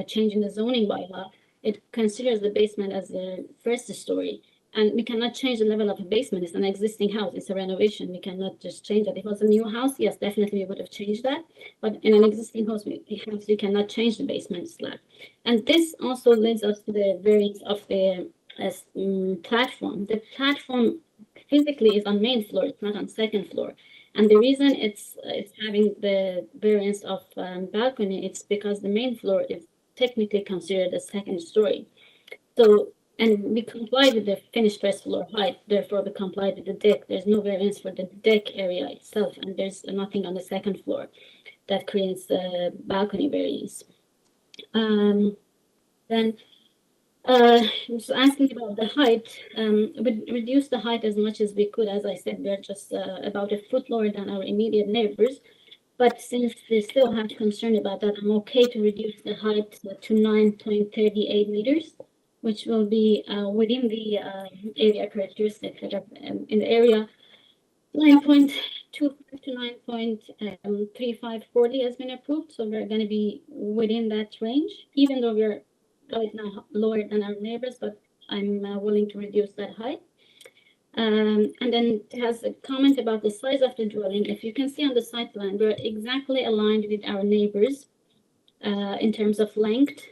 [SPEAKER 10] change in the zoning bylaw, it considers the basement as the first story. And we cannot change the level of a basement. It's an existing house. It's a renovation. We cannot just change that. If it was a new house, yes, definitely we would have changed that. But in an existing house, we cannot change the basement slab. And this also leads us to the variance of the platform. The platform physically is on main floor. It's not on second floor. And the reason it's having the variance of balcony, it's because the main floor is technically considered a second story. So, and we comply with the finished first floor height, therefore we comply with the deck. There's no variance for the deck area itself, and there's nothing on the second floor that creates the balcony variance. Then just asking about the height, we reduced the height as much as we could. As I said, we're just about a foot lower than our immediate neighbors. But since they still have concern about that, I'm okay to reduce the height to 9.38 meters, which will be within the area characteristic in the area. 9.25 to 9.3540 has been approved, so we're going to be within that range, even though we're right now lower than our neighbors, but I'm willing to reduce that height. And then it has a comment about the size of the dwelling. If you can see on the site plan, we're exactly aligned with our neighbors in terms of length.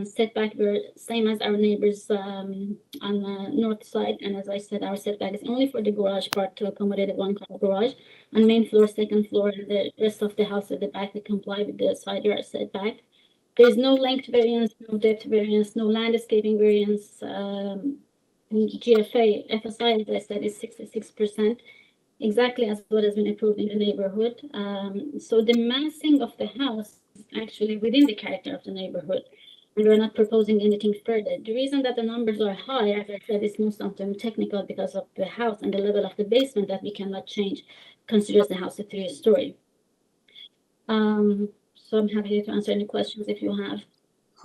[SPEAKER 10] Setback, we're same as our neighbors on the north side. And as I said, our setback is only for the garage part to accommodate a one-car garage. On main floor, second floor, and the rest of the house at the back, we comply with the side yard setback. There's no length variance, no depth variance, no landscaping variance. GFA, FSI, as I said, is 66%. exactly as what has been approved in the neighborhood. So the massing of the house is actually within the character of the neighborhood. And we're not proposing anything further. The reason that the numbers are high, as I said, is most of them technical because of the house and the level of the basement that we cannot change, considers the house a 3-story. So I'm happy to answer any questions if you have.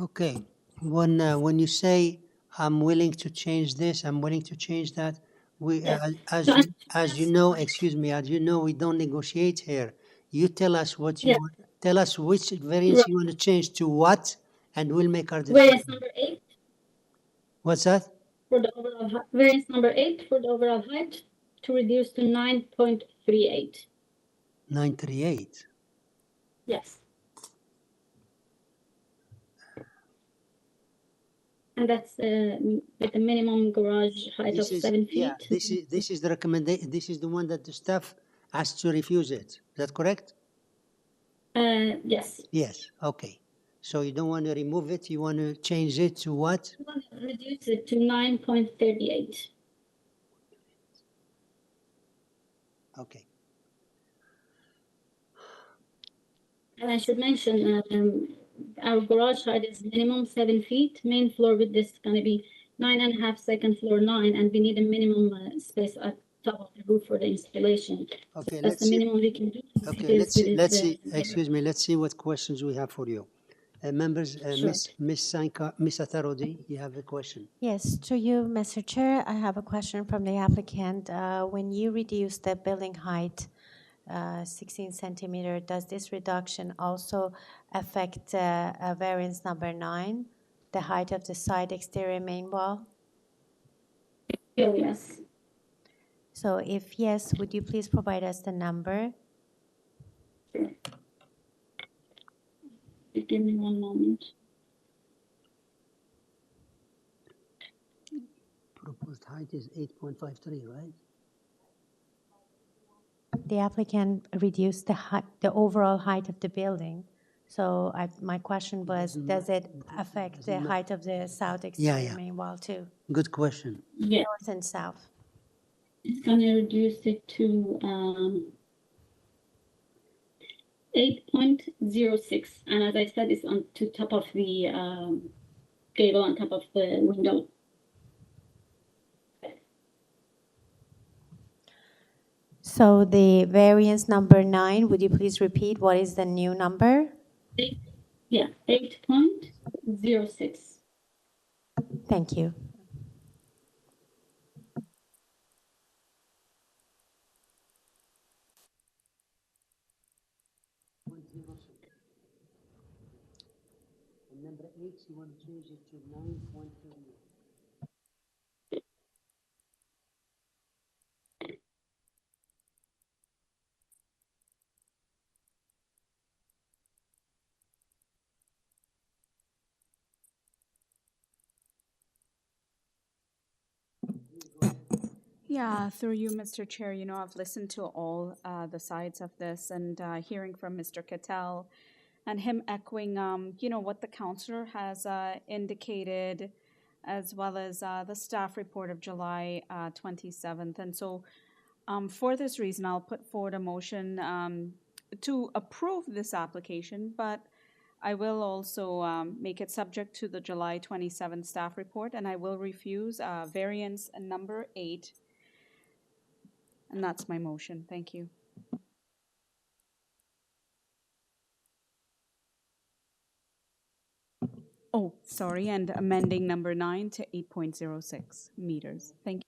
[SPEAKER 1] Okay, when you say, I'm willing to change this, I'm willing to change that, we, as you know, excuse me, as you know, we don't negotiate here. You tell us what you,
[SPEAKER 10] Yeah.
[SPEAKER 1] want. Tell us which variance you want to change to what, and we'll make our
[SPEAKER 10] Variance
[SPEAKER 1] decision.
[SPEAKER 10] number 8
[SPEAKER 1] What's that?
[SPEAKER 10] for the overall variance number 8 for the overall height to reduce to 9.38.
[SPEAKER 1] 938.
[SPEAKER 10] Yes. And that's with the minimum garage height of 7 feet.
[SPEAKER 1] Yeah, this is the recommendation, this is the one that the staff asked to refuse it. Is that correct?
[SPEAKER 10] Yes.
[SPEAKER 1] Yes, okay. So you don't want to remove it, you want to change it to what?
[SPEAKER 10] We want to reduce it to 9.38.
[SPEAKER 1] Okay.
[SPEAKER 10] And I should mention, our garage height is minimum 7 feet. Main floor width is going to be 9.5, second floor 9, and we need a minimum space at top of the roof for the installation.
[SPEAKER 1] Okay,
[SPEAKER 10] That's
[SPEAKER 1] let's
[SPEAKER 10] the
[SPEAKER 1] see.
[SPEAKER 10] minimum we can do.
[SPEAKER 1] Okay, let's see, excuse me, let's see what questions we have for you. Members,
[SPEAKER 10] Sure.
[SPEAKER 1] Ms. Sanka, Ms. Attarodi, you have a question.
[SPEAKER 12] Yes, to you, Mr. Chair, I have a question from the applicant. When you reduce the building height 16 centimeter, does this reduction also affect variance number 9, the height of the side exterior main wall?
[SPEAKER 10] Yes.
[SPEAKER 12] So if yes, would you please provide us the number?
[SPEAKER 10] Give me one moment.
[SPEAKER 1] Proposed height is 8.53, right?
[SPEAKER 12] The applicant reduced the overall height of the building. So my question was, does it affect the height of the south exterior main wall too?
[SPEAKER 1] Good question.
[SPEAKER 10] Yeah.
[SPEAKER 12] North and south.
[SPEAKER 10] It's going to reduce it to 8.06. And as I said, it's on to top of the gable on top of the window.
[SPEAKER 12] So the variance number 9, would you please repeat what is the new number?
[SPEAKER 10] 8.06.
[SPEAKER 12] Thank you.
[SPEAKER 1] And number 8, you want to change it to 9.38.
[SPEAKER 3] Yeah, through you, Mr. Chair, you know, I've listened to all the sides of this and hearing from Mr. Cattell and him echoing, you know, what the counselor has indicated, as well as the staff report of July 27th. And so for this reason, I'll put forward a motion to approve this application, but I will also make it subject to the July 27th staff report, and I will refuse variance number 8. And that's my motion. Thank you. Oh, sorry, and amending number 9 to 8.06 meters. Thank you.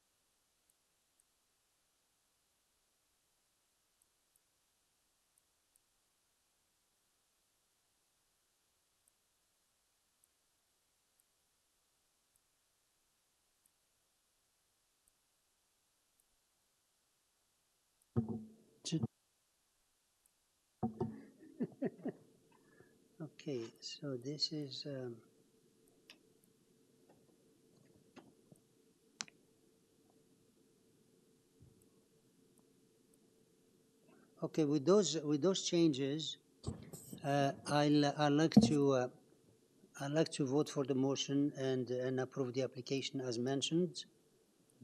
[SPEAKER 1] Okay, so this is okay. With those changes, I'd like to vote for the motion and approve the application as mentioned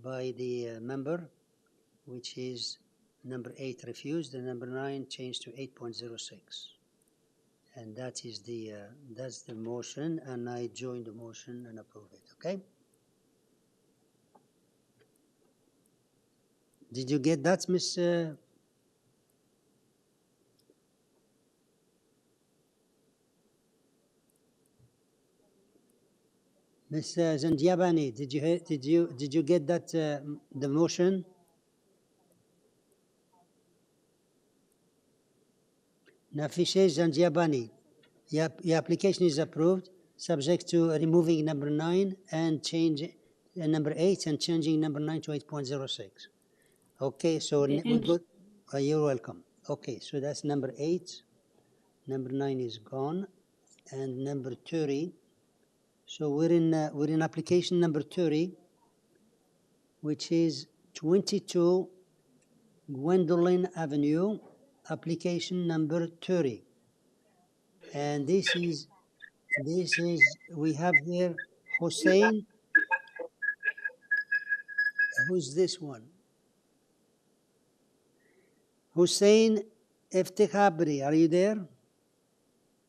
[SPEAKER 1] by the member, which is number 8 refused, and number 9 changed to 8.06. And that is that's the motion, and I join the motion and approve it, okay? Did you get that, Miss? Miss Zandiabani, did you get that the motion? Nafishe Zandiabani, your application is approved, subject to removing number 9 and change number 8 and changing number 9 to 8.06. Okay, so
[SPEAKER 10] Okay,
[SPEAKER 1] we
[SPEAKER 10] thank
[SPEAKER 1] go. You're welcome. Okay, so that's number 8. Number 9 is gone, and number 30. So we're in application number 30, which is 22 Gwendolyn Avenue, application number 30. And this is we have here Hussein. Who's this one? Hussein Iftikhabri, are you there?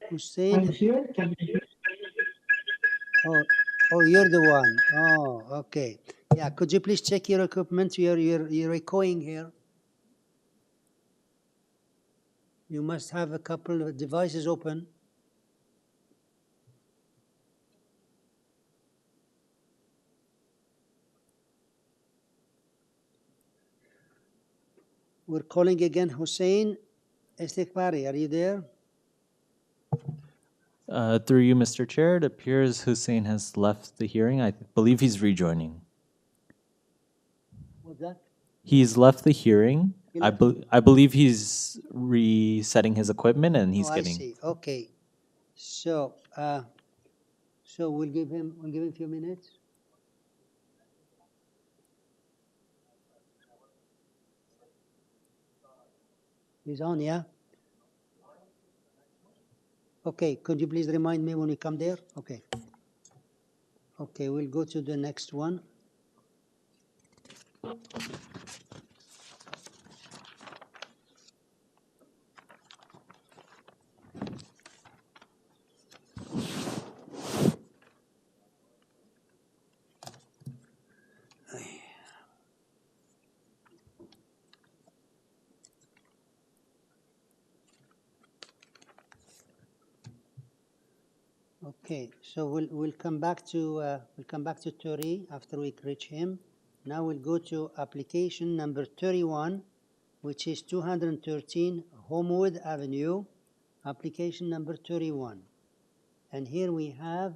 [SPEAKER 1] Hussein.
[SPEAKER 13] I'm here. Can you hear?
[SPEAKER 1] Oh, you're the one. Oh, okay. Yeah, could you please check your equipment? You're echoing here. You must have a couple of devices open. We're calling again Hussein Istikbari. Are you there?
[SPEAKER 6] Through you, Mr. Chair, it appears Hussein has left the hearing. I believe he's rejoining.
[SPEAKER 1] What's that?
[SPEAKER 6] He's left the hearing.
[SPEAKER 1] He
[SPEAKER 6] I,
[SPEAKER 1] left.
[SPEAKER 6] I believe he's resetting his equipment and he's
[SPEAKER 1] I
[SPEAKER 6] getting.
[SPEAKER 1] see. Okay. So we'll give him a few minutes. He's on, yeah? Okay, could you please remind me when we come there? Okay. Okay, we'll go to the next one. Okay, so we'll come back to Tori after we reach him. Now we'll go to application number 31, which is 213 Homewood Avenue, application number 31. And here we have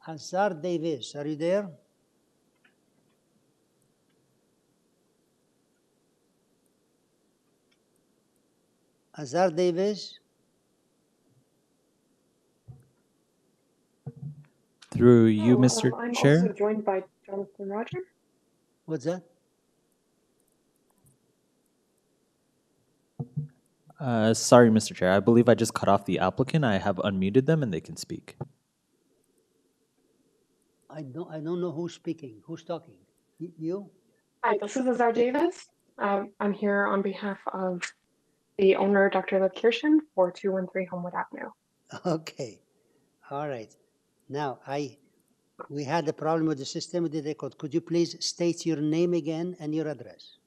[SPEAKER 1] Azar Davis. Are you there? Azar Davis?
[SPEAKER 6] Through you,
[SPEAKER 14] Hello,
[SPEAKER 6] Mr.
[SPEAKER 14] I'm
[SPEAKER 6] Chair.
[SPEAKER 14] also joined by Jonathan Roger.
[SPEAKER 1] What's that?
[SPEAKER 6] Sorry, Mr. Chair. I believe I just cut off the applicant. I have unmuted them and they can speak.
[SPEAKER 1] I don't know who's speaking. Who's talking? You?
[SPEAKER 14] Hi, this is Azar Davis. I'm here on behalf of the owner, Dr. Lev Kirshen, for 213 Homewood Avenue.
[SPEAKER 1] Okay. All right. Now, we had a problem with the system with the record. Could you please state your name again and your address?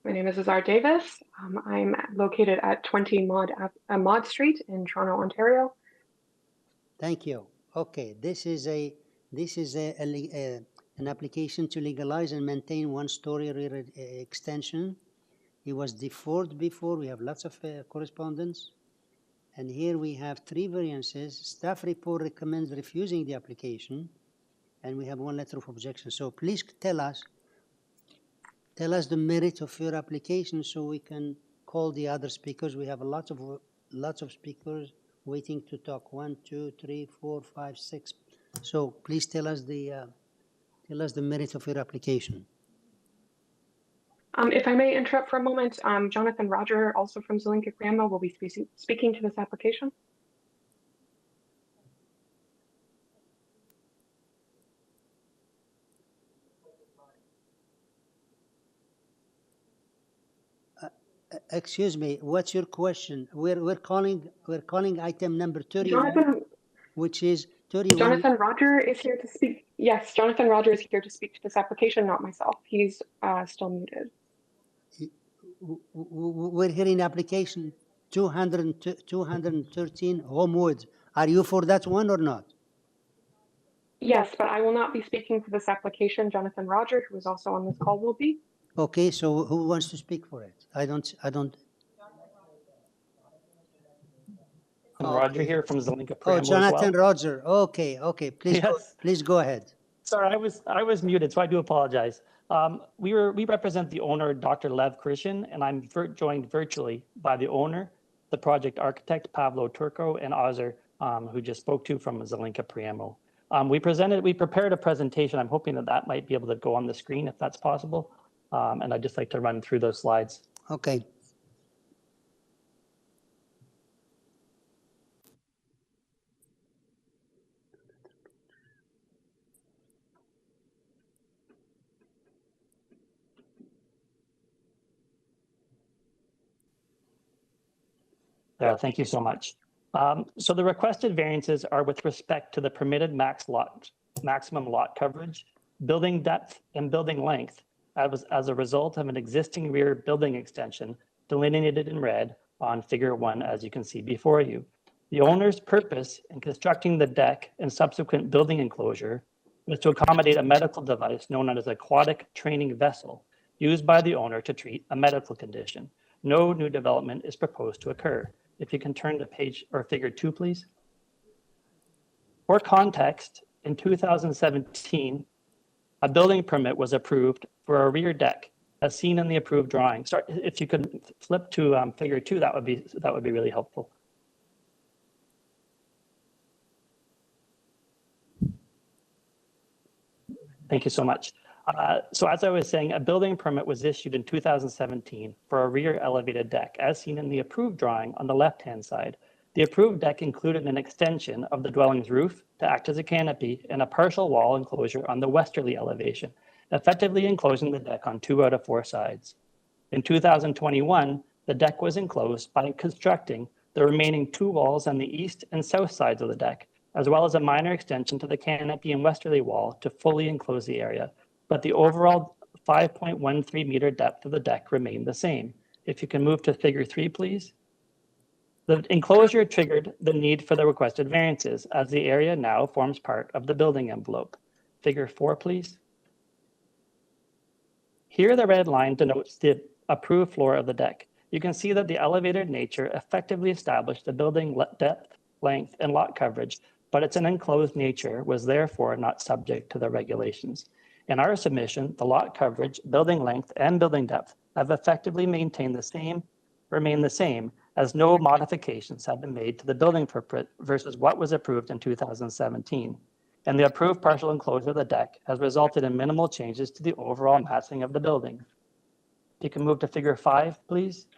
[SPEAKER 14] My name is Azar Davis. I'm located at 20 Maud Street in Toronto, Ontario.
[SPEAKER 1] Thank you. Okay, this is an application to legalize and maintain one-story rear extension. It was deferred before. We have lots of correspondence. And here we have 3 variances. Staff report recommends refusing the application, and we have 1 letter of objection. So please tell us the merit of your application so we can call the other speakers. We have lots of speakers waiting to talk. 1, 2, 3, 4, 5, 6. So please tell us the merit of your application.
[SPEAKER 14] If I may interrupt for a moment, Jonathan Roger, also from Zelenka Grandma, will be speaking to this application.
[SPEAKER 1] excuse me, what's your question? We're calling item number 31,
[SPEAKER 14] Jonathan,
[SPEAKER 1] which is 31.
[SPEAKER 14] Jonathan Roger is here to speak. Yes, Jonathan Roger is here to speak to this application, not myself. He's still muted.
[SPEAKER 1] We're hearing application 213 Homewood. Are you for that one or not?
[SPEAKER 14] Yes, but I will not be speaking to this application. Jonathan Roger, who is also on this call, will be.
[SPEAKER 1] Okay, so who wants to speak for it? I don't.
[SPEAKER 13] Roger here from Zelenka
[SPEAKER 1] Oh,
[SPEAKER 13] Preamble
[SPEAKER 1] Jonathan
[SPEAKER 13] as well.
[SPEAKER 1] Roger. Okay. Please go ahead.
[SPEAKER 13] Sorry, I was muted, so I do apologize. We represent the owner, Dr. Lev Krishin, and I'm joined virtually by the owner, the project architect, Pavlo Turco, and Ozzer, who just spoke to from Zelenka Preamble. We prepared a presentation. I'm hoping that might be able to go on the screen if that's possible. And I'd just like to run through those slides.
[SPEAKER 1] Okay.
[SPEAKER 13] Thank you so much. So the requested variances are with respect to the permitted maximum lot coverage, building depth, and building length as a result of an existing rear building extension delineated in red on Figure 1, as you can see before you. The owner's purpose in constructing the deck and subsequent building enclosure was to accommodate a medical device known as an aquatic training vessel used by the owner to treat a medical condition. No new development is proposed to occur. If you can turn to page or Figure 2, please. For context, in 2017, a building permit was approved for a rear deck, as seen in the approved drawing. Sorry, if you could flip to Figure 2, that would be really helpful. Thank you so much. So as I was saying, a building permit was issued in 2017 for a rear elevated deck, as seen in the approved drawing on the left-hand side. The approved deck included an extension of the dwelling's roof to act as a canopy and a partial wall enclosure on the westerly elevation, effectively enclosing the deck on 2 out of 4 sides. In 2021, the deck was enclosed by constructing the remaining 2 walls on the east and south sides of the deck, as well as a minor extension to the canopy and westerly wall to fully enclose the area. But the overall 5.13 meter depth of the deck remained the same. If you can move to Figure 3, please. The enclosure triggered the need for the requested variances, as the area now forms part of the building envelope. Figure 4, please. Here, the red line denotes the approved floor of the deck. You can see that the elevated nature effectively established the building depth, length, and lot coverage, but its enclosed nature was therefore not subject to the regulations. In our submission, the lot coverage, building length, and building depth have effectively remained the same, as no modifications have been made to the building footprint versus what was approved in 2017. And the approved partial enclosure of the deck has resulted in minimal changes to the overall massing of the building. If you can move to Figure 5, please.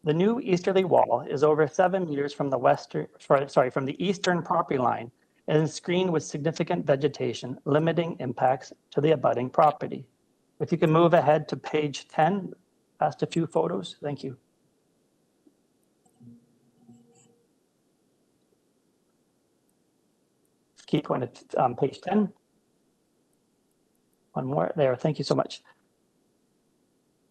[SPEAKER 13] The new easterly wall is over 7 meters from the eastern property line and is screened with significant vegetation, limiting impacts to the abutting property. If you can move ahead to page 10, past a few photos, thank you. Keep going to page 10. One more there, thank you so much.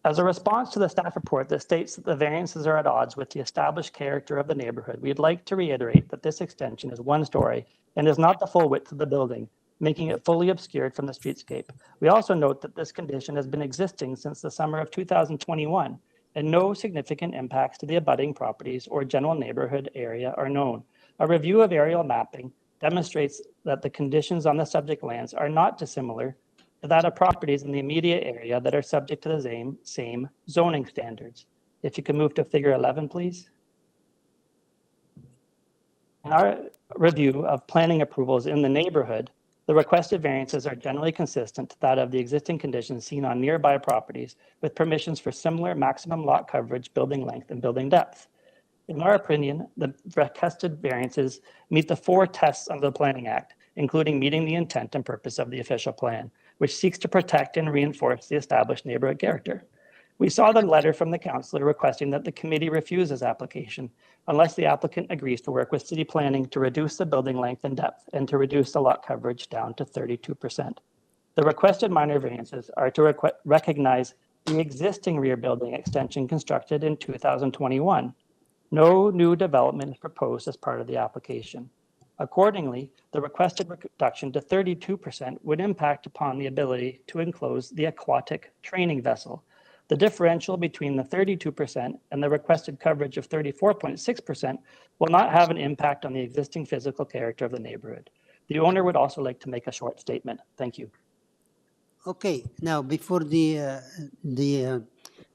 [SPEAKER 13] As a response to the staff report that states that the variances are at odds with the established character of the neighborhood, we'd like to reiterate that this extension is 1 story and is not the full width of the building, making it fully obscured from the streetscape. We also note that this condition has been existing since the summer of 2021, and no significant impacts to the abutting properties or general neighborhood area are known. A review of aerial mapping demonstrates that the conditions on the subject lands are not dissimilar to that of properties in the immediate area that are subject to the same zoning standards. If you can move to Figure 11, please. In our review of planning approvals in the neighborhood, the requested variances are generally consistent to that of the existing conditions seen on nearby properties, with permissions for similar maximum lot coverage, building length, and building depth. In our opinion, the requested variances meet the 4 tests of the Planning Act, including meeting the intent and purpose of the official plan, which seeks to protect and reinforce the established neighborhood character. We saw the letter from the councillor requesting that the committee refuse his application unless the applicant agrees to work with city planning to reduce the building length and depth and to reduce the lot coverage down to 32%. The requested minor variances are to recognize the existing rear building extension constructed in 2021. No new development is proposed as part of the application. Accordingly, the requested reduction to 32% would impact upon the ability to enclose the aquatic training vessel. The differential between the 32% and the requested coverage of 34.6% will not have an impact on the existing physical character of the neighborhood. The owner would also like to make a short statement. Thank you.
[SPEAKER 1] Okay, now before the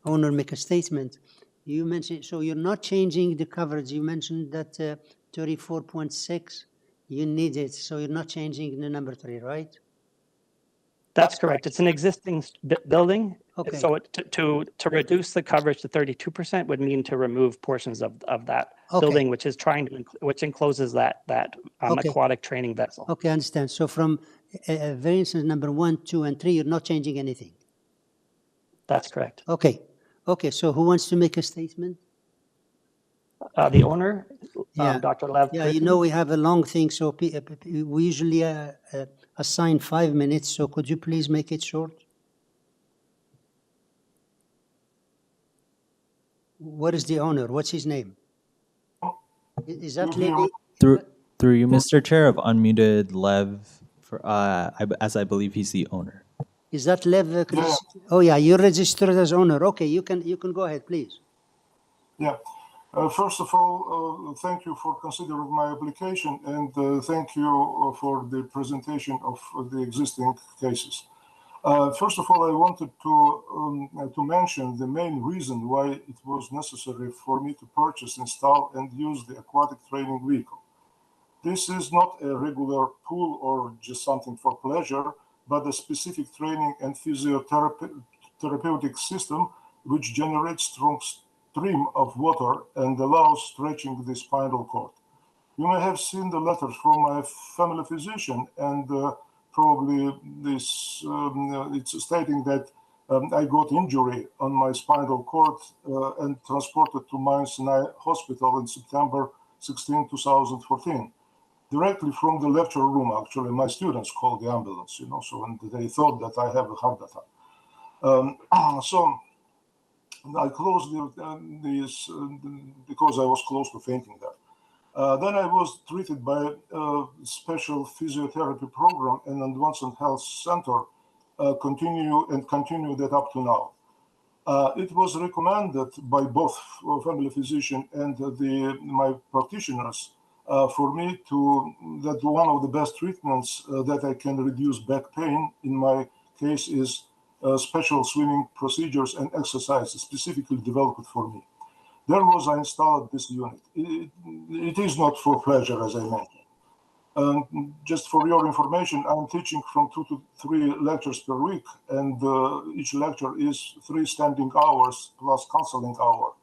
[SPEAKER 1] owner make a statement, you mentioned, so you're not changing the coverage. You mentioned that 34.6, you need it, so you're not changing the number 3, right?
[SPEAKER 13] That's correct. It's an existing building.
[SPEAKER 1] Okay.
[SPEAKER 13] So to reduce the coverage to 32% would mean to remove portions of that building, which is which encloses that aquatic training vessel.
[SPEAKER 1] Okay, I understand. So from variances number 1, 2, and 3, you're not changing anything.
[SPEAKER 13] That's correct.
[SPEAKER 1] Okay. Okay, so who wants to make a statement?
[SPEAKER 13] The owner,
[SPEAKER 1] Yeah.
[SPEAKER 13] Dr. Lev.
[SPEAKER 1] Yeah, you know, we have a long thing, so we usually assign 5 minutes, so could you please make it short? What is the owner? What's his name? Is that lady?
[SPEAKER 6] Through you, Mr. Chair, I've unmuted Lev, for, as I believe he's the owner.
[SPEAKER 1] Is that Lev? Oh yeah, you're registered as owner. Okay, you can go ahead, please.
[SPEAKER 15] Yeah. First of all, thank you for considering my application, and thank you for the presentation of the existing cases. First of all, I wanted to mention the main reason why it was necessary for me to purchase, install, and use the aquatic training vehicle. This is not a regular pool or just something for pleasure, but a specific training and physiotherapeutic system which generates strong stream of water and allows stretching the spinal cord. You may have seen the letters from my family physician, and probably this it's stating that I got injury on my spinal cord and transported to Mount Sinai Hospital in September 16, 2014. Directly from the lecture room, actually, my students called the ambulance, you know, so and they thought that I have a heart attack. So I closed this because I was close to fainting there. Then I was treated by a special physiotherapy program in Advanced Health Center, continue that up to now. It was recommended by both family physician and my practitioners for me that one of the best treatments that I can reduce back pain in my case is special swimming procedures and exercises specifically developed for me. There was I installed this unit. It is not for pleasure, as I mentioned. Just for your information, I'm teaching from 2 to 3 lectures per week, and each lecture is 3 standing hours plus counseling hour.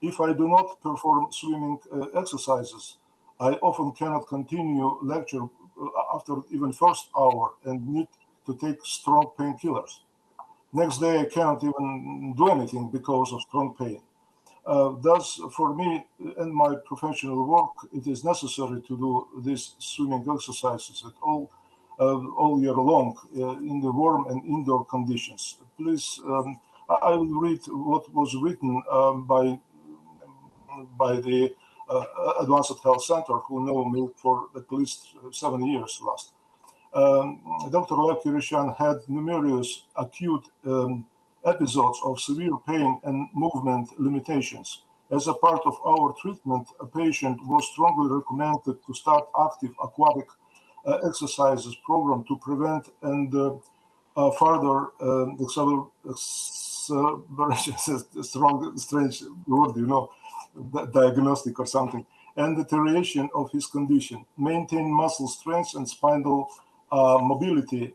[SPEAKER 15] If I do not perform swimming exercises, I often cannot continue lecture after even first hour and need to take strong painkillers. Next day, I cannot even do anything because of strong pain. Thus, for me and my professional work, it is necessary to do these swimming exercises at all year long in the warm and indoor conditions. Please, I will read what was written by the Advanced Health Center, who know me for at least 7 years last. Dr. Lev Kirishan had numerous acute episodes of severe pain and movement limitations. As a part of our treatment, a patient was strongly recommended to start active aquatic exercises program to prevent and further strange word, you know, diagnostic or something, and deterioration of his condition, maintain muscle strength and spinal mobility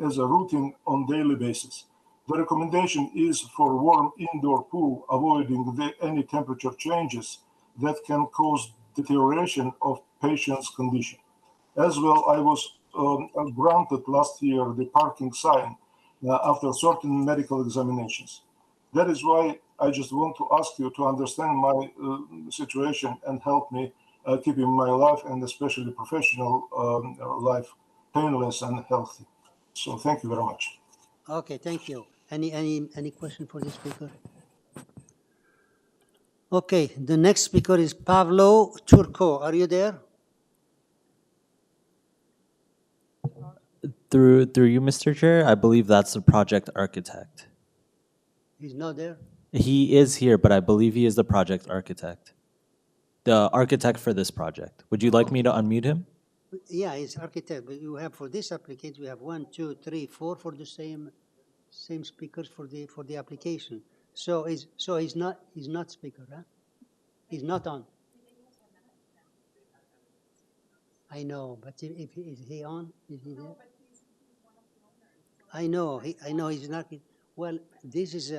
[SPEAKER 15] as a routine on daily basis. The recommendation is for warm indoor pool, avoiding any temperature changes that can cause deterioration of patient's condition. As well, I was granted last year the parking sign after certain medical examinations. That is why I just want to ask you to understand my situation and help me keeping my life and especially professional life painless and healthy. So thank you very much.
[SPEAKER 1] Okay, thank you. Any question for the speaker? Okay, the next speaker is Pavlo Turco. Are you there?
[SPEAKER 6] Through you, Mr. Chair, I believe that's the project architect.
[SPEAKER 1] He's not there?
[SPEAKER 6] He is here, but I believe he is the project architect. The architect for this project. Would you like me to unmute him?
[SPEAKER 1] Yeah, he's architect, but you have for this application, we have 1, 2, 3, 4 for the same speakers for the application. So he's not speaker, huh? He's not on. I know, but if is he on? Is he there? I know he's not. Well, this is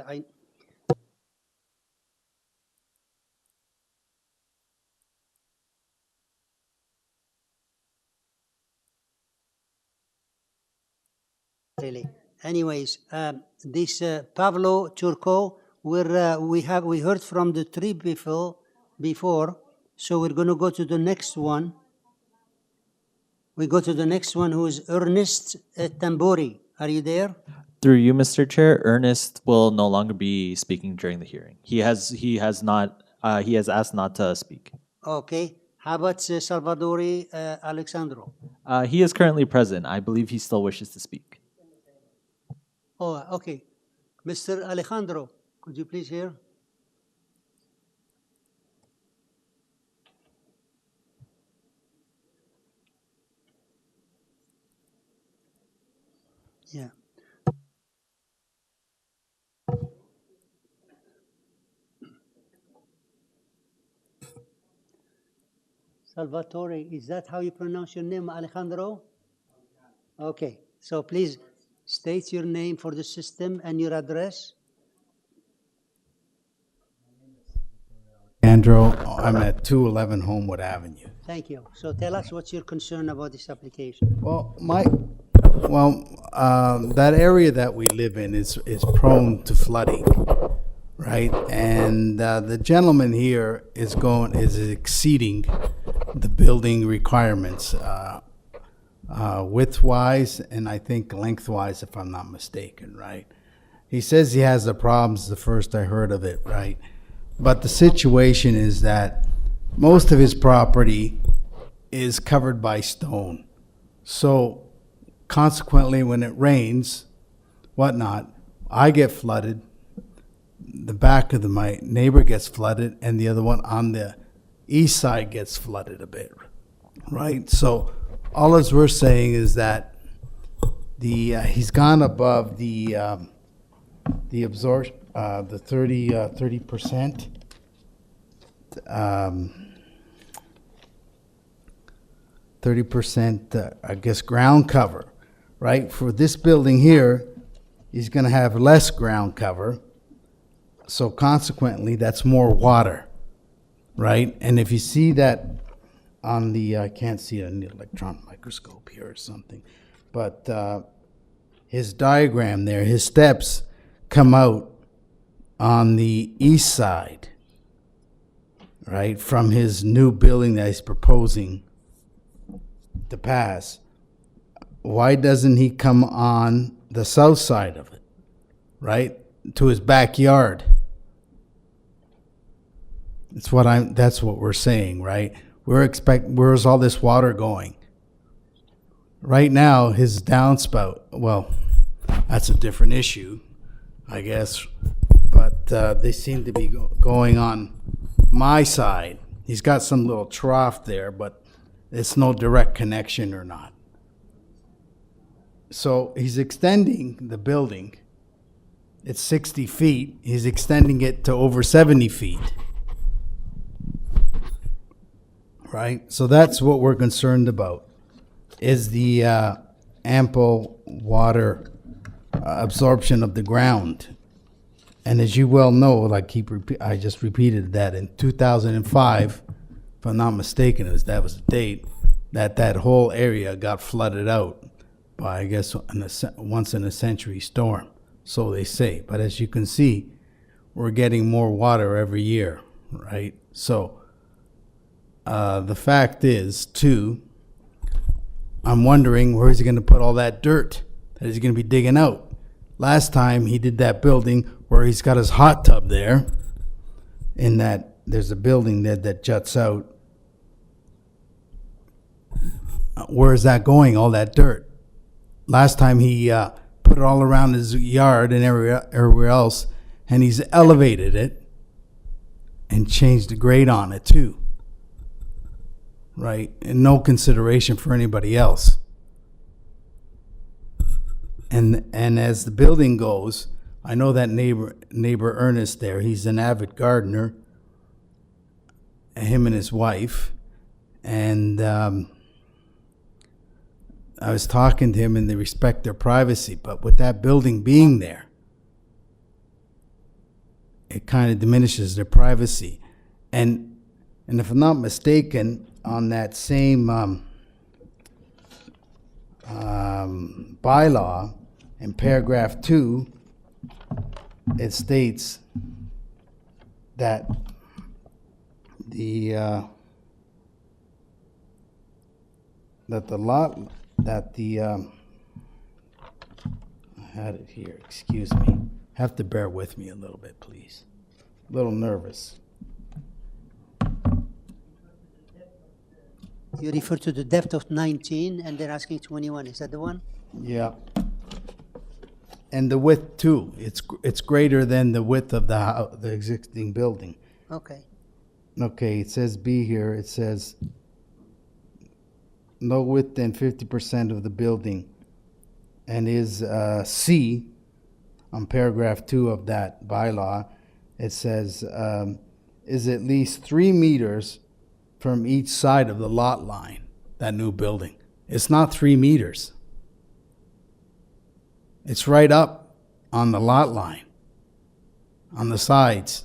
[SPEAKER 1] really. Anyways, this Pavlo Turco, we heard from the three before, so we're going to go to the next one. We go to the next one, who is Ernest Tambori. Are you there?
[SPEAKER 6] Through you, Mr. Chair, Ernest will no longer be speaking during the hearing. He has asked not to speak.
[SPEAKER 1] Okay. How about Salvatore Alexandro?
[SPEAKER 6] He is currently present. I believe he still wishes to speak.
[SPEAKER 1] Oh, okay. Mr. Alejandro, could you please hear? Yeah. Salvatore, is that how you pronounce your name, Alejandro? Okay, so please state your name for the system and your address.
[SPEAKER 16] Andrew, I'm at 211 Homewood Avenue.
[SPEAKER 1] Thank you. So tell us what's your concern about this application.
[SPEAKER 16] Well, that area that we live in is prone to flooding, right? And the gentleman here is exceeding the building requirements, width-wise and I think lengthwise, if I'm not mistaken, right? He says he has the problems the first I heard of it, right? But the situation is that most of his property is covered by stone. So consequently, when it rains, whatnot, I get flooded, the back of my neighbor gets flooded, and the other one on the east side gets flooded a bit, right? So all as we're saying is that he's gone above the absorption, the 30%. 30%, I guess, ground cover, right? For this building here, he's going to have less ground cover. So consequently, that's more water, right? And if you see that on the, I can't see it on the electron microscope here or something, but his diagram there, his steps come out on the east side, right, from his new building that he's proposing to pass. Why doesn't he come on the south side of it, right, to his backyard? That's what we're saying, right? Where's all this water going? Right now, his downspout, well, that's a different issue, I guess, but they seem to be going on my side. He's got some little trough there, but it's no direct connection or not. So he's extending the building. It's 60 feet. He's extending it to over 70 feet. Right? So that's what we're concerned about, is the ample water absorption of the ground. And as you well know, like I just repeated that in 2005, if I'm not mistaken, that was the date that whole area got flooded out by, I guess, once in a century storm. So they say. But as you can see, we're getting more water every year, right? So the fact is, too, I'm wondering where is he going to put all that dirt that he's going to be digging out. Last time he did that building where he's got his hot tub there, in that there's a building there that juts out. Where is that going, all that dirt? Last time he put it all around his yard and everywhere else, and he's elevated it and changed the grade on it too, right? And no consideration for anybody else. And as the building goes, I know that neighbor Ernest there, he's an avid gardener, him and his wife, and I was talking to him and they respect their privacy, but with that building being there, it kind of diminishes their privacy. And if I'm not mistaken, on that same bylaw, in paragraph 2, it states that the I had it here, excuse me. Have to bear with me a little bit, please. A little nervous.
[SPEAKER 1] You refer to the depth of 19 and they're asking 21. Is that the one?
[SPEAKER 16] Yeah. And the width too. It's greater than the width of the existing building.
[SPEAKER 1] Okay.
[SPEAKER 16] Okay, it says B here. It says no width than 50% of the building, and is C on paragraph 2 of that bylaw. It says is at least 3 meters from each side of the lot line. That new building. It's not 3 meters. It's right up on the lot line, on the sides.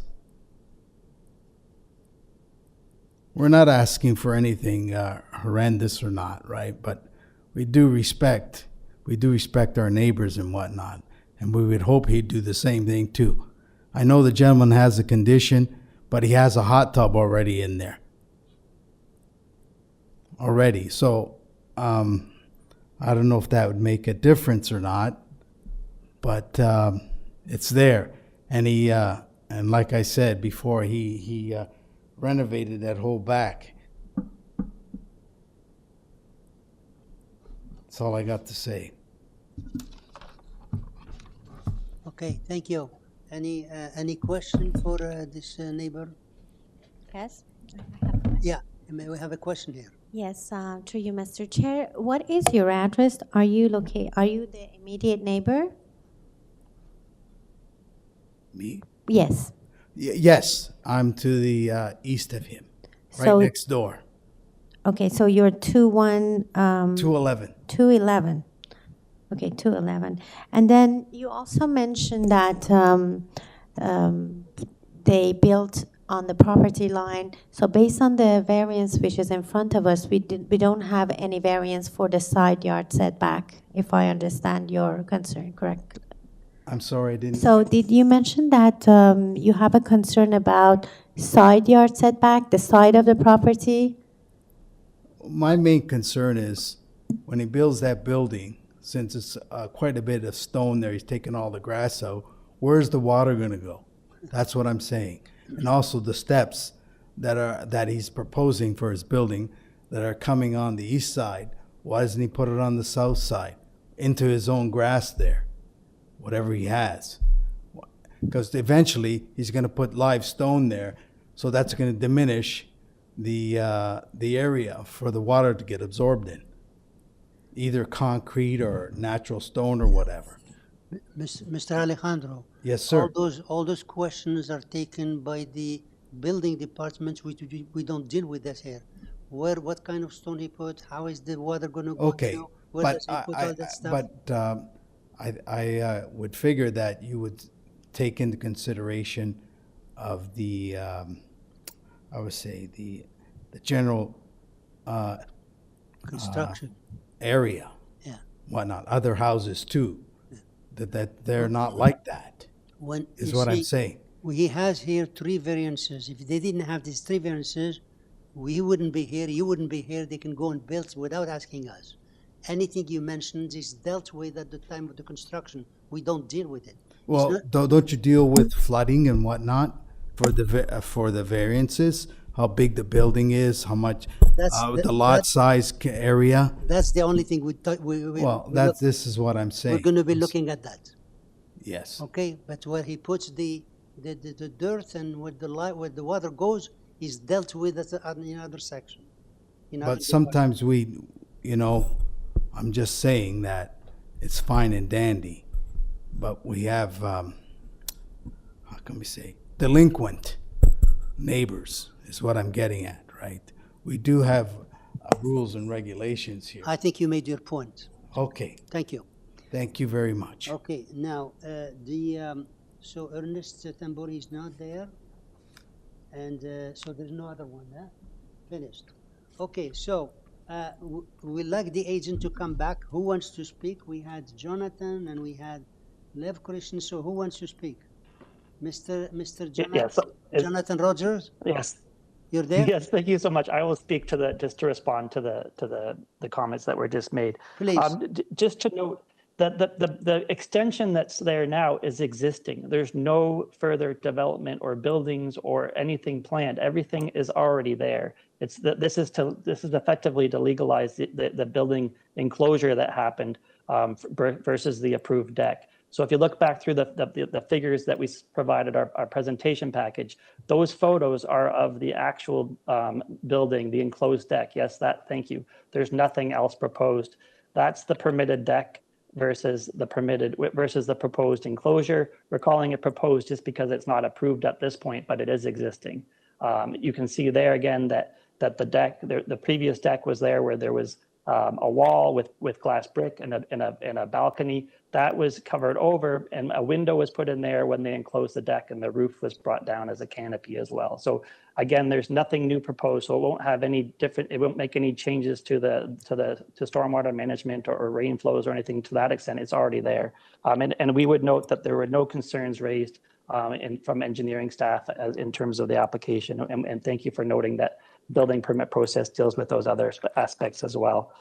[SPEAKER 16] We're not asking for anything horrendous or not, right? But we do respect our neighbors and whatnot, and we would hope he'd do the same thing too. I know the gentleman has a condition, but he has a hot tub already in there. Already, so I don't know if that would make a difference or not, but it's there, and he and like I said before, he renovated that whole back. That's all I got to say.
[SPEAKER 1] Okay, thank you. Any question for this neighbor?
[SPEAKER 12] Yes?
[SPEAKER 1] Yeah, may we have a question here?
[SPEAKER 12] Yes, to you, Mr. Chair. What is your address? Are you the immediate neighbor?
[SPEAKER 16] Me?
[SPEAKER 12] Yes.
[SPEAKER 16] Yes, I'm to the east of him, right
[SPEAKER 12] So-
[SPEAKER 16] next door.
[SPEAKER 12] Okay, so you're
[SPEAKER 16] 211.
[SPEAKER 12] 211. Okay, 211. And then you also mentioned that they built on the property line. So based on the variance which is in front of us, we don't have any variance for the side yard setback, if I understand your concern correctly.
[SPEAKER 16] I'm sorry, I didn't.
[SPEAKER 12] So did you mention that you have a concern about side yard setback, the side of the property?
[SPEAKER 16] My main concern is when he builds that building, since it's quite a bit of stone there, he's taking all the grass out, where's the water going to go? That's what I'm saying. And also the steps that he's proposing for his building that are coming on the east side. Why doesn't he put it on the south side into his own grass there, whatever he has? Because eventually he's going to put live stone there, so that's going to diminish the area for the water to get absorbed in, either concrete or natural stone or whatever.
[SPEAKER 1] Mr. Alejandro.
[SPEAKER 16] Yes, sir.
[SPEAKER 1] All those questions are taken by the building department. We don't deal with that here. What kind of stone he put? How is the water going to go
[SPEAKER 16] Okay,
[SPEAKER 1] through? Where
[SPEAKER 16] but
[SPEAKER 1] does he put all that stuff?
[SPEAKER 16] I would figure that you would take into consideration of the I would say the general
[SPEAKER 1] Construction.
[SPEAKER 16] area,
[SPEAKER 1] Yeah.
[SPEAKER 16] whatnot, other houses too, that they're not like that.
[SPEAKER 1] When
[SPEAKER 16] Is
[SPEAKER 1] you
[SPEAKER 16] what I'm
[SPEAKER 1] say-
[SPEAKER 16] saying.
[SPEAKER 1] he has here 3 variances. If they didn't have these 3 variances, we wouldn't be here, you wouldn't be here, they can go and build without asking us. Anything you mentioned is dealt with at the time of the construction. We don't deal with it. It's
[SPEAKER 16] Well,
[SPEAKER 1] not-
[SPEAKER 16] don't you deal with flooding and whatnot for the variances? How big the building is, how much, the lot size area?
[SPEAKER 1] That's the only thing we,
[SPEAKER 16] Well,
[SPEAKER 1] we
[SPEAKER 16] that's, this is what I'm saying.
[SPEAKER 1] we're gonna be looking at that.
[SPEAKER 16] Yes.
[SPEAKER 1] Okay, but where he puts the dirt and where the light, where the water goes, is dealt with in another section.
[SPEAKER 16] But sometimes we, you know, I'm just saying that it's fine and dandy, but we have, how can we say, delinquent neighbors is what I'm getting at, right? We do have rules and regulations here.
[SPEAKER 1] I think you made your point.
[SPEAKER 16] Okay,
[SPEAKER 1] Thank you.
[SPEAKER 16] thank you very much.
[SPEAKER 1] Okay, now, so Ernest Tambori is not there. And so there's no other one, huh? Finished. Okay, so we'd like the agent to come back. Who wants to speak? We had Jonathan and we had Lev Krishnan. So who wants to speak? Mr. Jonathan,
[SPEAKER 13] Yes.
[SPEAKER 1] Jonathan Rogers?
[SPEAKER 13] Yes.
[SPEAKER 1] You're there?
[SPEAKER 13] Yes, thank you so much. I will speak to just to respond to the comments that were just made.
[SPEAKER 1] Please.
[SPEAKER 13] Just to note that the extension that's there now is existing. There's no further development or buildings or anything planned. Everything is already there. This is effectively to legalize the building enclosure that happened versus the approved deck. So if you look back through the figures that we provided our presentation package, those photos are of the actual building, the enclosed deck. Yes, thank you. There's nothing else proposed. That's the permitted deck versus the proposed enclosure. We're calling it proposed just because it's not approved at this point, but it is existing. You can see there again that the deck, the previous deck was there where there was a wall with glass brick and a balcony that was covered over, and a window was put in there when they enclosed the deck, and the roof was brought down as a canopy as well. So again, there's nothing new proposed, so it won't have any different. It won't make any changes to stormwater management or rain flows or anything to that extent. It's already there, and we would note that there were no concerns raised from engineering staff in terms of the application, and thank you for noting that building permit process deals with those other aspects as well.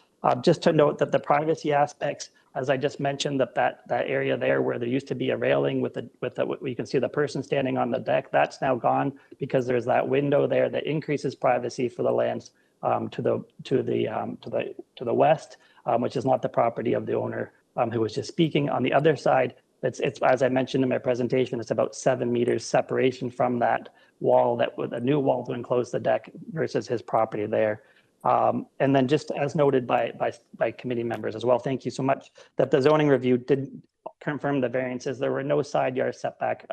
[SPEAKER 13] Just to note that the privacy aspects, as I just mentioned, that area there where there used to be a railing with you can see the person standing on the deck, that's now gone because there's that window there that increases privacy for the lands to the west, which is not the property of the owner who was just speaking. On the other side, it's as I mentioned in my presentation, it's about 7 meters separation from that wall, with a new wall to enclose the deck versus his property there. And then just as noted by committee members as well, thank you so much, that the zoning review did confirm the variances. There were no side yard setback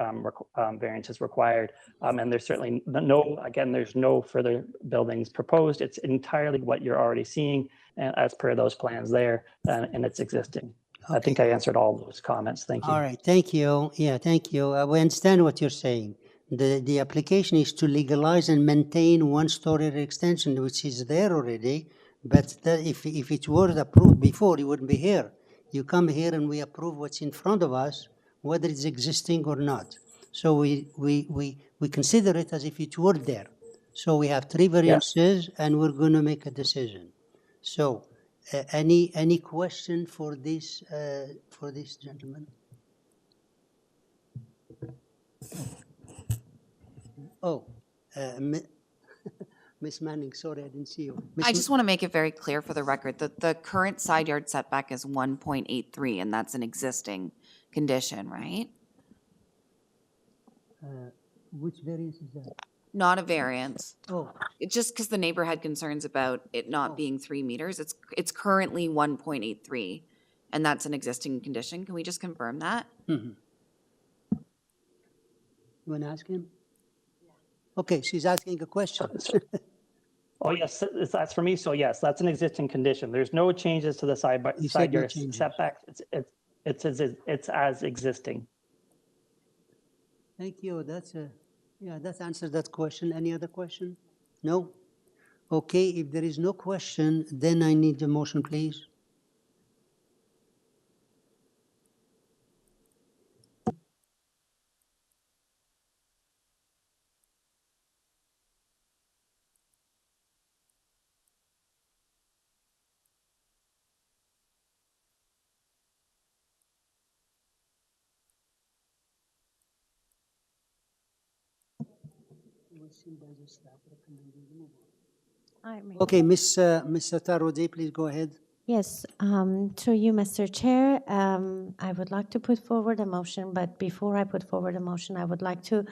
[SPEAKER 13] variances required. And there's certainly there's no further buildings proposed. It's entirely what you're already seeing as per those plans there, and it's existing. I think I answered all those comments. Thank you.
[SPEAKER 1] All right, thank you. Yeah, thank you. We understand what you're saying. The application is to legalize and maintain one-story extension, which is there already. But if it were approved before, you wouldn't be here. You come here and we approve what's in front of us, whether it's existing or not. So we consider it as if it were there. So we have 3 variances, and we're going to make a decision. So any question for this gentleman? Oh, Miss Manning, sorry, I didn't see you.
[SPEAKER 17] I just want to make it very clear for the record that the current side yard setback is 1.83, and that's an existing condition, right?
[SPEAKER 1] Which variance is that?
[SPEAKER 17] Not a variance.
[SPEAKER 1] Oh.
[SPEAKER 17] It's just because the neighbor had concerns about it not being 3 meters. It's currently 1.83, and that's an existing condition. Can we just confirm that?
[SPEAKER 1] Mm-hmm. You want to ask him? Okay, she's asking a question.
[SPEAKER 13] Oh, yes, that's for me. So yes, that's an existing condition. There's no changes to the side yard setback. It's as existing.
[SPEAKER 1] Thank you. That answers that question. Any other question? No? Okay, if there is no question, then I need a motion, please. Okay, Ms. Satarodi, please go ahead.
[SPEAKER 12] Yes, through you, Mr. Chair, I would like to put forward a motion, but before I put forward a motion, I would like to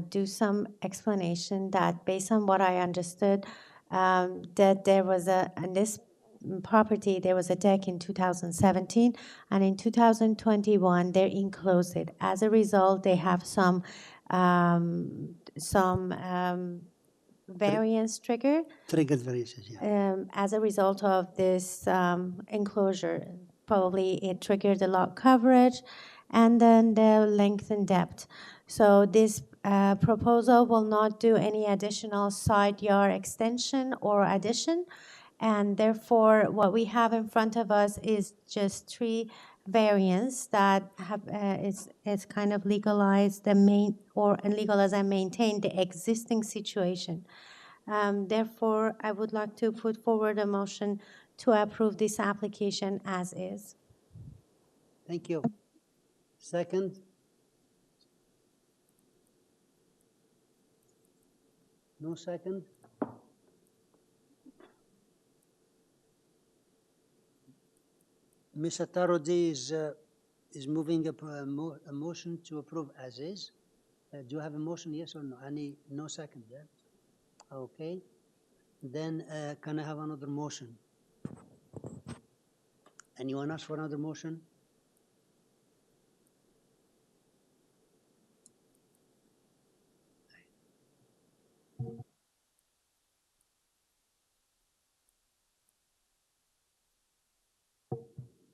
[SPEAKER 12] do some explanation that based on what I understood, that there was on this property, there was a deck in 2017, and in 2021, they enclosed it. As a result, they have some variance trigger.
[SPEAKER 1] Triggered variances, yeah.
[SPEAKER 12] As a result of this enclosure, probably it triggered the lot coverage and then the length and depth. So this proposal will not do any additional side yard extension or addition, and therefore what we have in front of us is just 3 variants that have it's kind of legalized the main or legalize and maintain the existing situation. Therefore, I would like to put forward a motion to approve this application as is.
[SPEAKER 1] Thank you. Second? No second? Ms. Satarodi is moving a motion to approve as is. Do you have a motion, yes or no? No second, yeah? Okay. Then can I have another motion? Anyone else for another motion?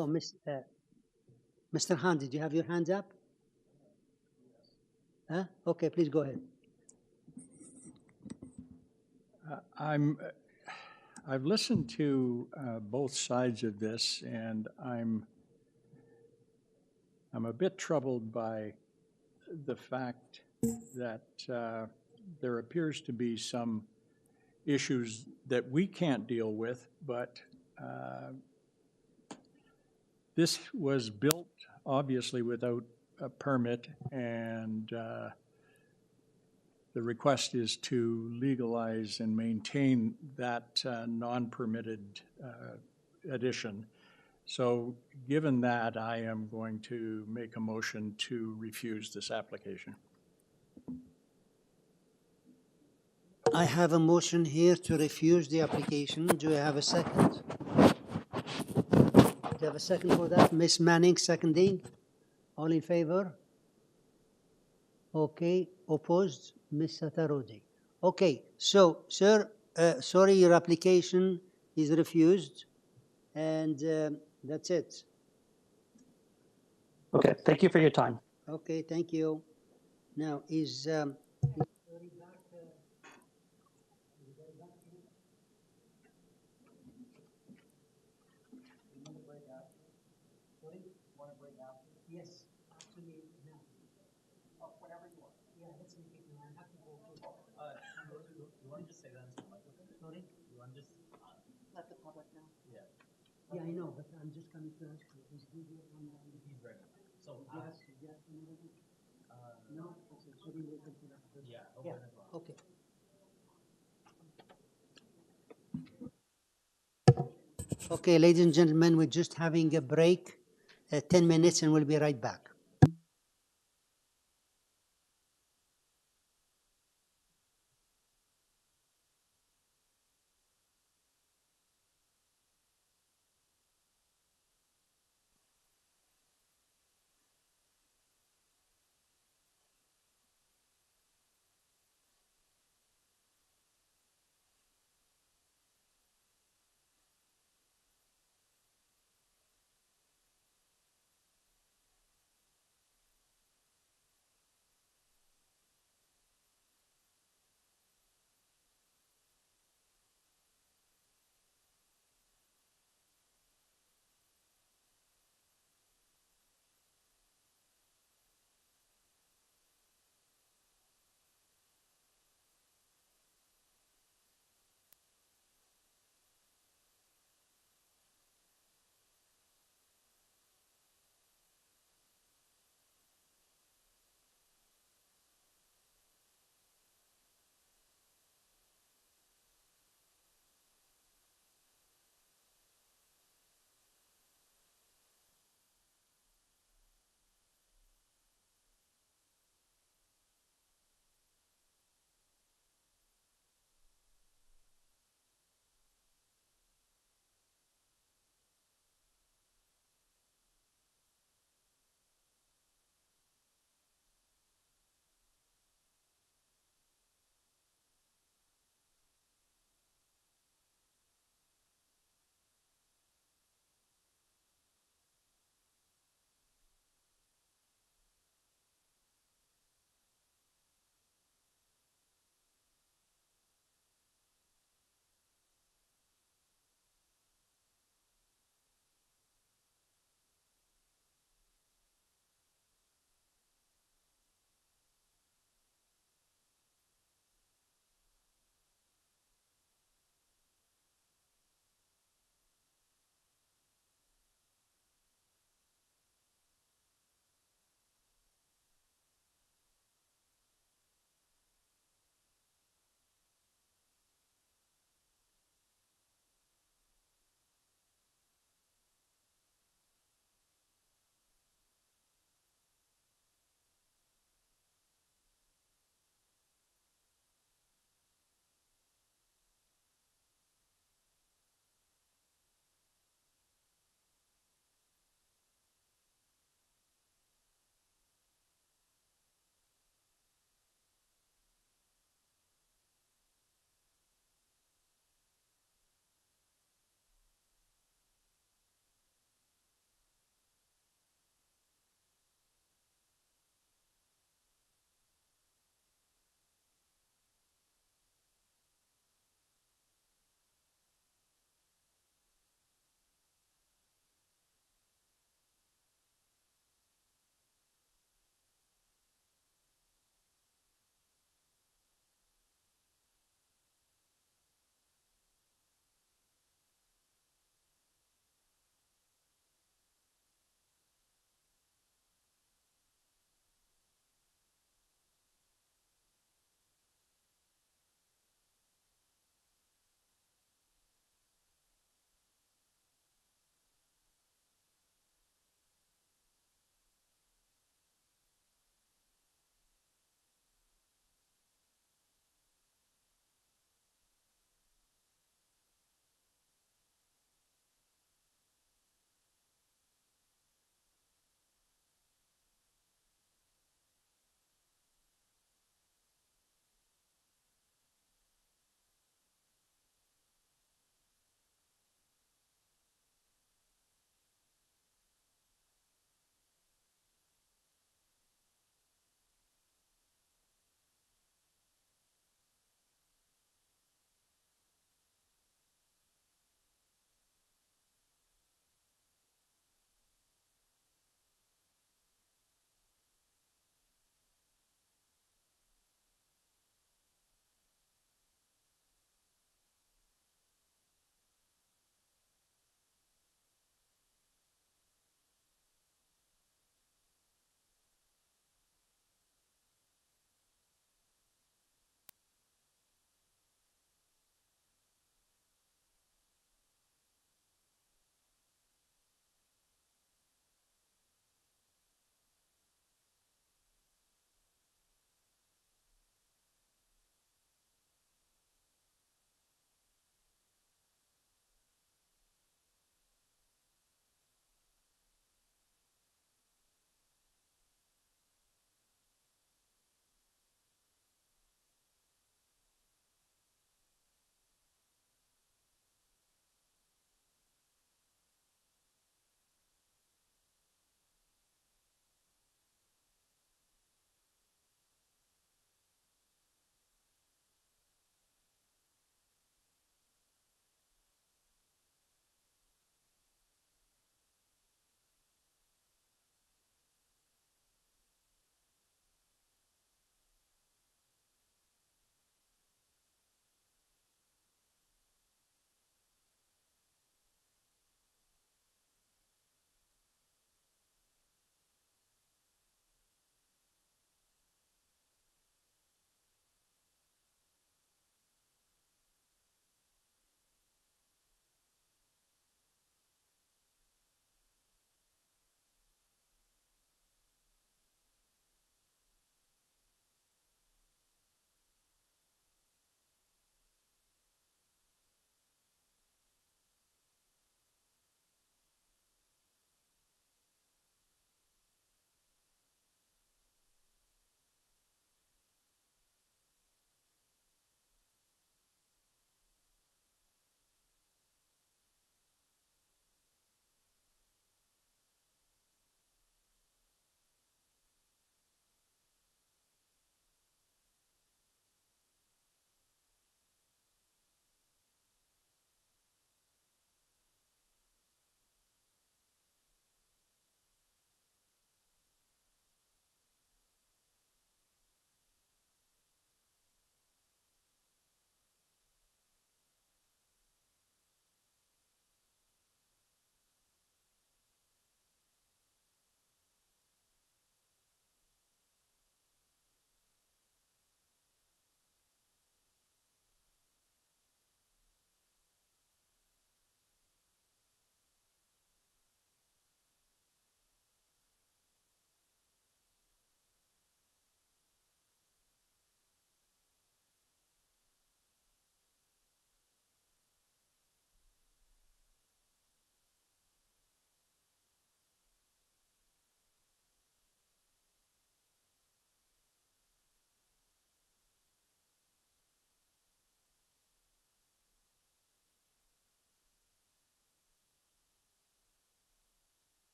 [SPEAKER 1] Oh, Mr. Han, did you have your hands up? Huh? Okay, please go ahead.
[SPEAKER 4] I've listened to both sides of this, and I'm a bit troubled by the fact that there appears to be some issues that we can't deal with, but this was built obviously without a permit, and the request is to legalize and maintain that non-permitted addition. So given that, I am going to make a motion to refuse this application.
[SPEAKER 1] I have a motion here to refuse the application. Do I have a second? Do you have a second for that? Ms. Manning seconding. All in favor? Okay. Opposed? Ms. Satarodi. Okay. So, sir, sorry, your application is refused. And that's it.
[SPEAKER 13] Okay, thank you for your time.
[SPEAKER 1] Okay, thank you. Now, is yes, actually, no. Oh, whatever you want. Yeah, let's make it now. I have to go through.
[SPEAKER 6] You want to just say that into the microphone?
[SPEAKER 1] Sorry?
[SPEAKER 6] You want to just
[SPEAKER 17] Let the public know.
[SPEAKER 6] Yeah.
[SPEAKER 1] Yeah, I know, but I'm just coming to ask you. Is he here on the?
[SPEAKER 6] He's ready. So
[SPEAKER 1] Yes, yes, no, okay, so we wait until after.
[SPEAKER 6] Yeah,
[SPEAKER 1] Yeah, okay. Okay, ladies and gentlemen, we're just having a break, 10 minutes, and we'll be right back.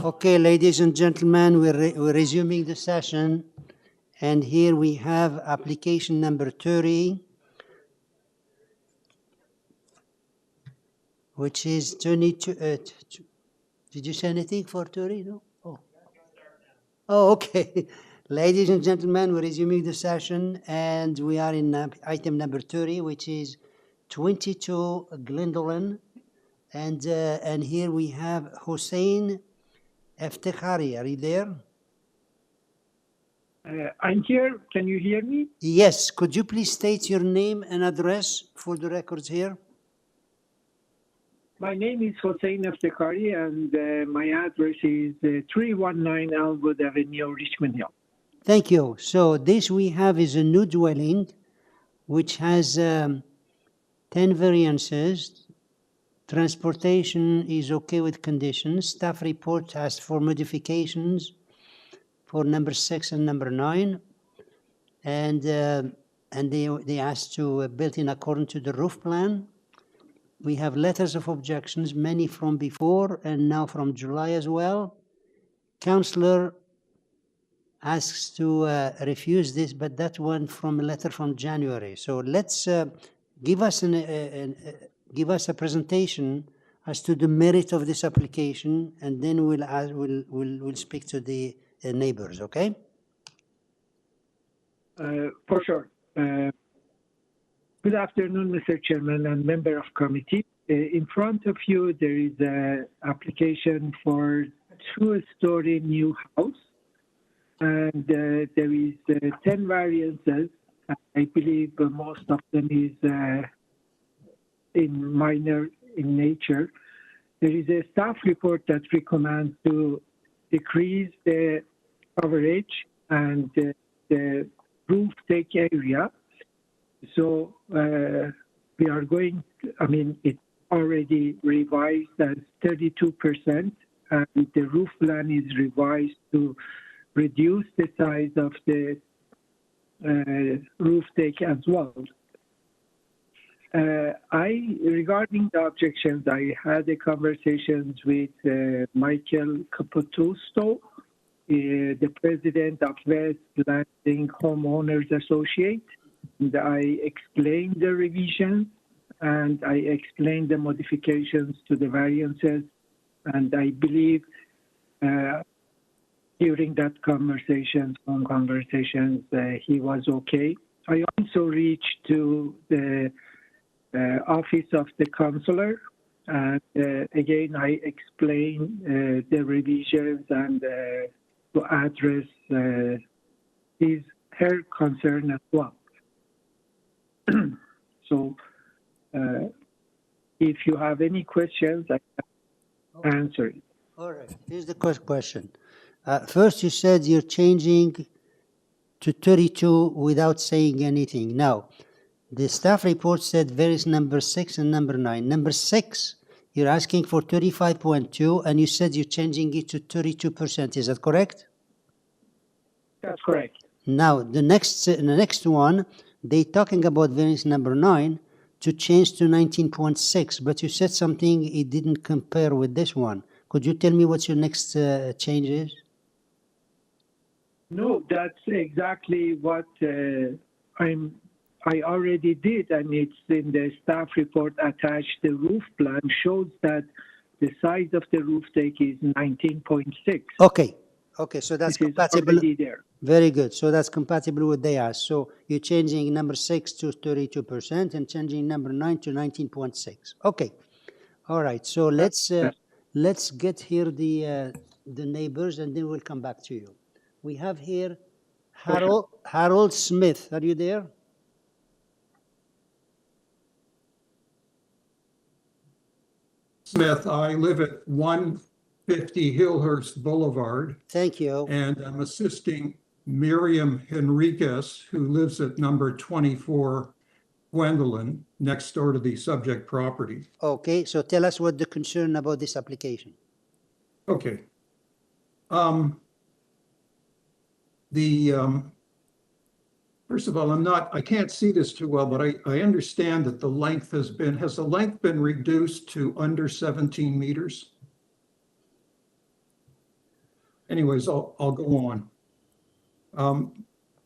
[SPEAKER 1] Okay, ladies and gentlemen, we're resuming the session. And here we have application number 30, which is 22. Did you say anything for 30? No? Oh, okay. Ladies and gentlemen, we're resuming the session, and we are in item number 30, which is 22 Glendolen. And here we have Hussein Eftekhari. Are you there?
[SPEAKER 18] I'm here. Can you hear me?
[SPEAKER 1] Yes. Could you please state your name and address for the records here?
[SPEAKER 18] My name is Hossein Eftekhari, and my address is 319 Elwood Avenue, Richmond Hill.
[SPEAKER 1] Thank you. So this we have is a new dwelling, which has 10 variances. Transportation is okay with conditions. Staff report asked for modifications for number 6 and number 9. And they asked to build in accordance to the roof plan. We have letters of objections, many from before and now from July as well. Councillor asks to refuse this, but that one from a letter from January. So let's give us a presentation as to the merit of this application, and then we'll speak to the neighbors. Okay?
[SPEAKER 18] For sure. Good afternoon, Mr. Chairman and member of committee. In front of you, there is an application for 2-story new house, and there is 10 variances. I believe most of them is in minor in nature. There is a staff report that recommends to decrease the coverage and the roof take area. So we are going, it's already revised as 32%, and the roof plan is revised to reduce the size of the roof take as well. Regarding the objections, I had a conversations with Michael Caputosto, the president of West Lansing Homeowners Associate. And I explained the revisions, and I explained the modifications to the variances, and I believe during that phone conversations, he was okay. I also reached to the office of the counselor, and again, I explained the revisions and to address her concern as well. So if you have any questions, I can answer it.
[SPEAKER 1] All right. Here's the first question. First, you said you're changing to 32 without saying anything. Now, the staff report said variance number 6 and number 9. Number 6, you're asking for 35.2, and you said you're changing it to 32%. Is that correct?
[SPEAKER 18] That's correct.
[SPEAKER 1] Now, the next one, they're talking about variance number 9 to change to 19.6, but you said something it didn't compare with this one. Could you tell me what your next change is?
[SPEAKER 18] No, that's exactly what I already did, and it's in the staff report attached. The roof plan shows that the size of the roof take is 19.6.
[SPEAKER 1] Okay, so that's compatible.
[SPEAKER 18] Already there.
[SPEAKER 1] Very good. So that's compatible with they asked. So you're changing number 6 to 32% and changing number 9 to 19.6. Okay. All right. So let's get here the neighbors, and then we'll come back to you. We have here Harold Smith. Are you there?
[SPEAKER 19] Smith. I live at 150 Hillhurst Boulevard.
[SPEAKER 1] Thank you.
[SPEAKER 19] And I'm assisting Miriam Henriquez, who lives at number 24 Gwendolyn, next door to the subject property.
[SPEAKER 1] Okay, so tell us what the concern about this application.
[SPEAKER 19] Okay. First of all, I can't see this too well, but I understand that the length has the length been reduced to under 17 meters? anyways, I'll go on.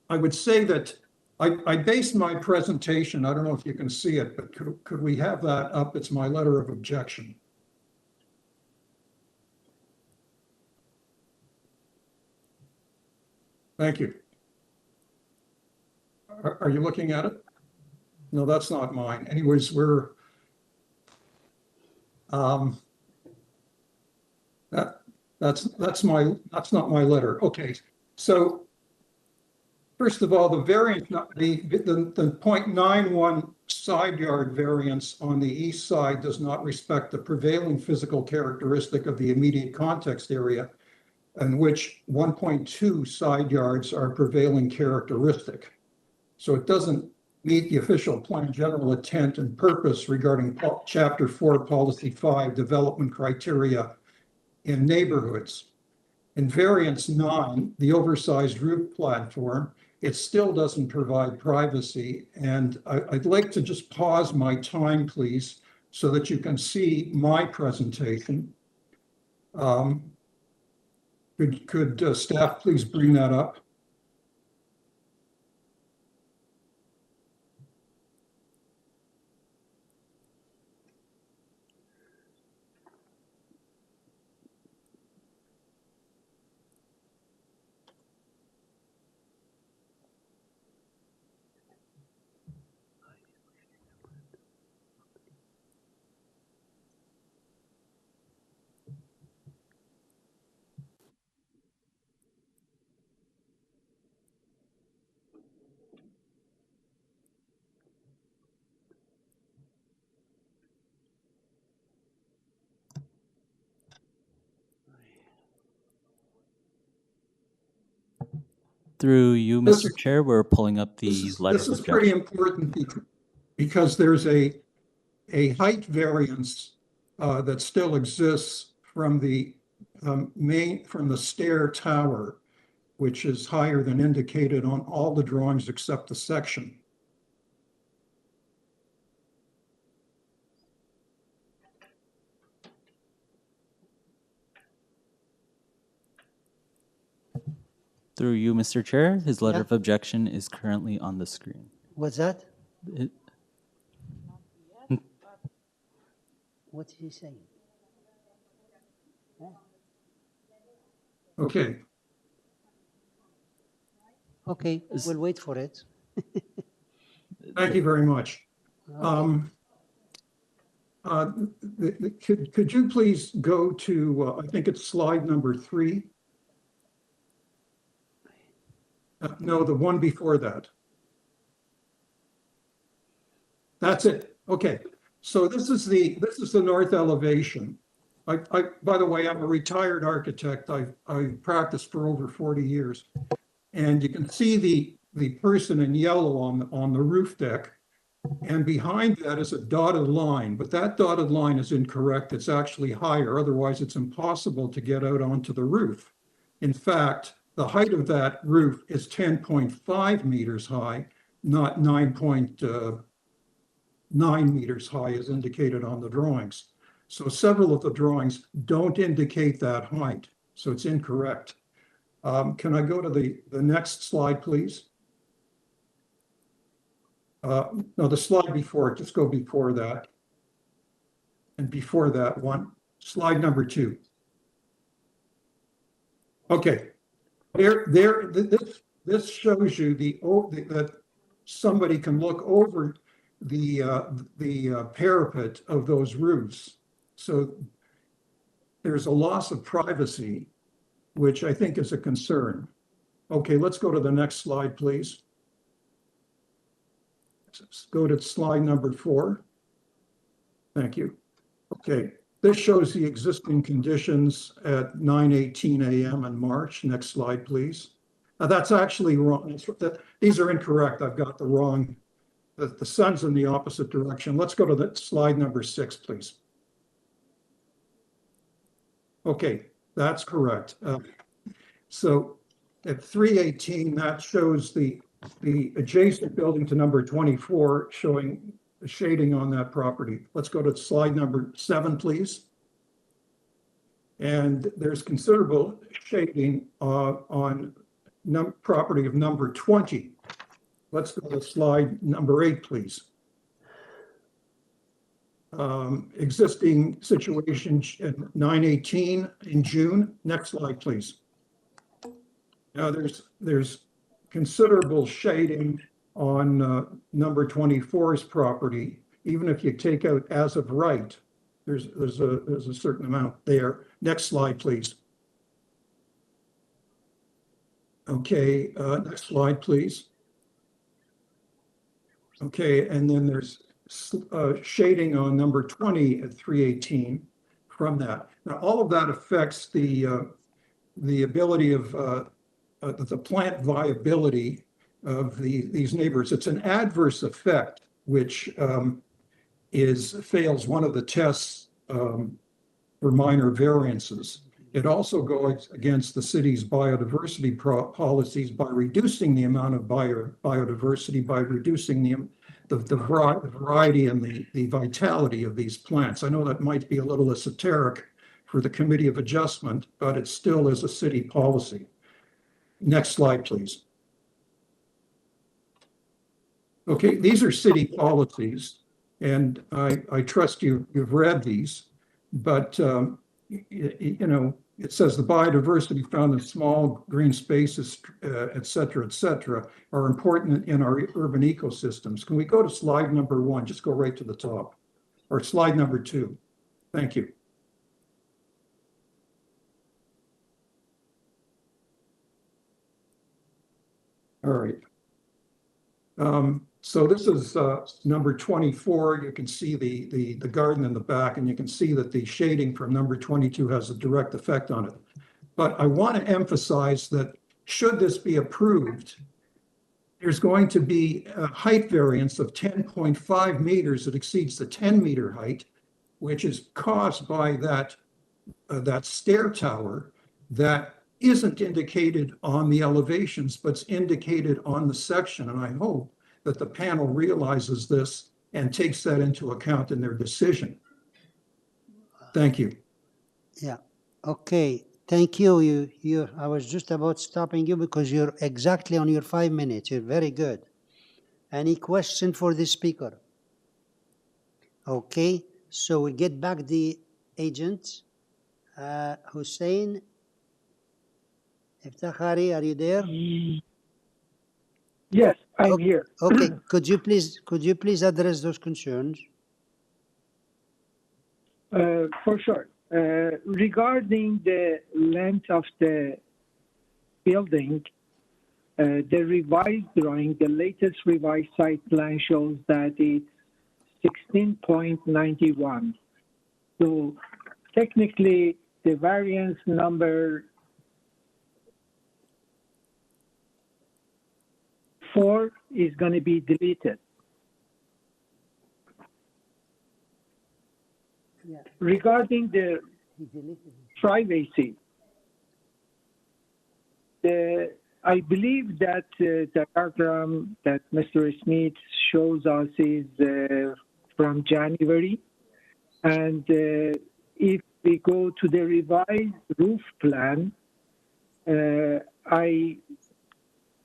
[SPEAKER 19] I would say that I based my presentation, I don't know if you can see it, but could we have that up? It's my letter of objection. Thank you. Are you looking at it? No, that's not mine. Anyways, that's not my letter. Okay, so first of all, the variance, the 0.91 side yard variance on the east side does not respect the prevailing physical characteristic of the immediate context area, in which 1.2 side yards are prevailing characteristic. So it doesn't meet the official plan general intent and purpose regarding Chapter 4, Policy 5, development criteria in neighborhoods. In variance 9, the oversized roof platform, it still doesn't provide privacy. And I'd like to just pause my time, please, so that you can see my presentation. Could staff please bring that up?
[SPEAKER 6] Through you, Mr. Chair, we're pulling up the letter of
[SPEAKER 19] This is pretty important because there's a height variance that still exists from the from the stair tower, which is higher than indicated on all the drawings except the section.
[SPEAKER 6] Through you, Mr. Chair, his letter
[SPEAKER 1] Yeah.
[SPEAKER 6] of objection is currently on the screen.
[SPEAKER 1] What's that?
[SPEAKER 6] It-
[SPEAKER 1] What is he saying?
[SPEAKER 19] Okay.
[SPEAKER 1] Okay, we'll wait for it.
[SPEAKER 19] Thank you very much. Could you please go to, I think it's slide number 3? No, the one before that. That's it. Okay. So this is the north elevation. By the way, I'm a retired architect. I practiced for over 40 years. And you can see the person in yellow on the roof deck. And behind that is a dotted line, but that dotted line is incorrect. It's actually higher. Otherwise, it's impossible to get out onto the roof. In fact, the height of that roof is 10.5 meters high, not 9.9 meters high as indicated on the drawings. So several of the drawings don't indicate that height, so it's incorrect. Can I go to the next slide, please? No, the slide before it, just go before that. And before that one, slide number 2. Okay, this shows you that somebody can look over the parapet of those roofs. So there's a loss of privacy, which I think is a concern. Okay, let's go to the next slide, please. Let's go to slide number 4. Thank you. Okay, this shows the existing conditions at 9:18 a.m. in March. Next slide, please. Now that's actually wrong. These are incorrect. I've got the wrong, the sun's in the opposite direction. Let's go to the slide number 6, please. Okay, that's correct. So at 3:18, that shows the adjacent building to number 24, showing the shading on that property. Let's go to slide number 7, please. And there's considerable shading on property of number 20. Let's go to slide number 8, please. Existing situation at 9/18 in June. Next slide, please. Now there's considerable shading on number 24's property. Even if you take out as of right, there's a certain amount there. Next slide, please. Okay, next slide, please. Okay, and then there's shading on number 20 at 318 from that. Now, all of that affects the ability of the plant viability of these neighbors. It's an adverse effect, which fails one of the tests for minor variances. It also goes against the city's biodiversity policies by reducing the amount of biodiversity, by reducing the variety and the vitality of these plants. I know that might be a little esoteric for the Committee of Adjustment, but it still is a city policy. Next slide, please. Okay, these are city policies, and I trust you've read these, but you know, it says the biodiversity found in small green spaces, et cetera, are important in our urban ecosystems. Can we go to slide number 1? Just go right to the top. Or slide number 2. Thank you. All right. So this is number 24. You can see the garden in the back, and you can see that the shading from number 22 has a direct effect on it. But I want to emphasize that should this be approved, there's going to be a height variance of 10.5 meters that exceeds the 10-meter height, which is caused by that stair tower that isn't indicated on the elevations, but's indicated on the section. And I hope that the panel realizes this and takes that into account in their decision. Thank you.
[SPEAKER 1] Yeah, okay, thank you. I was just about stopping you because you're exactly on your 5 minutes. You're very good. Any question for the speaker? Okay, so we'll get back the agent. Hussein Iftakhari, are you there?
[SPEAKER 18] Yes, I'm here.
[SPEAKER 1] Okay, could you please address those concerns?
[SPEAKER 18] For sure. Regarding the length of the building, the revised drawing, the latest revised site plan shows that it's 16.91. So technically, the variance number 4 is going to be deleted.
[SPEAKER 1] Yeah.
[SPEAKER 18] Regarding the privacy, I believe that the diagram that Mr. Smith shows us is from January. And if we go to the revised roof plan, I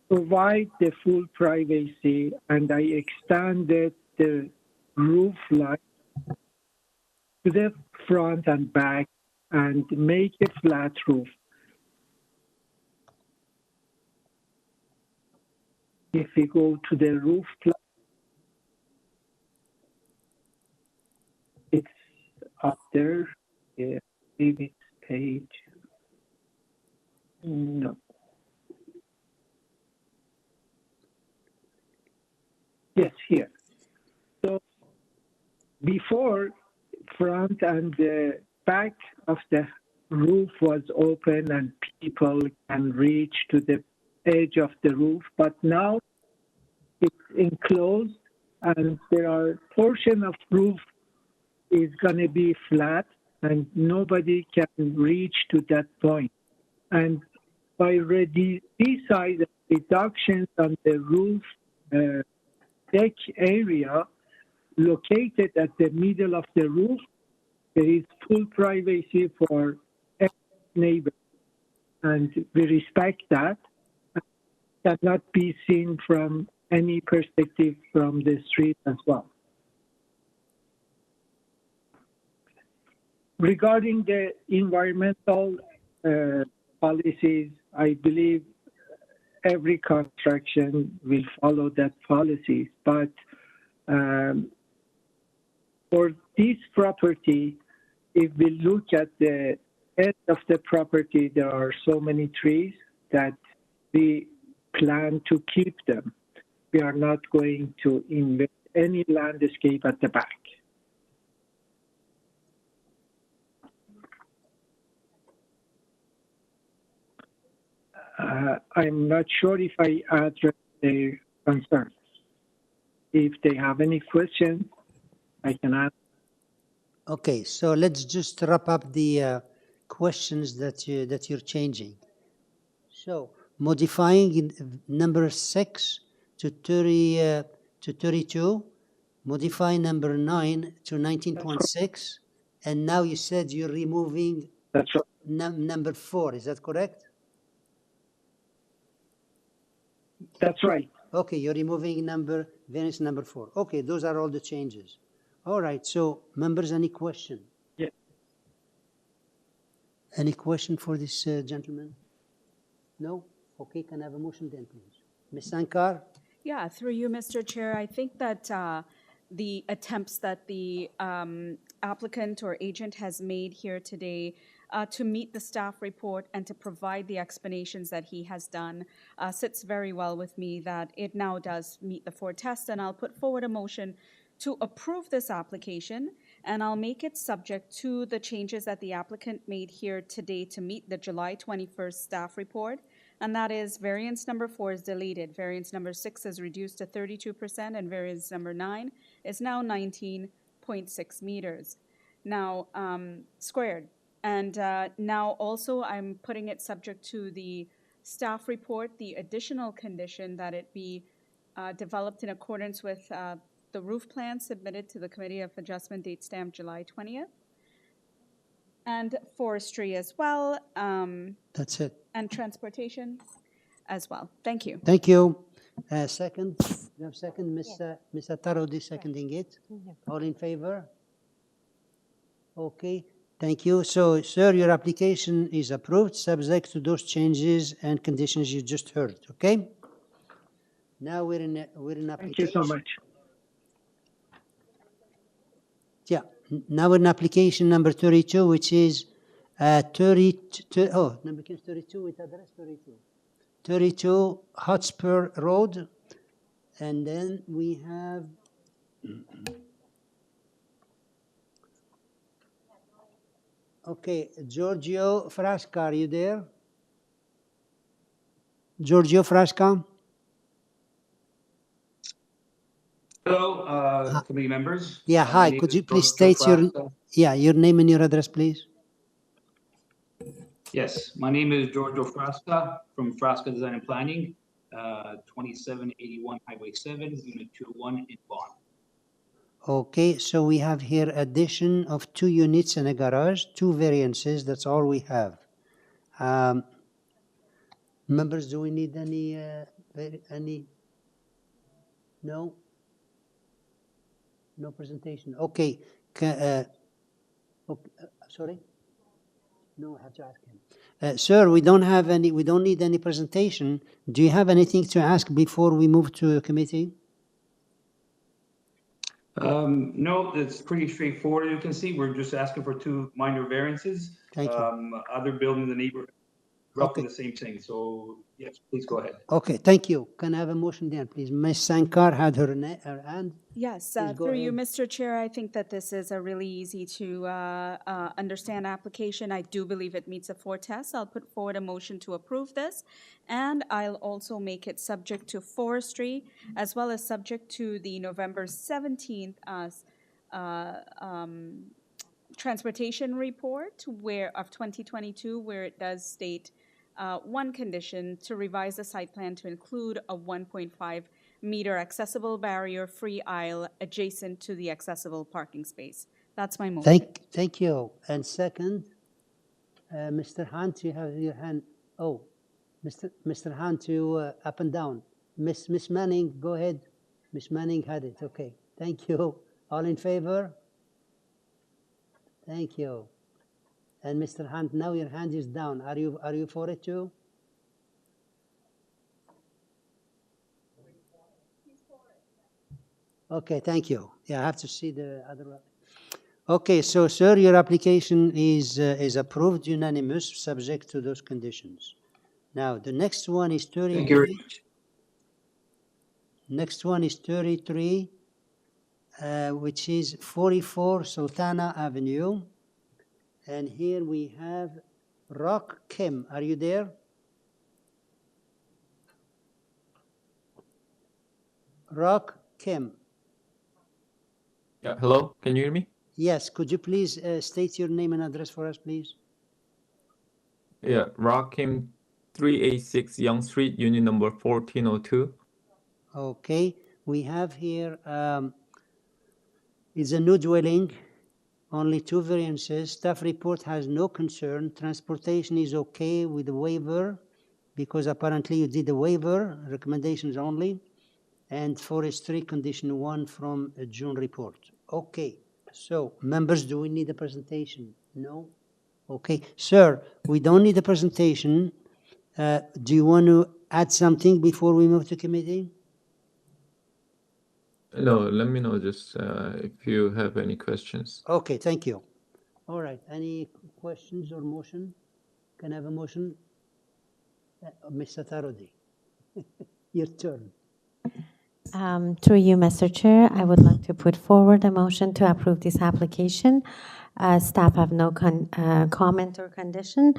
[SPEAKER 18] provide the full privacy and I extended the roof line to the front and back and make a flat roof. If we go to the roof plan, it's up there. Yeah, maybe it's page. No. Yes, here. So before, front and the back of the roof was open and people can reach to the edge of the roof, but now it's enclosed and there are portion of roof is going to be flat and nobody can reach to that point. And by these size reductions on the roof deck area located at the middle of the roof, there is full privacy for neighbor, and we respect that. Cannot be seen from any perspective from the street as well. Regarding the environmental policies, I believe every construction will follow that policies, but for this property, if we look at the end of the property, there are so many trees that we plan to keep them. We are not going to invest any landscape at the back. I'm not sure if I addressed their concerns. If they have any questions, I can ask.
[SPEAKER 1] Okay, so let's just wrap up the questions that you're changing. So modifying in number 6 to 32, modify number 9 to 19.6, and now you said you're removing number 4. Is that correct?
[SPEAKER 18] That's right.
[SPEAKER 1] Okay, you're removing variance number 4. Okay, those are all the changes. All right, so members, any question?
[SPEAKER 18] Yeah.
[SPEAKER 1] Any question for this gentleman? No? Okay, can I have a motion then, please? Ms. Sankar?
[SPEAKER 3] Yeah, through you, Mr. Chair, I think that the attempts that the applicant or agent has made here today to meet the staff report and to provide the explanations that he has done sits very well with me, that it now does meet the 4 tests, and I'll put forward a motion to approve this application, and I'll make it subject to the changes that the applicant made here today to meet the July 21st staff report, and that is variance number 4 is deleted, variance number 6 is reduced to 32%, and variance number 9 is now 19.6 meters. Now, squared. And now also I'm putting it subject to the staff report, the additional condition that it be developed in accordance with the roof plan submitted to the Committee of Adjustment, date stamped July 20th. And forestry as well.
[SPEAKER 1] That's it.
[SPEAKER 3] And transportation as well. Thank you.
[SPEAKER 1] Thank you. Second, you have second, Ms. Attarodi seconding it. All in favor? Okay, thank you. So, sir, your application is approved, subject to those changes and conditions you just heard, okay? Now we're in application.
[SPEAKER 18] Thank you so much.
[SPEAKER 1] Yeah, now we're in application number 32, which is 32, oh, number 32 with address 32. 32 Hotspur Road, and then we have okay, Giorgio Frasca, are you there? Giorgio Frasca?
[SPEAKER 20] Hello, committee members.
[SPEAKER 1] Yeah, hi, could you please state your name and your address, please?
[SPEAKER 20] Yes, my name is Giorgio Frasca from Frasca Design and Planning, 2781 Highway 7, Unit 201 in Vaughan.
[SPEAKER 1] Okay, so we have here addition of 2 units and a garage, 2 variances, that's all we have. Members, do we need any? No? No presentation. Okay. Okay. Sorry? No, I have to ask him. Sir, we don't need any presentation. Do you have anything to ask before we move to the committee?
[SPEAKER 20] No, it's pretty straightforward. You can see we're just asking for 2 minor variances.
[SPEAKER 1] Thank you.
[SPEAKER 20] Other buildings in the neighborhood, roughly the same thing. So yes, please go ahead.
[SPEAKER 1] Okay, thank you. Can I have a motion then, please? Ms. Sankar had her hand.
[SPEAKER 3] Yes,
[SPEAKER 1] Please go
[SPEAKER 3] through you,
[SPEAKER 1] ahead.
[SPEAKER 3] Mr. Chair, I think that this is a really easy to understand application. I do believe it meets the 4 tests. I'll put forward a motion to approve this, and I'll also make it subject to forestry, as well as subject to the November 17th transportation report of 2022, where it does state one condition to revise the site plan to include a 1.5 meter accessible barrier free aisle adjacent to the accessible parking space. That's my motion.
[SPEAKER 1] Thank you. And second? Mr. Hunt, you have your hand. Oh, Mr. Hunt, you up and down. Miss Manning, go ahead. Miss Manning had it. Okay. Thank you. All in favor? Thank you. And Mr. Hunt, now your hand is down. Are you for it too? Okay, thank you. Yeah, I have to see the other one. Okay, so sir, your application is approved unanimous, subject to those conditions. Now, the next one is 33.
[SPEAKER 20] Thank you very much.
[SPEAKER 1] Next one is 33, which is 44 Sultana Avenue. And here we have Rock Kim. Are you there? Rock Kim.
[SPEAKER 5] Yeah, hello, can you hear me?
[SPEAKER 1] Yes, could you please state your name and address for us, please?
[SPEAKER 5] Yeah, Rakim 386 Young Street, unit number 1402.
[SPEAKER 1] Okay, we have here, it's a new dwelling, only 2 variances. Staff report has no concern. Transportation is okay with the waiver because apparently you did the waiver, recommendations only. And forestry condition 1 from a June report. Okay, so members, do we need a presentation? No? Okay, sir, we don't need a presentation. Do you want to add something before we move to committee?
[SPEAKER 5] No, let me know just if you have any questions.
[SPEAKER 1] Okay, thank you. All right, any questions or motion? Can I have a motion? Mr. Tarodi, your turn.
[SPEAKER 12] Through you, Mr. Chair, I would like to put forward a motion to approve this application. Staff have no comment or condition.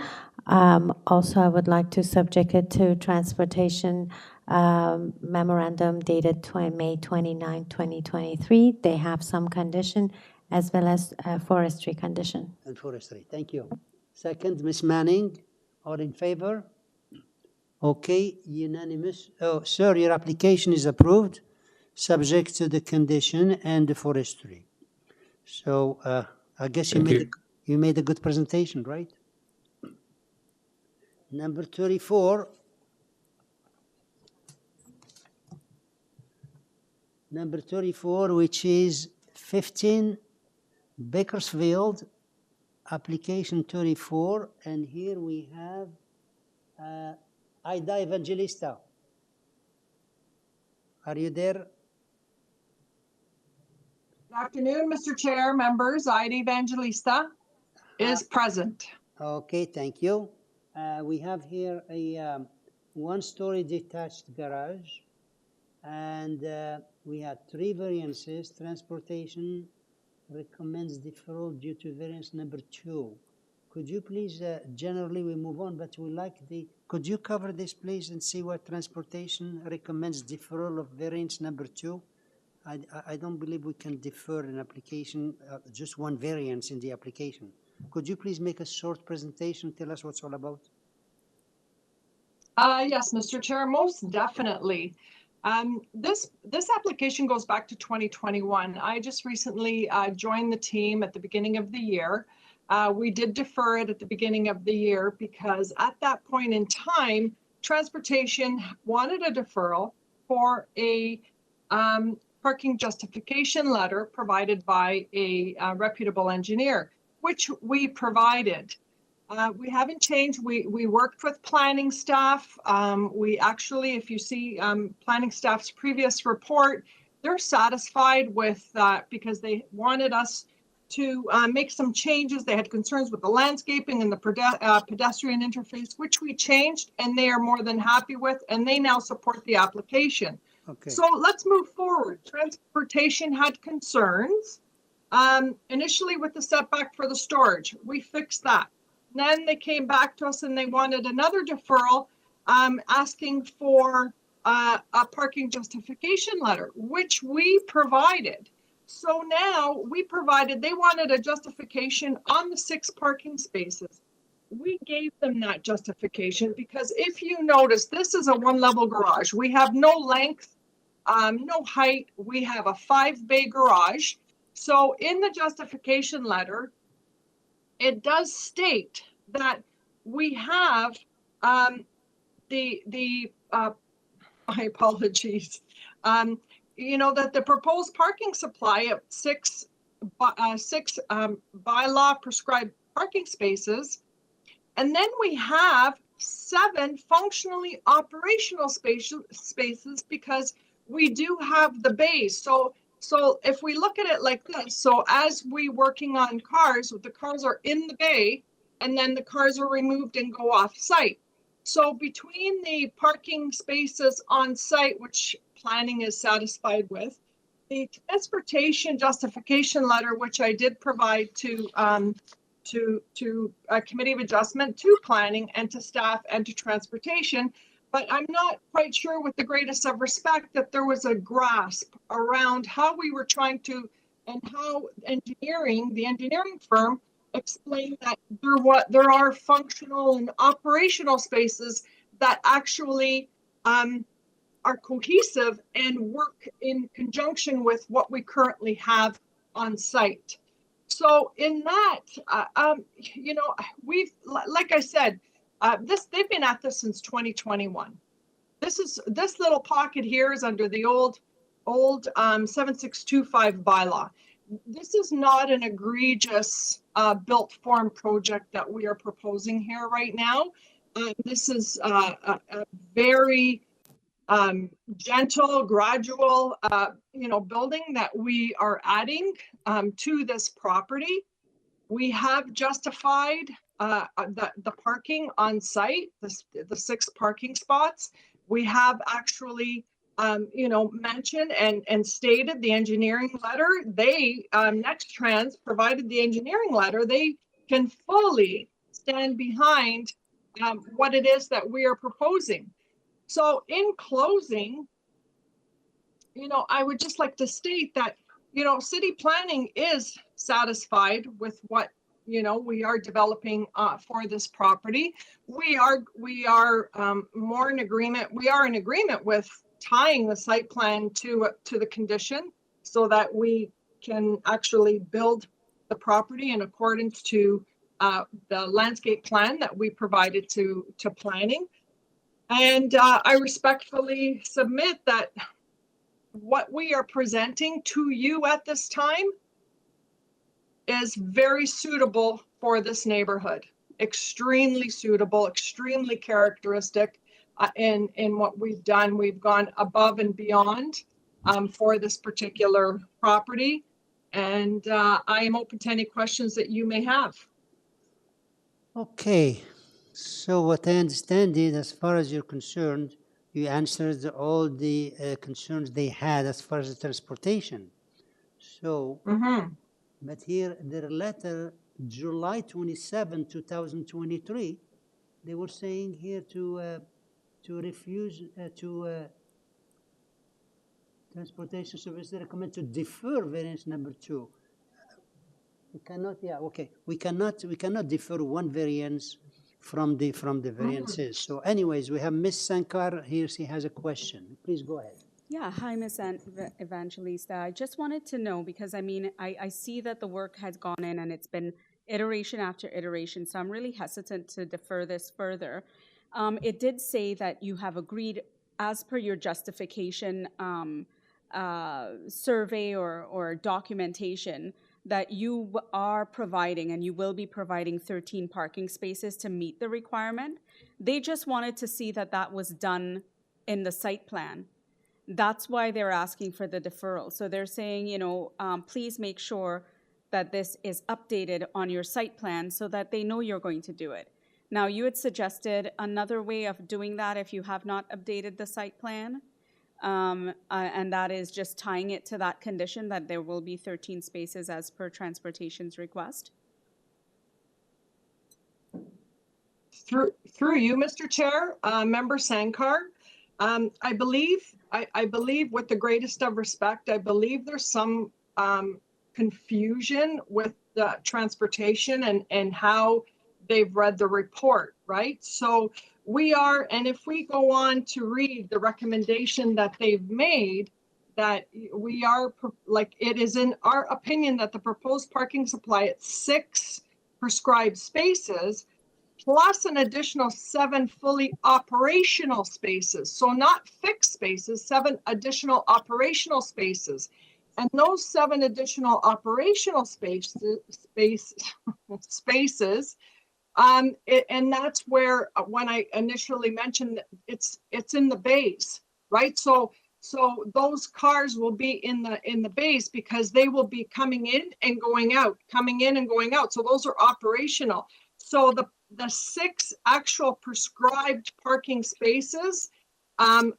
[SPEAKER 12] Also, I would like to subject it to transportation memorandum dated May 29, 2023. They have some condition as well as forestry condition.
[SPEAKER 1] And forestry, thank you. Second, Ms. Manning, all in favor? Okay, unanimous. Oh, sir, your application is approved, subject to the condition and the forestry. So I guess you made a good presentation, right? Number 34. Number 34, which is 15 Bakersfield, application 34, and here we have Aida Evangelista. Are you there?
[SPEAKER 21] Good afternoon, Mr. Chair, members. Ida Evangelista is present.
[SPEAKER 1] Okay, thank you. We have here a one-story detached garage, and we had 3 variances. Transportation recommends deferral due to variance number 2. Could you please, generally we move on, but we like could you cover this please and see what transportation recommends deferral of variance number 2? I don't believe we can defer an application, just one variance in the application. Could you please make a short presentation, tell us what's all about?
[SPEAKER 21] Yes, Mr. Chair, most definitely. This application goes back to 2021. I just recently joined the team at the beginning of the year. We did defer it at the beginning of the year because at that point in time, transportation wanted a deferral for a parking justification letter provided by a reputable engineer, which we provided. We haven't changed. We worked with planning staff. We actually, if you see planning staff's previous report, they're satisfied with that because they wanted us to make some changes. They had concerns with the landscaping and the pedestrian interface, which we changed, and they are more than happy with, and they now support the application.
[SPEAKER 1] Okay.
[SPEAKER 21] So let's move forward. Transportation had concerns initially with the setback for the storage. We fixed that. Then they came back to us and they wanted another deferral, asking for a parking justification letter, which we provided. So now we provided, they wanted a justification on the 6 parking spaces. We gave them that justification because if you notice, this is a 1-level garage. We have no length, no height. We have a 5-bay garage. So in the justification letter, it does state that we have my apologies. That the proposed parking supply of six bylaw prescribed parking spaces, and then we have 7 functionally operational spaces because we do have the base. So if we look at it like this, so as we working on cars, the cars are in the bay, and then the cars are removed and go off site. So between the parking spaces on site, which planning is satisfied with, the transportation justification letter, which I did provide to a committee of adjustment, to planning and to staff and to transportation, but I'm not quite sure, with the greatest of respect, that there was a grasp around how we were trying to, and how the engineering firm explained that there are functional and operational spaces that actually are cohesive and work in conjunction with what we currently have on site. So in that, we've, like I said, they've been at this since 2021. This little pocket here is under the old 7625 bylaw. This is not an egregious built form project that we are proposing here right now. This is a very gentle, gradual, building that we are adding to this property. We have justified the parking on site, the 6 parking spots. We have actually, mentioned and stated the engineering letter. They, NextTrans provided the engineering letter. They can fully stand behind what it is that we are proposing. So in closing, I would just like to state that, city planning is satisfied with what, we are developing for this property. We are more in agreement. We are in agreement with tying the site plan to the condition so that we can actually build the property in accordance to the landscape plan that we provided to planning. And I respectfully submit that what we are presenting to you at this time is very suitable for this neighborhood. Extremely suitable, extremely characteristic in what we've done. We've gone above and beyond for this particular property. And I am open to any questions that you may have.
[SPEAKER 1] Okay, so what I understand is, as far as you're concerned, you answered all the concerns they had as far as the transportation. So, but here, their letter, July 27, 2023, they were saying here to refuse transportation service, they recommend to defer variance number 2. We cannot, we cannot defer one variance from the variances. So anyways, we have Ms. Sankar here. She has a question. Please go ahead.
[SPEAKER 3] Yeah, hi, Ms. Evangelista. I just wanted to know, because I see that the work has gone in and it's been iteration after iteration, so I'm really hesitant to defer this further. It did say that you have agreed, as per your justification survey or documentation, that you are providing and you will be providing 13 parking spaces to meet the requirement. They just wanted to see that that was done in the site plan. That's why they're asking for the deferral. So they're saying, please make sure that this is updated on your site plan so that they know you're going to do it. Now, you had suggested another way of doing that if you have not updated the site plan, and that is just tying it to that condition that there will be 13 spaces as per transportation's request.
[SPEAKER 21] Through you, Mr. Chair, Member Sankar, I believe, with the greatest of respect, I believe there's some confusion with the transportation and how they've read the report, right? So we are, and if we go on to read the recommendation that they've made, that we are, like, it is in our opinion that the proposed parking supply at 6 prescribed spaces plus an additional 7 fully operational spaces. So not fixed spaces, 7 additional operational spaces. And those 7 additional operational spaces, and that's where, when I initially mentioned that it's in the bays, right? So those cars will be in the bays because they will be coming in and going out, coming in and going out. So those are operational. So the 6 actual prescribed parking spaces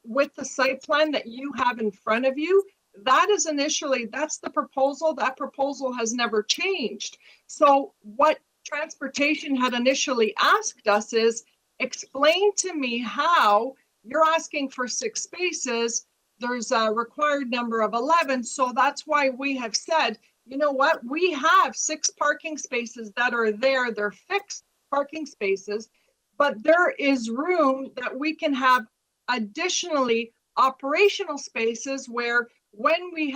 [SPEAKER 21] with the site plan that you have in front of you, that's the proposal. That proposal has never changed. So what Transportation had initially asked us is, explain to me how you're asking for 6 spaces. There's a required number of 11. So that's why we have said, you know what, we have 6 parking spaces that are there. They're fixed parking spaces, but there is room that we can have additionally operational spaces where when we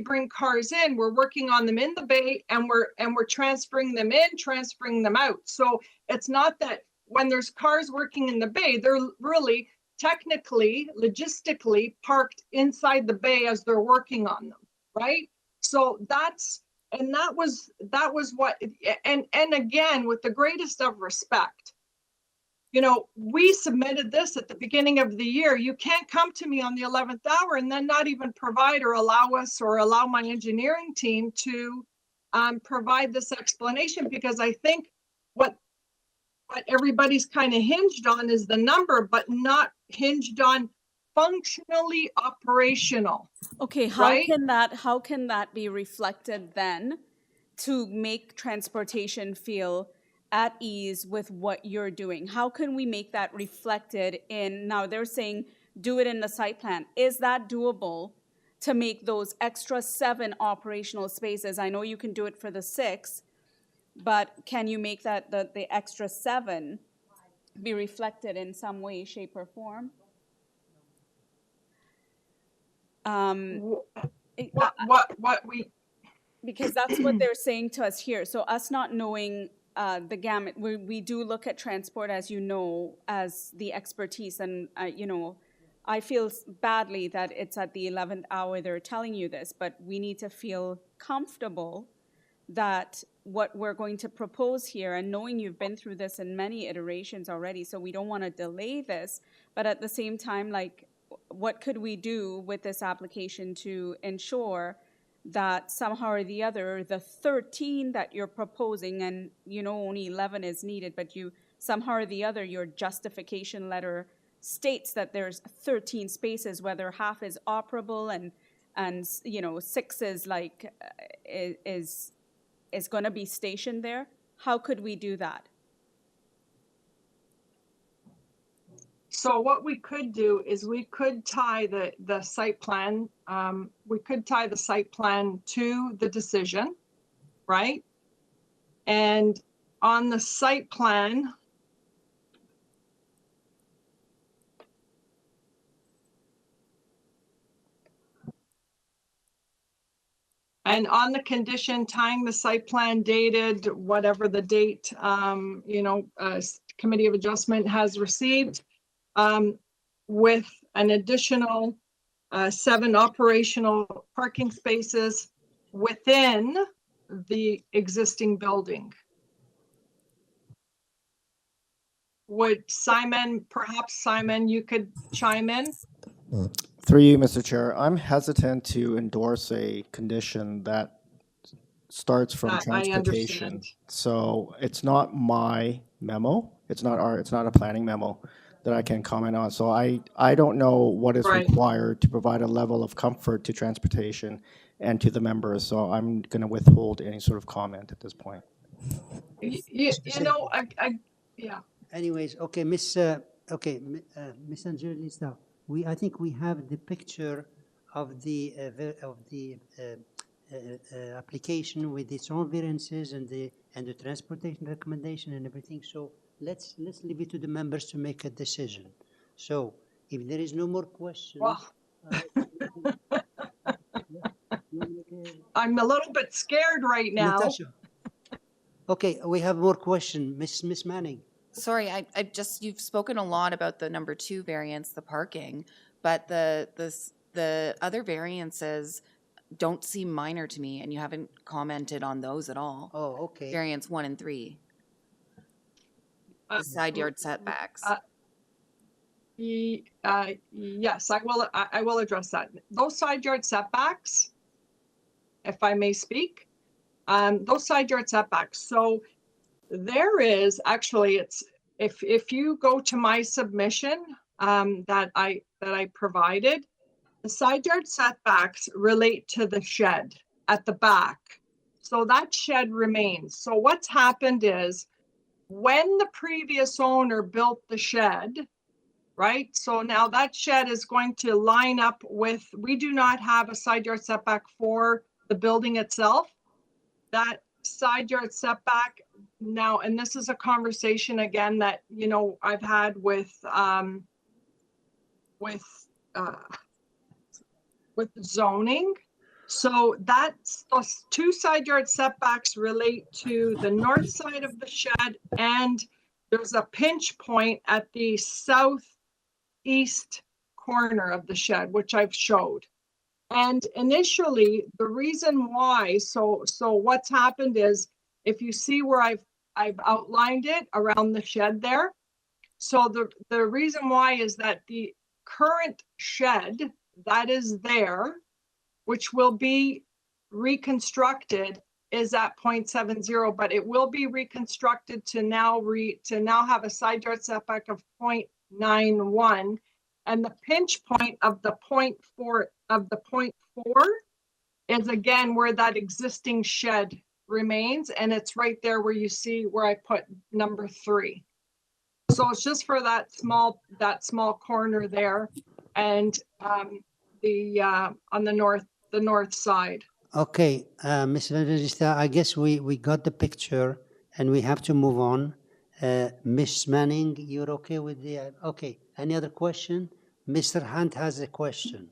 [SPEAKER 21] bring cars in, we're working on them in the bay and we're transferring them in, transferring them out. So it's not that when there's cars working in the bay, they're really technically, logistically parked inside the bay as they're working on them, right? So that was what, and again, with the greatest of respect, you know, we submitted this at the beginning of the year. You can't come to me on the 11th hour and then not even provide or allow us or allow my engineering team to provide this explanation, because I think what everybody's kind of hinged on is the number, but not hinged on functionally operational.
[SPEAKER 3] Okay, how
[SPEAKER 21] right?
[SPEAKER 3] can that be reflected then to make transportation feel at ease with what you're doing? How can we make that reflected in, now they're saying do it in the site plan. Is that doable to make those extra 7 operational spaces? I know you can do it for the 6, but can you make that the extra 7 be reflected in some way, shape, or form? Because that's what they're saying to us here. So us not knowing the gamut, we do look at transport, as you know, as the expertise. And, you know, I feel badly that it's at the 11th hour they're telling you this, but we need to feel comfortable that what we're going to propose here, and knowing you've been through this in many iterations already, so we don't want to delay this, but at the same time, like, what could we do with this application to ensure that somehow or the other, the 13 that you're proposing, and you know only 11 is needed, but you somehow or the other, your justification letter states that there's 13 spaces, whether half is operable and you know 6 is like is going to be stationed there. How could we do that?
[SPEAKER 21] So what we could do is we could tie the site plan, we could tie the site plan to the decision, right? And on the site plan, and on the condition tying the site plan dated, whatever the date, you know, Committee of Adjustment has received, with an additional 7 operational parking spaces within the existing building. Would Simon, perhaps Simon, you could chime in?
[SPEAKER 2] Through you, Mr. Chair, I'm hesitant to endorse a condition that starts from transportation.
[SPEAKER 21] understand.
[SPEAKER 2] So it's not my memo. It's not a planning memo that I can comment on. So I don't know what is
[SPEAKER 21] Right.
[SPEAKER 2] required to provide a level of comfort to transportation and to the members. So I'm going to withhold any sort of comment at this point.
[SPEAKER 21] You know, yeah.
[SPEAKER 1] Anyways, okay, Miss Angelista, I think we have the picture of the application with its own variances and the transportation recommendation and everything. So let's leave it to the members to make a decision. So if there is no more questions,
[SPEAKER 21] I'm a little bit scared right now.
[SPEAKER 1] Natasha. Okay, we have more question, Miss Manning.
[SPEAKER 17] Sorry, I just, you've spoken a lot about the number 2 variance, the parking, but the other variances don't seem minor to me, and you haven't commented on those at all.
[SPEAKER 1] Oh, okay.
[SPEAKER 17] Variance 1 and 3. The side yard setbacks.
[SPEAKER 21] Yes, I will address that. Those side yard setbacks, if I may speak, those side yard setbacks. So there is actually, it's if you go to my submission that I provided, the side yard setbacks relate to the shed at the back. So that shed remains. So what's happened is when the previous owner built the shed, right? So now that shed is going to line up with, we do not have a side yard setback for the building itself. That side yard setback now, and this is a conversation again that, you know, I've had with zoning. So that's those 2 side yard setbacks relate to the north side of the shed, and there's a pinch point at the southeast corner of the shed, which I've showed. And initially, the reason why, so what's happened is, if you see where I've outlined it around the shed there. So the reason why is that the current shed that is there, which will be reconstructed, is at 0.70, but it will be reconstructed to now have a side yard setback of 0.91, and the pinch point of the 0.4 is again where that existing shed remains, and it's right there where you see where I put number 3. So it's just for that small corner there, and on the north side.
[SPEAKER 1] Okay, Ms. Evangelista, I guess we got the picture and we have to move on. Ms. Manning, you're okay with the, okay, any other question? Mr. Hunt has a question.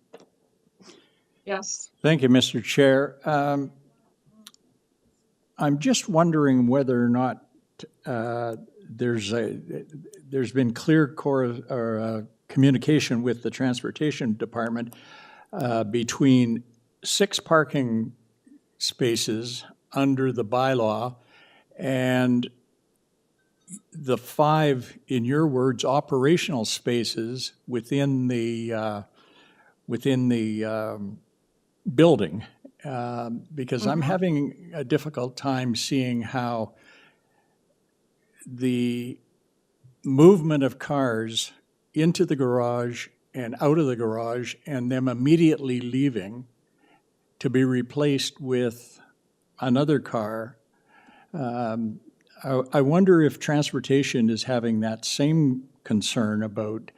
[SPEAKER 21] Yes.
[SPEAKER 4] Thank you, Mr. Chair. I'm just wondering whether or not there's been clear communication with the Transportation Department between 6 parking spaces under the bylaw and the 5, in your words, operational spaces within the building, because I'm having a difficult time seeing how the movement of cars into the garage and out of the garage and them immediately leaving to be replaced with another car. I wonder if transportation is having that same concern about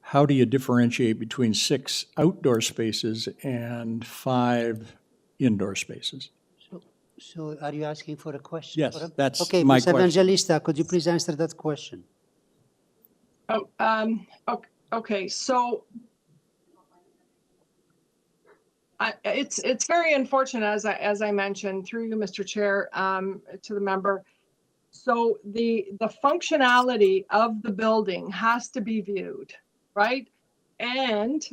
[SPEAKER 4] how do you differentiate between 6 outdoor spaces and 5 indoor spaces?
[SPEAKER 1] So are you asking for a question?
[SPEAKER 4] Yes,
[SPEAKER 1] for him?
[SPEAKER 4] that's
[SPEAKER 1] okay,
[SPEAKER 4] my
[SPEAKER 1] Ms.
[SPEAKER 4] question.
[SPEAKER 1] Evangelista, could you please answer that question?
[SPEAKER 21] Oh, okay. So it's very unfortunate, as I mentioned through you, Mr. Chair, to the member. So the functionality of the building has to be viewed, right? And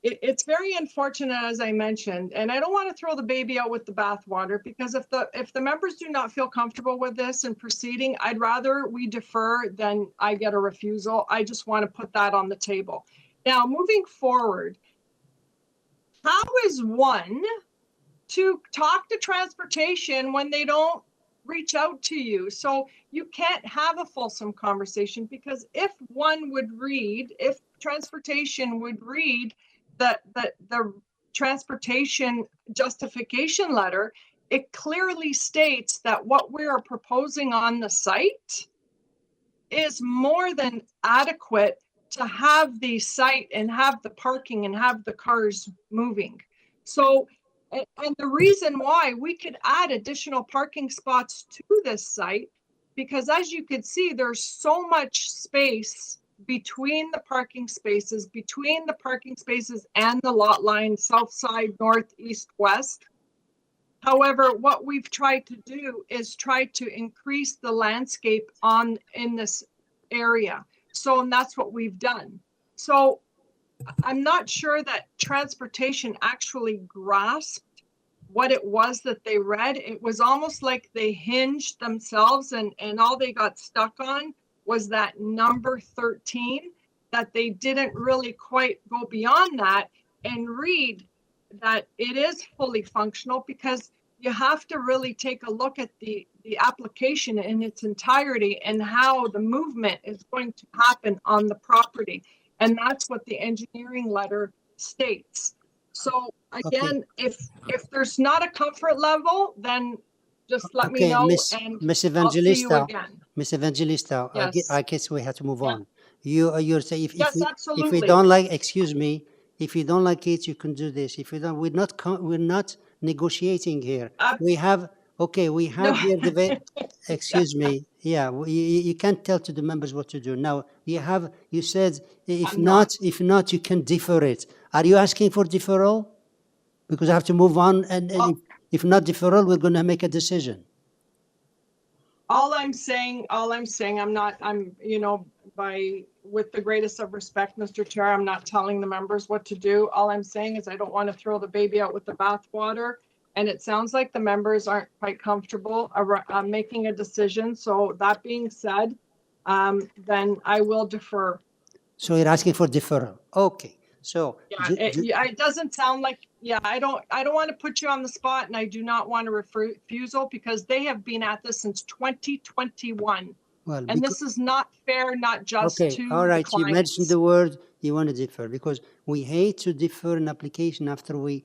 [SPEAKER 21] it's very unfortunate, as I mentioned, and I don't want to throw the baby out with the bathwater, because if the members do not feel comfortable with this and proceeding, I'd rather we defer than I get a refusal. I just want to put that on the table. Now, moving forward, how is one to talk to transportation when they don't reach out to you? So you can't have a fulsome conversation, because if one would read, if transportation would read the transportation justification letter, it clearly states that what we are proposing on the site is more than adequate to have the site and have the parking and have the cars moving. So, and the reason why we could add additional parking spots to this site, because as you can see, there's so much space between the parking spaces and the lot line, south side, north, east, west. However, what we've tried to do is try to increase the landscape in this area. So, and that's what we've done. So I'm not sure that transportation actually grasped what it was that they read. It was almost like they hinged themselves and all they got stuck on was that number 13, that they didn't really quite go beyond that and read that it is fully functional, because you have to really take a look at the application in its entirety and how the movement is going to happen on the property. And that's what the engineering letter states. So again, if there's not a comfort level, then just let me know,
[SPEAKER 1] Miss
[SPEAKER 21] and
[SPEAKER 1] Miss
[SPEAKER 21] I'll see you
[SPEAKER 1] Evangelista,
[SPEAKER 21] again.
[SPEAKER 1] Miss Evangelista,
[SPEAKER 21] Yes.
[SPEAKER 1] I guess we have to move on. You're saying if
[SPEAKER 21] Yes,
[SPEAKER 1] if we
[SPEAKER 21] absolutely.
[SPEAKER 1] don't like, excuse me, if you don't like it, you can do this. If you don't, we're not negotiating here. We have here the excuse me. Yeah, you can't tell to the members what to do. Now you said if not, you can defer it. Are you asking for deferral? Because I have to move on, and if not deferral, we're going to make a decision.
[SPEAKER 21] All I'm saying, with the greatest of respect, Mr. Chair, I'm not telling the members what to do. All I'm saying is I don't want to throw the baby out with the bathwater. And it sounds like the members aren't quite comfortable making a decision. So that being said, then I will defer.
[SPEAKER 1] So you're asking for deferral. Okay. So
[SPEAKER 21] It doesn't sound like, I don't want to put you on the spot, and I do not want a refusal, because they have been at this since 2021.
[SPEAKER 1] well,
[SPEAKER 21] And this is not fair, not just
[SPEAKER 1] okay,
[SPEAKER 21] to
[SPEAKER 1] all right.
[SPEAKER 21] the
[SPEAKER 1] You mentioned
[SPEAKER 21] clients.
[SPEAKER 1] the word you want to defer, because we hate to defer an application after we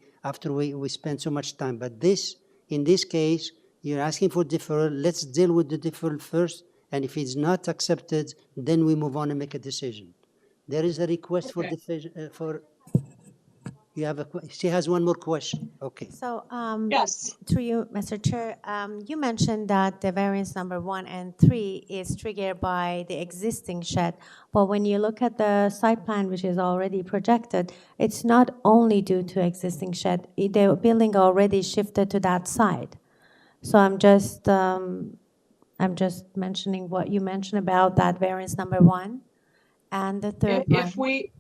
[SPEAKER 1] spend so much time. But in this case, you're asking for deferral. Let's deal with the deferral first, and if it's not accepted, then we move on and make a decision. There is a request for decision for. You have she has one more question. Okay.
[SPEAKER 12] So,
[SPEAKER 21] yes.
[SPEAKER 12] Through you, Mr. Chair, you mentioned that the variance number 1 and 3 is triggered by the existing shed. But when you look at the site plan, which is already projected, it's not only due to existing shed. The building already shifted to that side. So I'm just mentioning what you mentioned about that variance number 1 and the third one.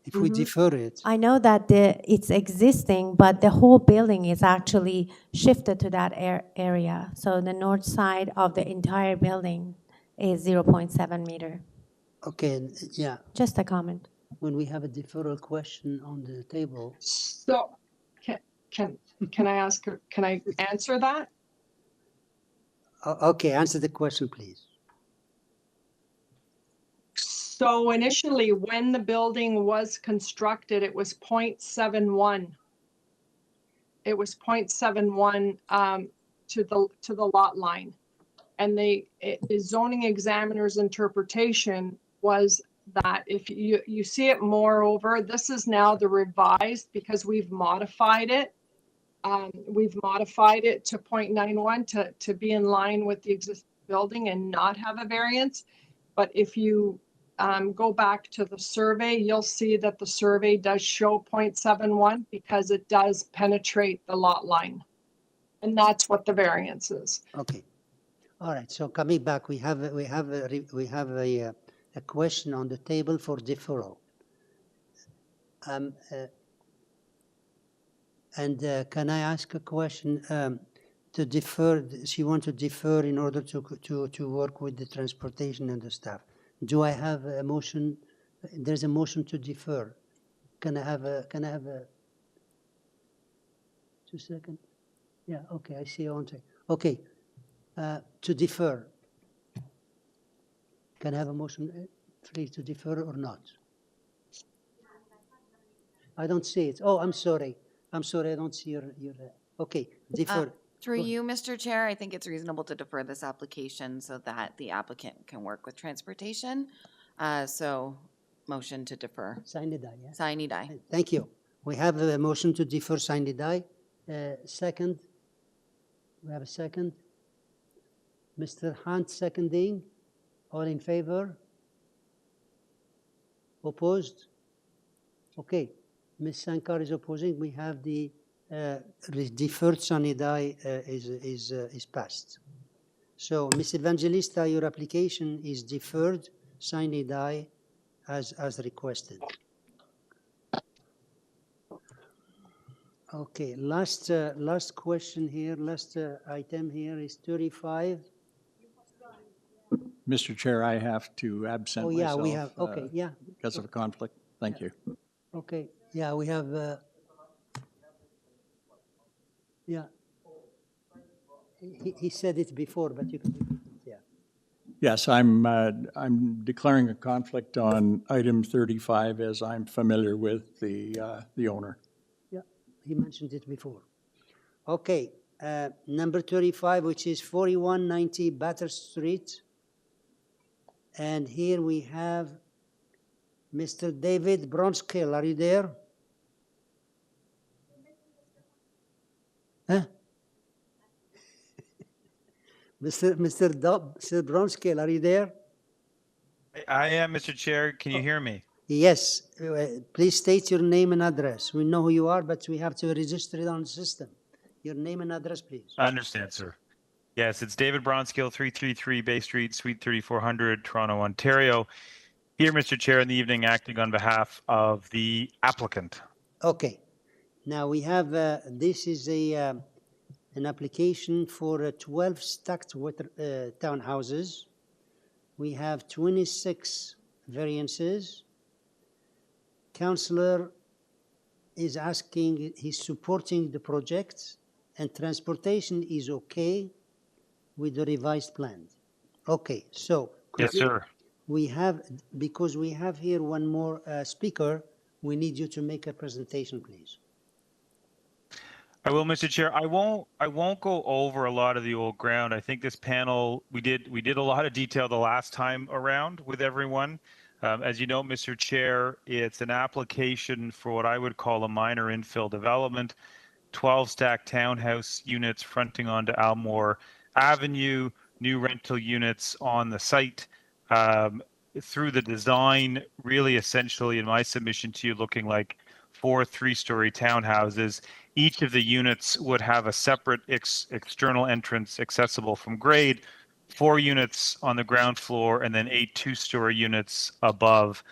[SPEAKER 1] If we defer it.
[SPEAKER 12] I know that it's existing, but the whole building is actually shifted to that area. So the north side of the entire building is 0.7 meter.
[SPEAKER 1] Okay, yeah.
[SPEAKER 12] Just a comment.
[SPEAKER 1] When we have a deferral question on the table.
[SPEAKER 21] So can I answer that?
[SPEAKER 1] Okay, answer the question, please.
[SPEAKER 21] So initially, when the building was constructed, it was 0.71. It was 0.71 to the lot line. And the zoning examiner's interpretation was that if you see it, moreover, this is now the revised, because we've modified it. We've modified it to 0.91 to be in line with the existing building and not have a variance. But if you go back to the survey, you'll see that the survey does show 0.71 because it does penetrate the lot line. And that's what the variance is.
[SPEAKER 1] Okay. All right. So coming back, we have a question on the table for deferral. Can I ask a question to defer? She wants to defer in order to work with the transportation and the staff. Do I have a motion? There's a motion to defer. Can I have a 2 seconds? Yeah, okay, I see on. Okay, to defer. Can I have a motion, please, to defer or not? I don't see it. Oh, I'm sorry. I don't see your okay, defer.
[SPEAKER 17] Through you, Mr. Chair, I think it's reasonable to defer this application so that the applicant can work with transportation. So motion to defer.
[SPEAKER 1] Sine die, yeah?
[SPEAKER 17] Sine die.
[SPEAKER 1] Thank you. We have a motion to defer sine die. Second. We have a second. Mr. Hunt seconding. All in favor? Opposed? Okay. Ms. Sankar is opposing. We have the deferred sine die is passed. So, Ms. Evangelista, your application is deferred, sine die, as requested. Okay, last question here, last item here is 35.
[SPEAKER 4] Mr. Chair, I have to absent
[SPEAKER 1] Oh, yeah, we have,
[SPEAKER 4] myself,
[SPEAKER 1] okay, yeah,
[SPEAKER 4] because of a conflict. Thank you.
[SPEAKER 1] okay, yeah, we have, yeah. He said it before, but you can repeat it, yeah.
[SPEAKER 4] Yes, I'm declaring a conflict on item 35 as I'm familiar with the owner.
[SPEAKER 1] Yeah, he mentioned it before. Okay, number 35, which is 4190 Batter Street. And here we have Mr. David Bronskill. Are you there? Huh? Mr. Bronskill, are you there?
[SPEAKER 7] I am, Mr. Chair. Can you hear me?
[SPEAKER 1] Yes. Please state your name and address. We know who you are, but we have to register it on the system. Your name and address, please.
[SPEAKER 7] I understand, sir. Yes, it's David Bronskill, 333 Bay Street, Suite 3400, Toronto, Ontario. Here, Mr. Chair, in the evening, acting on behalf of the applicant.
[SPEAKER 1] Okay. Now we have, this is an application for 12 stacked water, townhouses. We have 26 variances. Councillor is asking, he's supporting the project, and transportation is okay with the revised plan. Okay, so.
[SPEAKER 7] Yes, sir.
[SPEAKER 1] We have, because we have here one more speaker, we need you to make a presentation, please.
[SPEAKER 7] I will, Mr. Chair. I won't go over a lot of the old ground. I think this panel, we did a lot of detail the last time around with everyone. As you know, Mr. Chair, it's an application for what I would call a minor infill development, 12 stacked townhouse units fronting onto Almore Avenue, new rental units on the site. Through the design, really essentially in my submission to you, looking like 4 3-story townhouses. Each of the units would have a separate external entrance accessible from grade, 4 units on the ground floor, and then 8 2-story units above.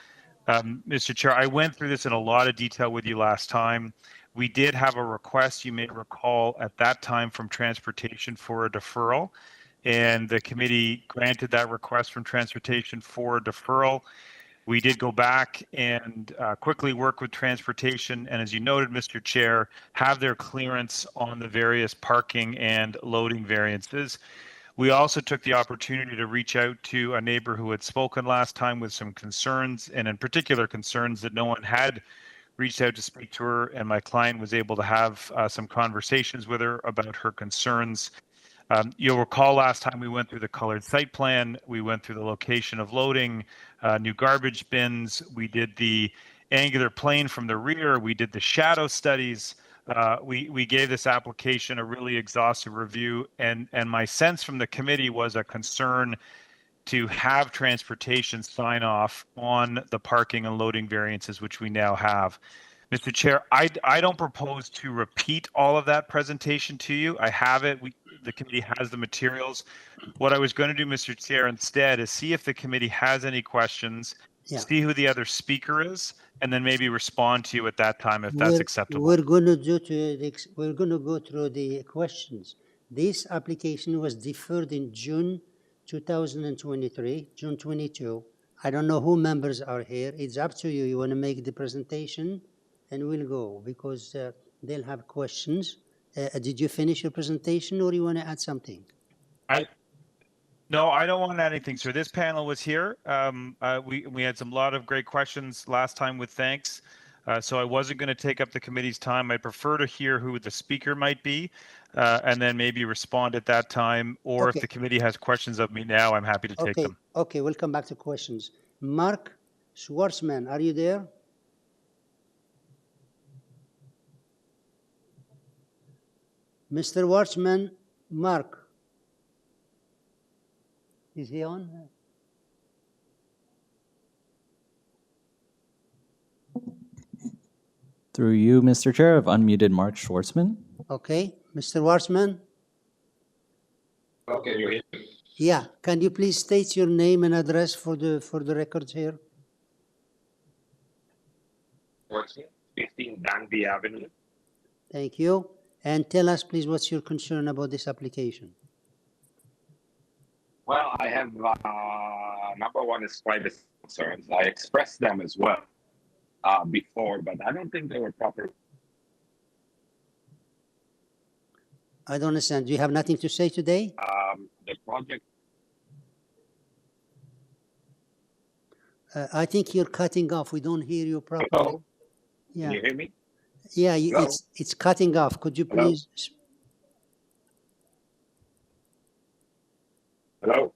[SPEAKER 7] Mr. Chair, I went through this in a lot of detail with you last time. We did have a request, you may recall, at that time from Transportation for a deferral, and the committee granted that request from Transportation for a deferral. We did go back and quickly work with Transportation, and as you noted, Mr. Chair, have their clearance on the various parking and loading variances. We also took the opportunity to reach out to a neighbor who had spoken last time with some concerns, and in particular concerns that no one had reached out to speak to her, and my client was able to have some conversations with her about her concerns. You'll recall last time we went through the colored site plan, we went through the location of loading, new garbage bins, we did the angular plane from the rear, we did the shadow studies, we gave this application a really exhaustive review, and my sense from the committee was a concern to have Transportation sign off on the parking and loading variances, which we now have. Mr. Chair, I don't propose to repeat all of that presentation to you. I have it. The committee has the materials. What I was going to do, Mr. Chair, instead is see if the committee has any questions, see who the other speaker is, and then maybe respond to you at that time if that's acceptable.
[SPEAKER 1] We're going to go through the questions. This application was deferred in June 2023, June 22. I don't know who members are here. It's up to you. You want to make the presentation, and we'll go because they'll have questions. Did you finish your presentation, or you want to add something?
[SPEAKER 7] No, I don't want to add anything, sir. This panel was here. We had some lot of great questions last time with thanks. So I wasn't going to take up the committee's time. I prefer to hear who the speaker might be, and then maybe respond at that time. Or if the committee has questions of me now, I'm happy to take them.
[SPEAKER 1] Okay, we'll come back to questions. Mark Schwartzman, are you there? Mr. Schwartzman, Mark. Is he on?
[SPEAKER 6] Through you, Mr. Chair, I've unmuted Mark Schwartzman.
[SPEAKER 1] Okay, Mr. Schwartzman.
[SPEAKER 20] Okay, you're here.
[SPEAKER 1] Yeah, can you please state your name and address for the records here?
[SPEAKER 9] 15 Danby Avenue.
[SPEAKER 1] Thank you. And tell us, please, what's your concern about this application?
[SPEAKER 9] Well, I have number one is privacy concerns. I expressed them as well before, but I don't think they were proper.
[SPEAKER 1] I don't understand. Do you have nothing to say today?
[SPEAKER 9] The project.
[SPEAKER 1] I think you're cutting off. We don't hear you properly.
[SPEAKER 9] Hello?
[SPEAKER 1] Yeah.
[SPEAKER 9] Can you hear me?
[SPEAKER 1] Yeah,
[SPEAKER 9] Hello?
[SPEAKER 1] it's cutting off. Could you
[SPEAKER 9] Hello?
[SPEAKER 1] please?
[SPEAKER 9] Hello?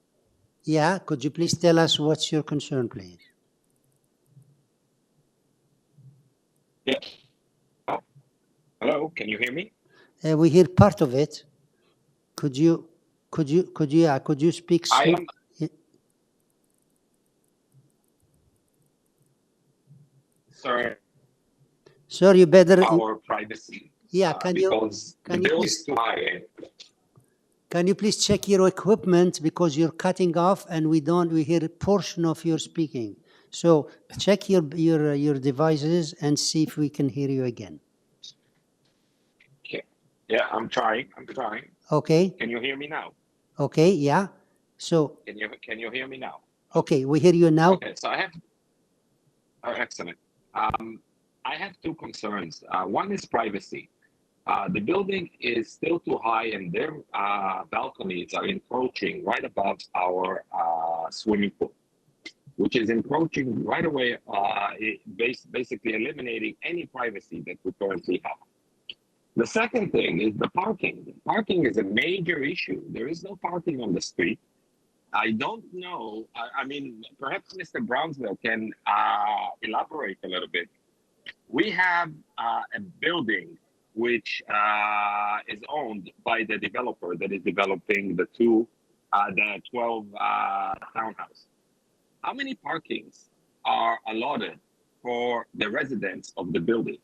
[SPEAKER 1] Yeah, could you please tell us what's your concern, please?
[SPEAKER 9] Yeah. Oh. Hello? Can you hear me?
[SPEAKER 1] We hear part of it. Could you speak
[SPEAKER 9] I
[SPEAKER 1] slow?
[SPEAKER 9] am. Sorry.
[SPEAKER 1] Sir, you better.
[SPEAKER 9] Our privacy.
[SPEAKER 1] Yeah, can you
[SPEAKER 9] please? Too high.
[SPEAKER 1] Can you please check your equipment because you're cutting off and we hear a portion of your speaking. So check your devices and see if we can hear you again.
[SPEAKER 9] Okay. Yeah, I'm trying.
[SPEAKER 1] Okay.
[SPEAKER 9] Can you hear me now?
[SPEAKER 1] Okay. Yeah. So.
[SPEAKER 9] Can you hear me now?
[SPEAKER 1] Okay, we hear you now.
[SPEAKER 9] Okay, so I have. Oh, excellent. I have two concerns. One is privacy. The building is still too high and their balconies are encroaching right above our swimming pool, which is encroaching right away, basically eliminating any privacy that we currently have. The second thing is the parking. Parking is a major issue. There is no parking on the street. I don't know. I mean, perhaps Mr. Brownsville can elaborate a little bit. We have a building which is owned by the developer that is developing the 12 townhouse. How many parkings are allotted for the residents of the building?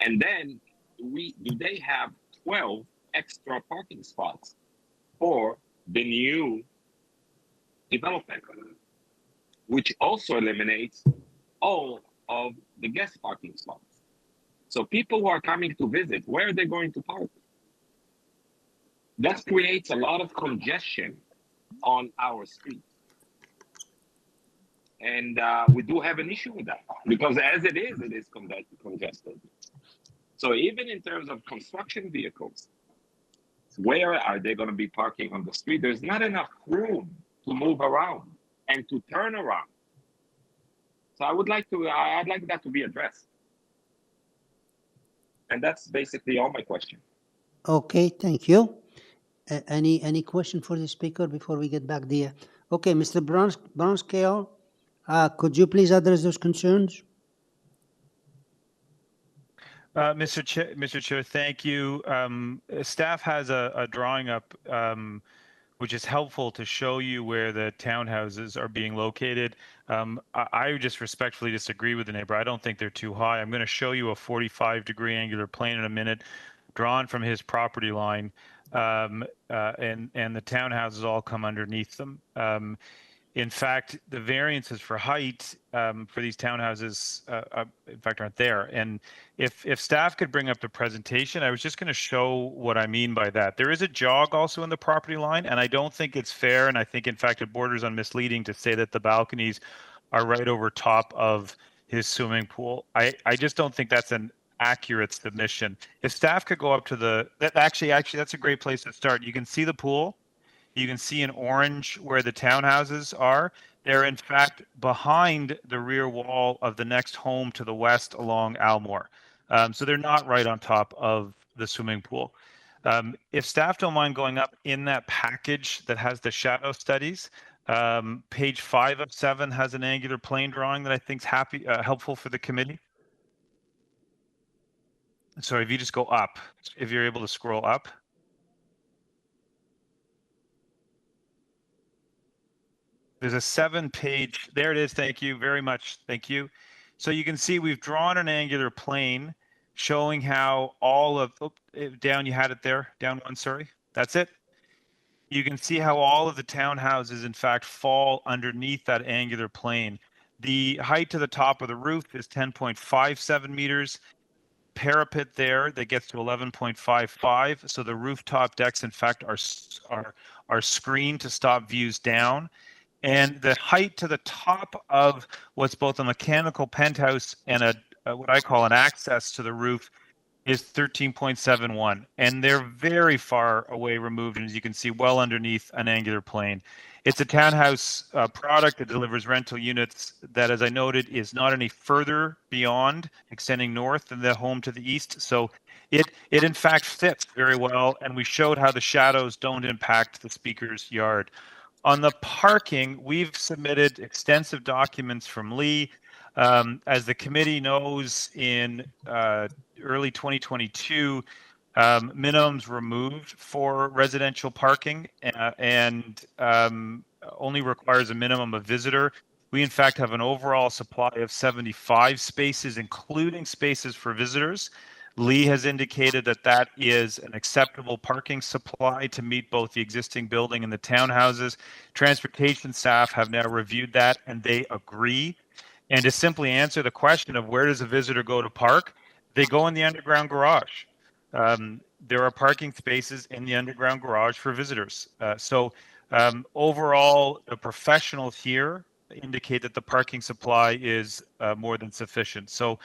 [SPEAKER 9] And then do they have 12 extra parking spots for the new development, which also eliminates all of the guest parking spots? So people who are coming to visit, where are they going to park? That creates a lot of congestion on our streets. And we do have an issue with that because as it is congested. So even in terms of construction vehicles, where are they going to be parking on the street? There's not enough room to move around and to turn around. So I'd like that to be addressed. And that's basically all my question.
[SPEAKER 1] Okay, thank you. Any question for the speaker before we get back there? Okay, Mr. Brownscale, could you please address those concerns?
[SPEAKER 7] Mr. Chair, thank you. Staff has a drawing up which is helpful to show you where the townhouses are being located. I would just respectfully disagree with the neighbor. I don't think they're too high. I'm going to show you a 45-degree angular plane in a minute, drawn from his property line, and the townhouses all come underneath them. In fact, the variances for height for these townhouses, in fact, aren't there. And if staff could bring up the presentation, I was just going to show what I mean by that. There is a jog also in the property line, and I don't think it's fair, and I think, in fact, it borders on misleading to say that the balconies are right over top of his swimming pool. I just don't think that's an accurate submission. If staff could go up to actually, that's a great place to start. You can see the pool. You can see in orange where the townhouses are. They're in fact behind the rear wall of the next home to the west along Almore. So they're not right on top of the swimming pool. If staff don't mind going up in that package that has the shadow studies, page 5 of 7 has an angular plane drawing that I think is helpful for the committee. So if you just go up, if you're able to scroll up. There's a 7-page, there it is, thank you very much, thank you. So you can see we've drawn an angular plane showing how all of, down you had it there, down one, sorry, that's it. you can see how all of the townhouses, in fact, fall underneath that angular plane. The height to the top of the roof is 10.57 meters. Parapet there that gets to 11.55. So the rooftop decks, in fact, are screened to stop views down. And the height to the top of what's both a mechanical penthouse and a what I call an access to the roof is 13.71, and they're very far away removed, and as you can see, well underneath an angular plane. It's a townhouse product that delivers rental units that, as I noted, is not any further beyond, extending north than the home to the east. So it in fact fits very well, and we showed how the shadows don't impact the speaker's yard. On the parking, we've submitted extensive documents from Lee. As the committee knows, in early 2022, minimums removed for residential parking and only requires a minimum of visitor. We, in fact, have an overall supply of 75 spaces, including spaces for visitors. Lee has indicated that that is an acceptable parking supply to meet both the existing building and the townhouses. Transportation staff have now reviewed that, and they agree. And to simply answer the question of where does a visitor go to park, they go in the underground garage. There are parking spaces in the underground garage for visitors. Overall, the professionals here indicate that the parking supply is more than sufficient. So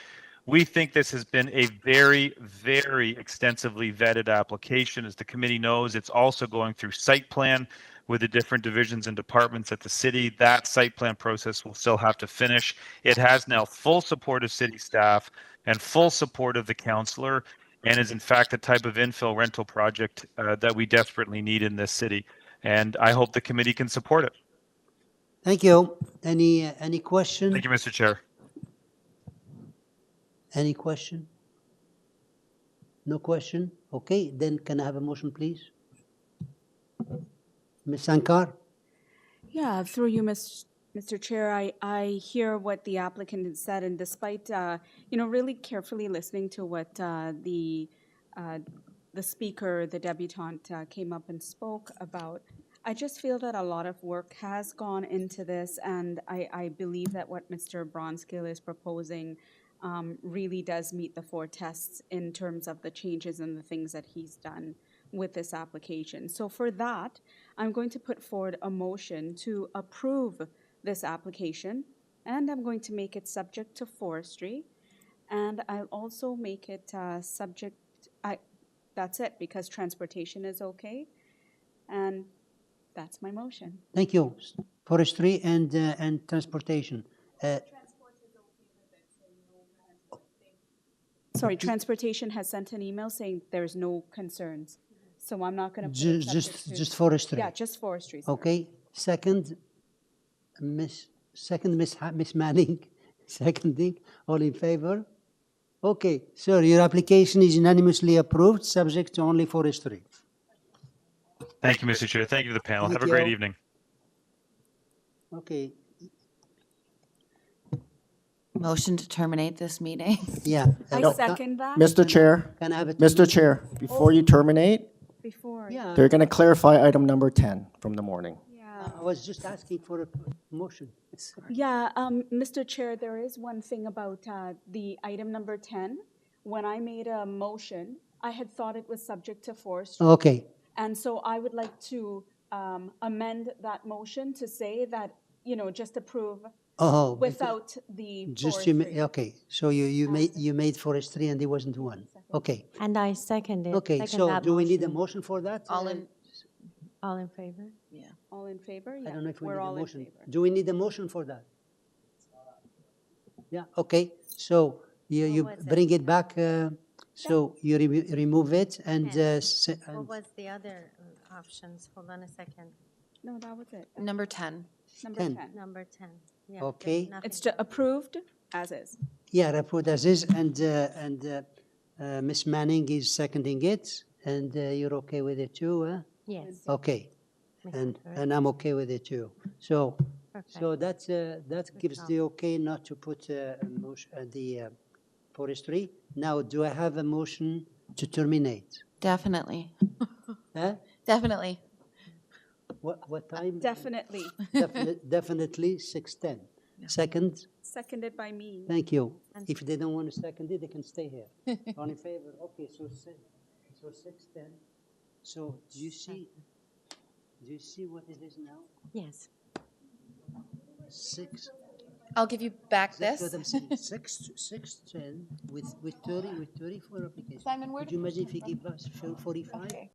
[SPEAKER 7] we think this has been a very, very extensively vetted application. As the committee knows, it's also going through site plan with the different divisions and departments at the city. That site plan process will still have to finish. It has now full support of city staff and full support of the councillor, and is in fact the type of infill rental project that we desperately need in this city. And I hope the committee can support it.
[SPEAKER 1] Thank you. Any question?
[SPEAKER 7] Thank you, Mr. Chair.
[SPEAKER 1] Any question? No question? Okay, then can I have a motion, please? Ms. Sankar?
[SPEAKER 3] Yeah, through you, Mr. Chair, I hear what the applicant has said, and despite, really carefully listening to what the speaker, the debutante, came up and spoke about, I just feel that a lot of work has gone into this, and I believe that what Mr. Bronskill is proposing really does meet the 4 tests in terms of the changes and the things that he's done with this application. So for that, I'm going to put forward a motion to approve this application, and I'm going to make it subject to forestry, and I'll also make it that's it, because transportation is okay, and that's my motion.
[SPEAKER 1] Thank you. Forestry and transportation.
[SPEAKER 3] Sorry, transportation has sent an email saying there's no concerns. So I'm not going to.
[SPEAKER 1] Just forestry.
[SPEAKER 3] Yeah, just forestry. Sorry.
[SPEAKER 1] Okay. Second, Miss Manning. Seconding. All in favor? Okay, sir, your application is unanimously approved, subject to only forestry.
[SPEAKER 7] Thank you, Mr. Chair. Thank you to the panel.
[SPEAKER 1] Thank
[SPEAKER 7] Have a great
[SPEAKER 1] you.
[SPEAKER 7] evening.
[SPEAKER 1] Okay.
[SPEAKER 17] Motion to terminate this meeting.
[SPEAKER 1] Yeah.
[SPEAKER 3] I second that.
[SPEAKER 2] Mr. Chair,
[SPEAKER 1] Can I have a
[SPEAKER 2] Mr. Chair, before you terminate,
[SPEAKER 3] Before.
[SPEAKER 1] Yeah.
[SPEAKER 2] they're going to clarify item number 10 from the morning.
[SPEAKER 3] Yeah.
[SPEAKER 1] I was just asking for a motion.
[SPEAKER 3] Yeah, Mr. Chair, there is one thing about the item number 10. When I made a motion, I had thought it was subject to forestry.
[SPEAKER 1] Okay.
[SPEAKER 3] And so I would like to amend that motion to say that, just approve
[SPEAKER 1] Oh.
[SPEAKER 3] without the
[SPEAKER 1] Just
[SPEAKER 3] forestry.
[SPEAKER 1] okay. So you made forestry and there wasn't one. Okay.
[SPEAKER 12] And I second it.
[SPEAKER 1] Okay.
[SPEAKER 12] Second
[SPEAKER 1] So
[SPEAKER 12] that
[SPEAKER 1] do we need a
[SPEAKER 12] motion.
[SPEAKER 1] motion for that?
[SPEAKER 17] All in,
[SPEAKER 12] All in favor?
[SPEAKER 17] yeah.
[SPEAKER 3] All in favor?
[SPEAKER 1] I
[SPEAKER 3] Yeah,
[SPEAKER 1] don't know if we
[SPEAKER 3] we're
[SPEAKER 1] need a
[SPEAKER 3] all in
[SPEAKER 1] motion.
[SPEAKER 3] favor.
[SPEAKER 1] Do we need a motion for that? Yeah. Okay. So you
[SPEAKER 12] was it?
[SPEAKER 1] bring it back. So you remove it and.
[SPEAKER 12] What was the other options? Hold on a second.
[SPEAKER 3] No, that was it.
[SPEAKER 17] Number 10.
[SPEAKER 3] Number
[SPEAKER 1] 10.
[SPEAKER 3] 10.
[SPEAKER 12] Number 10. Yeah,
[SPEAKER 1] Okay.
[SPEAKER 12] there's nothing
[SPEAKER 3] It's just approved as is.
[SPEAKER 1] Yeah, report as is, and Ms. Manning is seconding it, and you're okay with it too, huh?
[SPEAKER 12] Yes.
[SPEAKER 1] Okay, and I'm okay with it too. So that gives the okay not to put a motion, the forestry. Now, do I have a motion to terminate?
[SPEAKER 17] Definitely.
[SPEAKER 1] Huh?
[SPEAKER 17] Definitely.
[SPEAKER 1] What time?
[SPEAKER 3] Definitely.
[SPEAKER 1] Definitely 6:10. Second,
[SPEAKER 3] Seconded by me.
[SPEAKER 1] thank you. If they don't want to second it, they can stay here. All in favor? Okay, so 6:10. So do you see what it is now?
[SPEAKER 12] Yes.
[SPEAKER 1] 6.
[SPEAKER 17] I'll give you back
[SPEAKER 1] That's
[SPEAKER 17] this.
[SPEAKER 1] what I'm saying. 6:10 with 34 applications.
[SPEAKER 17] Simon, where
[SPEAKER 1] Could you
[SPEAKER 17] did
[SPEAKER 1] imagine if you give us 45?